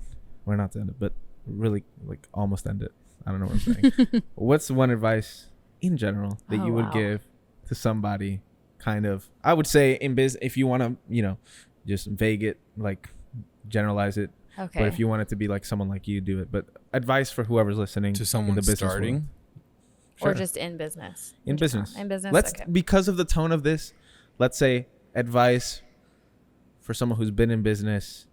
or not to end it, but really like almost end it. I don't know what I'm saying. What's one advice in general that Oh, you would wow. give to somebody? Kind of, I would say in business, if you want to, just vague it, like generalize it. Okay. But if you want it to be like someone like you, do it. But advice for whoever's listening To in someone the business starting? world. Or Sure. just in business. In business. In business. Let's okay. because of the tone of this, let's say advice for someone who's been in business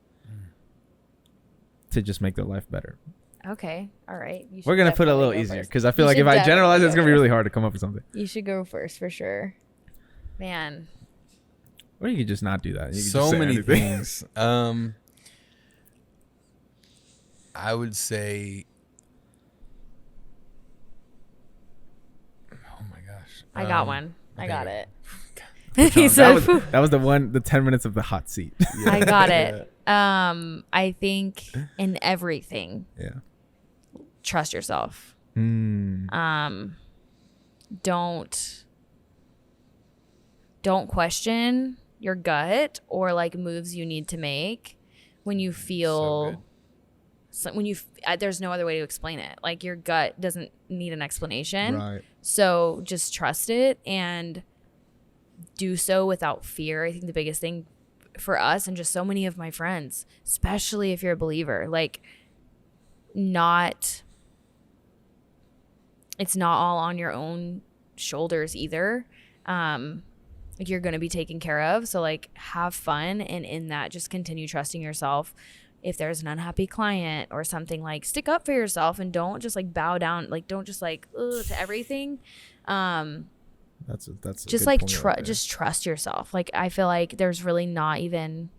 to just make their life better. Okay. All right. You We're should gonna put it a definitely little go easier first. because I feel You like if should I generalize it, it's definitely gonna be go really first. hard to come up with something. You should go first for sure. Man. Or you could just not do that. You could So just say many anything. things. I would say, oh my gosh, I got one. I okay, got wait. it. He that said, was "Phew." the 10 minutes of the hot seat. I got it. I think in everything, Yeah. trust yourself. Mm. Don't question your gut or like moves you need to make when you feel there's no other way to explain it. Like your gut doesn't need an explanation. Right. So just trust it and do so without fear. I think the biggest thing for us and just so many of my friends, especially if you're a believer, like it's not all on your own shoulders either. Like you're going to be taken care of. So like have fun. And in that, just continue trusting yourself. If there's an unhappy client or something, like stick up for yourself and don't just like bow down. Like don't just like to everything. That's a Just good like point right there. just trust yourself. Like I feel like there's really not even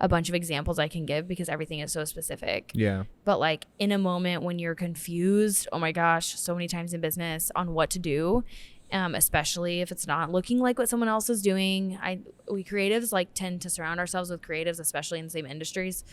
a bunch of examples I can give because everything is so specific. Yeah. But like in a moment when you're confused, oh my gosh, so many times in business on what to do, especially if it's not looking like what someone else is doing. We creatives like tend to surround ourselves with creatives, especially in the same industries.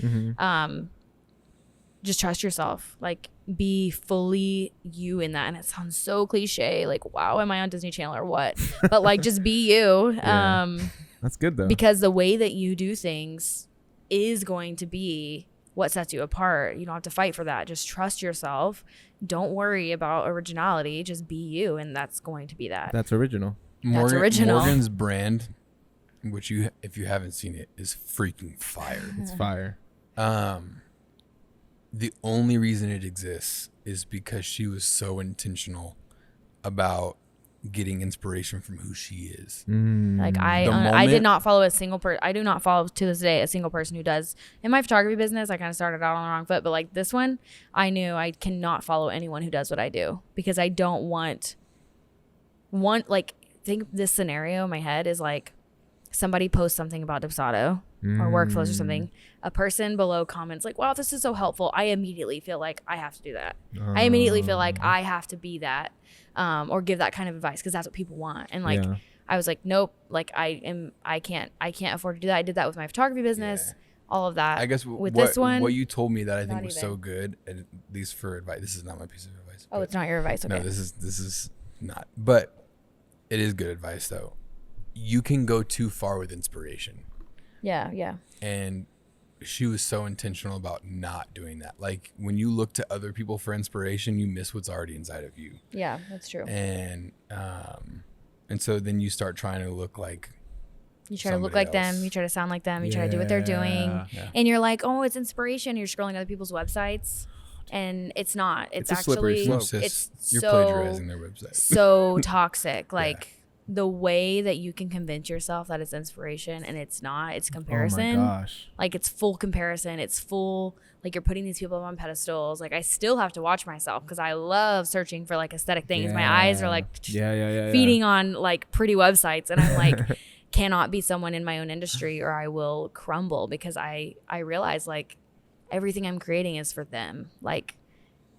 Just trust yourself. Like be fully you in that. And it sounds so cliche. Like, wow, am I on Disney Channel or what? But like just be you. Yeah. That's good though. Because the way that you do things is going to be what sets you apart. You don't have to fight for that. Just trust yourself. Don't worry about originality. Just be you, and that's going to be that. That's original. original. Morgan's brand, which if you haven't seen it, is freaking fire. It's fire. The only reason it exists is because she was so intentional about getting inspiration from who she is. Like The I moment- did not follow a single person. I do not follow to this day a single person who does. In my photography business, I kind of started out on the wrong foot, but like this one, I knew I cannot follow anyone who does what I do because I don't want like think this scenario in my head is like somebody posts something about Dipsado or workflows or something. A person below comments like, "Wow, this is so helpful." I immediately feel like I have to do that. I immediately feel like I have to be that or give that kind of advice because that's what people want. And like Yeah. I was like, nope, like I can't afford to do that. I did that with my photography business, all of that. I guess with what, this one, what you told me that I think not was even. so good, at least for advice. This is not my piece of advice. oh, but- it's not your advice. Okay. No, this is not. But it is good advice though. You can go too far with inspiration. yeah. And she was so intentional about not doing that. Like when you look to other people for inspiration, you miss what's already inside of you. Yeah, that's true. And so then you start trying to look like You try to look somebody like else. them. You try to sound like them. You try to do what they're doing. Yeah. And you're like, oh, it's inspiration. You're scrolling other people's websites. And it's not. It's It's a slippery actually, No, slope. sis, it's you're so, plagiarizing their website. so toxic. Like the way that you can convince yourself that it's inspiration and it's not, it's comparison. Oh my gosh. Like it's full comparison. It's full, like you're putting these people up on pedestals. Like I still have to watch myself because I love searching for like aesthetic things. My eyes are like yeah. feeding on like pretty websites. And I'm like, cannot be someone in my own industry or I will crumble because I realize like everything I'm creating is for them. Like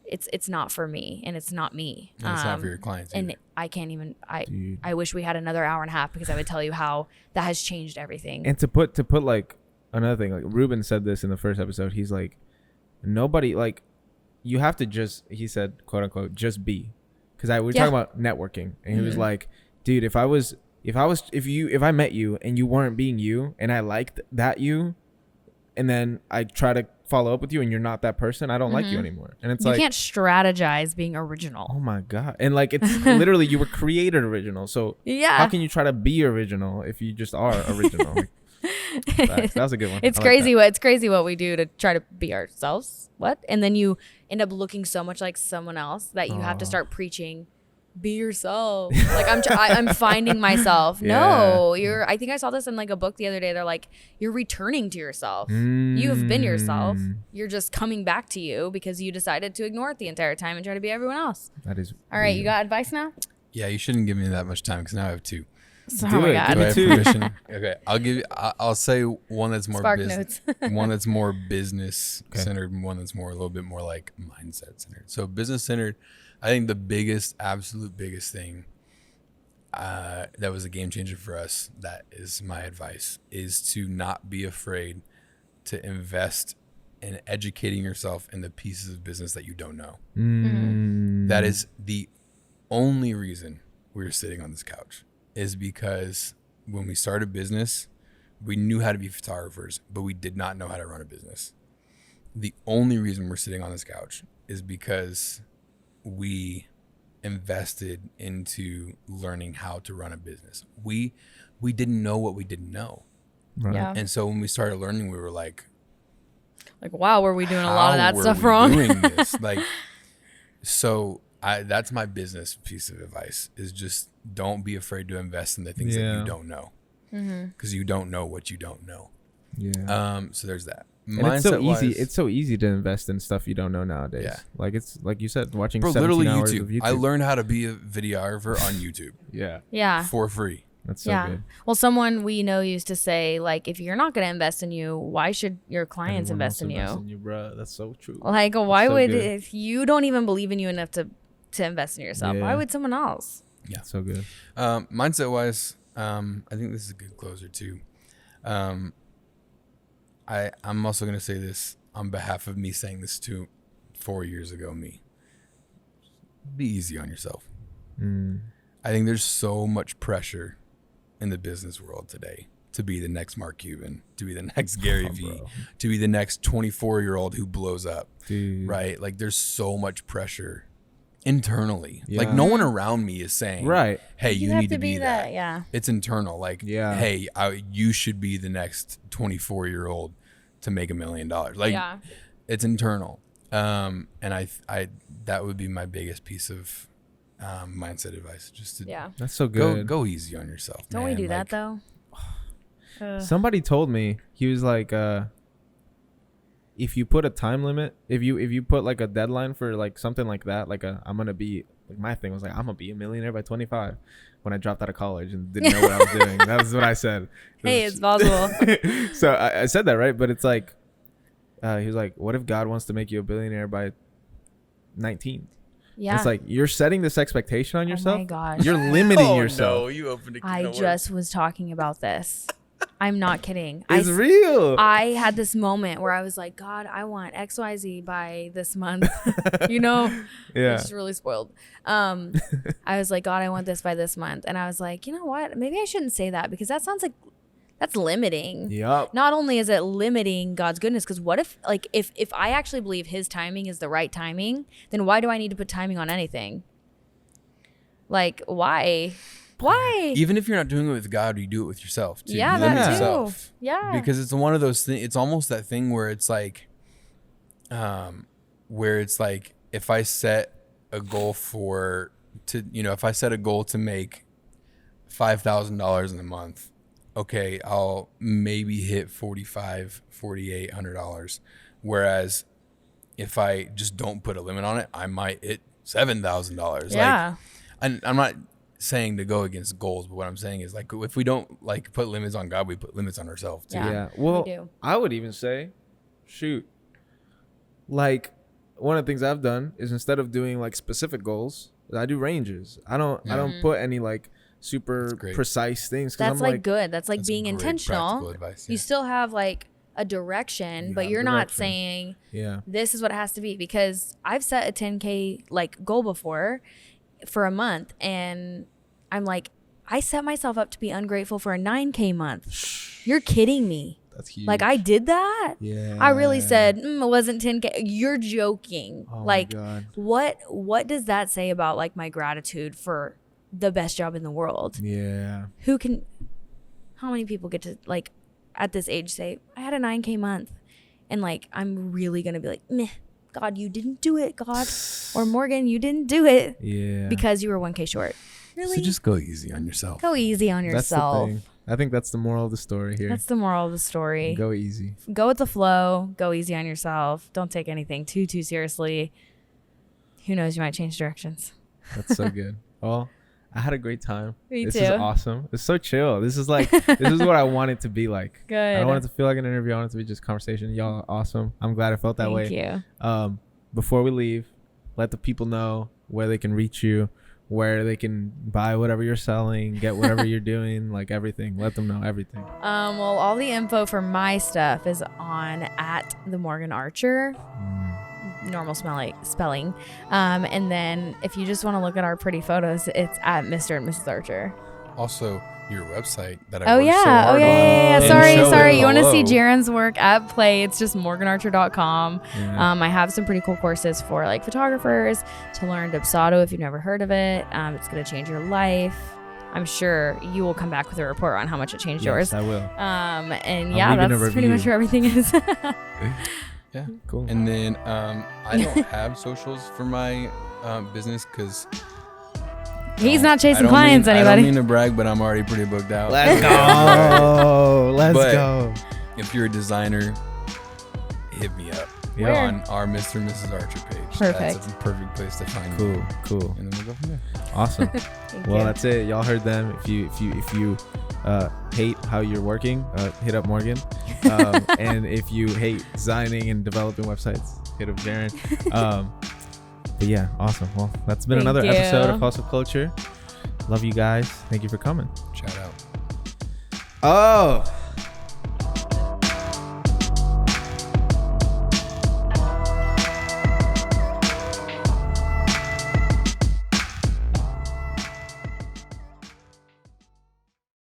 it's not for me and it's not me. And it's not for your clients And either. I can't even, Dude. I wish we had another hour and a half because I would tell you how that has changed everything. And to put like another thing, like Ruben said this in the first episode, he's like, nobody, like, you have to just, he said, quote unquote, just be. Because we were Yeah. talking about networking, and he was like, dude, if I met you and you weren't being you, and I liked that you, and then I try to follow up with you and you're not that person, I don't like you anymore. And it's You like, can't strategize being original. oh my god. And like, it's literally, you were created original, so Yeah. how can you try to be original if you just are original? Like, facts. That was a good one. It's I like crazy that. it's crazy what we do to try to be ourselves. What? And then you end up looking so much like someone else that you have to start preaching, be yourself. Like I'm finding myself. No, I think I saw this in like a book the other day. They're like, you're returning to yourself. You have been yourself. You're just coming back to you because you decided to ignore it the entire time and try to be everyone else. That is All right, you got advice now? Yeah, you shouldn't give me that much time because now I have two. Oh Do my it. God. Give Do I me have two. permission? Okay, I'll give you. I'll say one that's more Spark business, one that's more business centered, and one that's more a little bit more like mindset centered. So business centered, I think the absolute biggest thing that was a game changer for us. That is my advice: is to not be afraid to invest in educating yourself in the pieces of business that you don't know. That is the only reason we're sitting on this couch, is because when we started business, we knew how to be photographers, but we did not know how to run a business. The only reason we're sitting on this couch is because we invested into learning how to run a business. We didn't know what we didn't know. Right. Yeah. And so when we started learning, we were like, Like, wow, were we doing a lot of how that were stuff we wrong? doing this? Like, so that's my business piece of advice, is just don't be afraid to invest in the things that Yeah. you don't know, because you don't know what you don't know. Yeah. So there's that. And it's so easy. Mindset-wise- It's so easy to invest in stuff you don't know nowadays. Yeah. Like it's like you said, watching Bro, 17 literally hours YouTube. of YouTube. I learned how to be a videographer on YouTube Yeah, Yeah. for free. that's so Yeah. good. Well, someone we know used to say, like, if you're not going to invest in you, why should your clients Anyone invest else in invest you? you, bro. That's so true. Like, why so would, good. if you don't even believe in you enough to invest in yourself, why Yeah. would someone else? So good. Mindset wise, I think this is a good closer too. I'm also going to say this on behalf of me saying this to 4 years ago me. Be easy on yourself. I think there's so much pressure in the business world today to be the next Mark Cuban, to be the next Gary Vee, to be the next 24-year-old who blows up, Dude. right? Like there's so much pressure internally. Like Yeah. no one around me is saying, Right. hey, you have need to be that. Yeah. It's internal. Like, Yeah. hey, you should be the next 24-year-old to make $1 million. Like, Yeah. it's internal. And I that would be my biggest piece of mindset advice. Just to Yeah. That's so good. go easy on yourself. Don't we man. do Like, that though? Somebody told me, he was like, if you put a time limit, if you put like a deadline for like something like that, like I'm gonna be, like my thing was like, I'm gonna be a millionaire by 25 when I dropped out of college and didn't know what I was doing. That was what I said. Hey, it's possible. So I said that, right? But it's like, he was like, what if God wants to make you a billionaire by 19? Yeah. It's like, you're setting this expectation on yourself. Oh my gosh. You're limiting Oh yourself. no, you opened a can I of worms. just was talking about this. I'm not kidding. It's real. I had this moment where I was like, God, I want XYZ by this month. You know? Yeah. It's just really spoiled. I was like, God, I want this by this month. And I was like, you know what? Maybe I shouldn't say that because that sounds like that's limiting. Yup. Not only is it limiting God's goodness, because what if, like, if I actually believe his timing is the right timing, then why do I need to put timing on anything? Like, why? Why? Even if you're not doing it with God, you do it with yourself too. Yeah, You limit that too. yourself. Yeah. Because it's one of those things. It's almost that thing where it's like, where it's like, if I set a goal if I set a goal to make $5,000 in a month, okay, I'll maybe hit $4,500. Whereas if I just don't put a limit on it, I might hit $7,000. Yeah. Like, I'm not saying to go against goals, but what I'm saying is, like, if we don't like put limits on God, we put limits on ourselves too. Yeah. Well, we do. I would even say, shoot, like one of the things I've done is instead of doing like specific goals, I do ranges. I don't put any like super great. precise things. 'Cause That's I'm like good. That's like That's being great intentional. practical advice, You yeah. still have like a direction, but have you're not direction. saying yeah. this is what it has to be, because I've set a 10K like goal before for a month, and I'm like, I set myself up to be ungrateful for a 9K month. You're kidding me. That's huge. Like, I did that? yeah. I really said, it wasn't 10K. You're joking. Oh Like, my God. what does that say about like my gratitude for the best job in the world? Yeah. How many people get to, like, at this age say, I had a 9K month, and like, I'm really gonna be like, meh, God, you didn't do it, God. Or Morgan, you didn't do it Yeah. because you were 1K short. Really? So just go easy on yourself. go easy on That's the yourself. thing. I think that's the moral of the story here. That's the moral of the story. Go easy. Go with the flow. Go easy on yourself. Don't take anything too seriously. Who knows? You might change directions. That's so good. Well, I had a great time. Me This too. is awesome. It's so chill. This is like this is what I want it to be like. Good. I don't want it to feel like an interview. I want it to be just conversation. Y'all are awesome. I'm glad it felt that Thank way. you. Before we leave, let the people know where they can reach you, where they can buy whatever you're selling, get whatever you're doing, like everything. Let them know everything. Well, all the info for my stuff is on at the Morgan Archer. Normal spelling. And then if you just want to look at our pretty photos, it's at Mr. and Mrs. Archer. Also, your website that Oh I worked yeah. so hard on. Yeah. And show Sorry. it. You want to see Hello. Jaren's work at play? It's just morganarcher.com. Yeah. I have some pretty cool courses for like photographers to learn Dubsado if you've never heard of it. It's gonna change your life. I'm sure you will come back with a report on how much it changed yours. Yes, I will. And I'll yeah, leave it in a that's pretty much review. where everything is. Yeah. Cool. And then I don't have socials for my business because He's not chasing clients, I anybody. don't mean to brag, but I'm already pretty booked out. Let's go. Let's But- go. If you're a designer, hit me up Yeah. Where? on our Mr. and Mrs. Archer page. Perfect. That's a perfect place to find me. Cool. And then we'll go from there. Awesome. Thank Well, you. that's it. Y'all heard them. If you hate how you're working, hit up Morgan. And if you hate designing and developing websites, hit up Jaren. But yeah, awesome. Well, that's been Thank another you. episode of Hustle Culture. Love you guys. Thank you for coming. Shout out. Oh,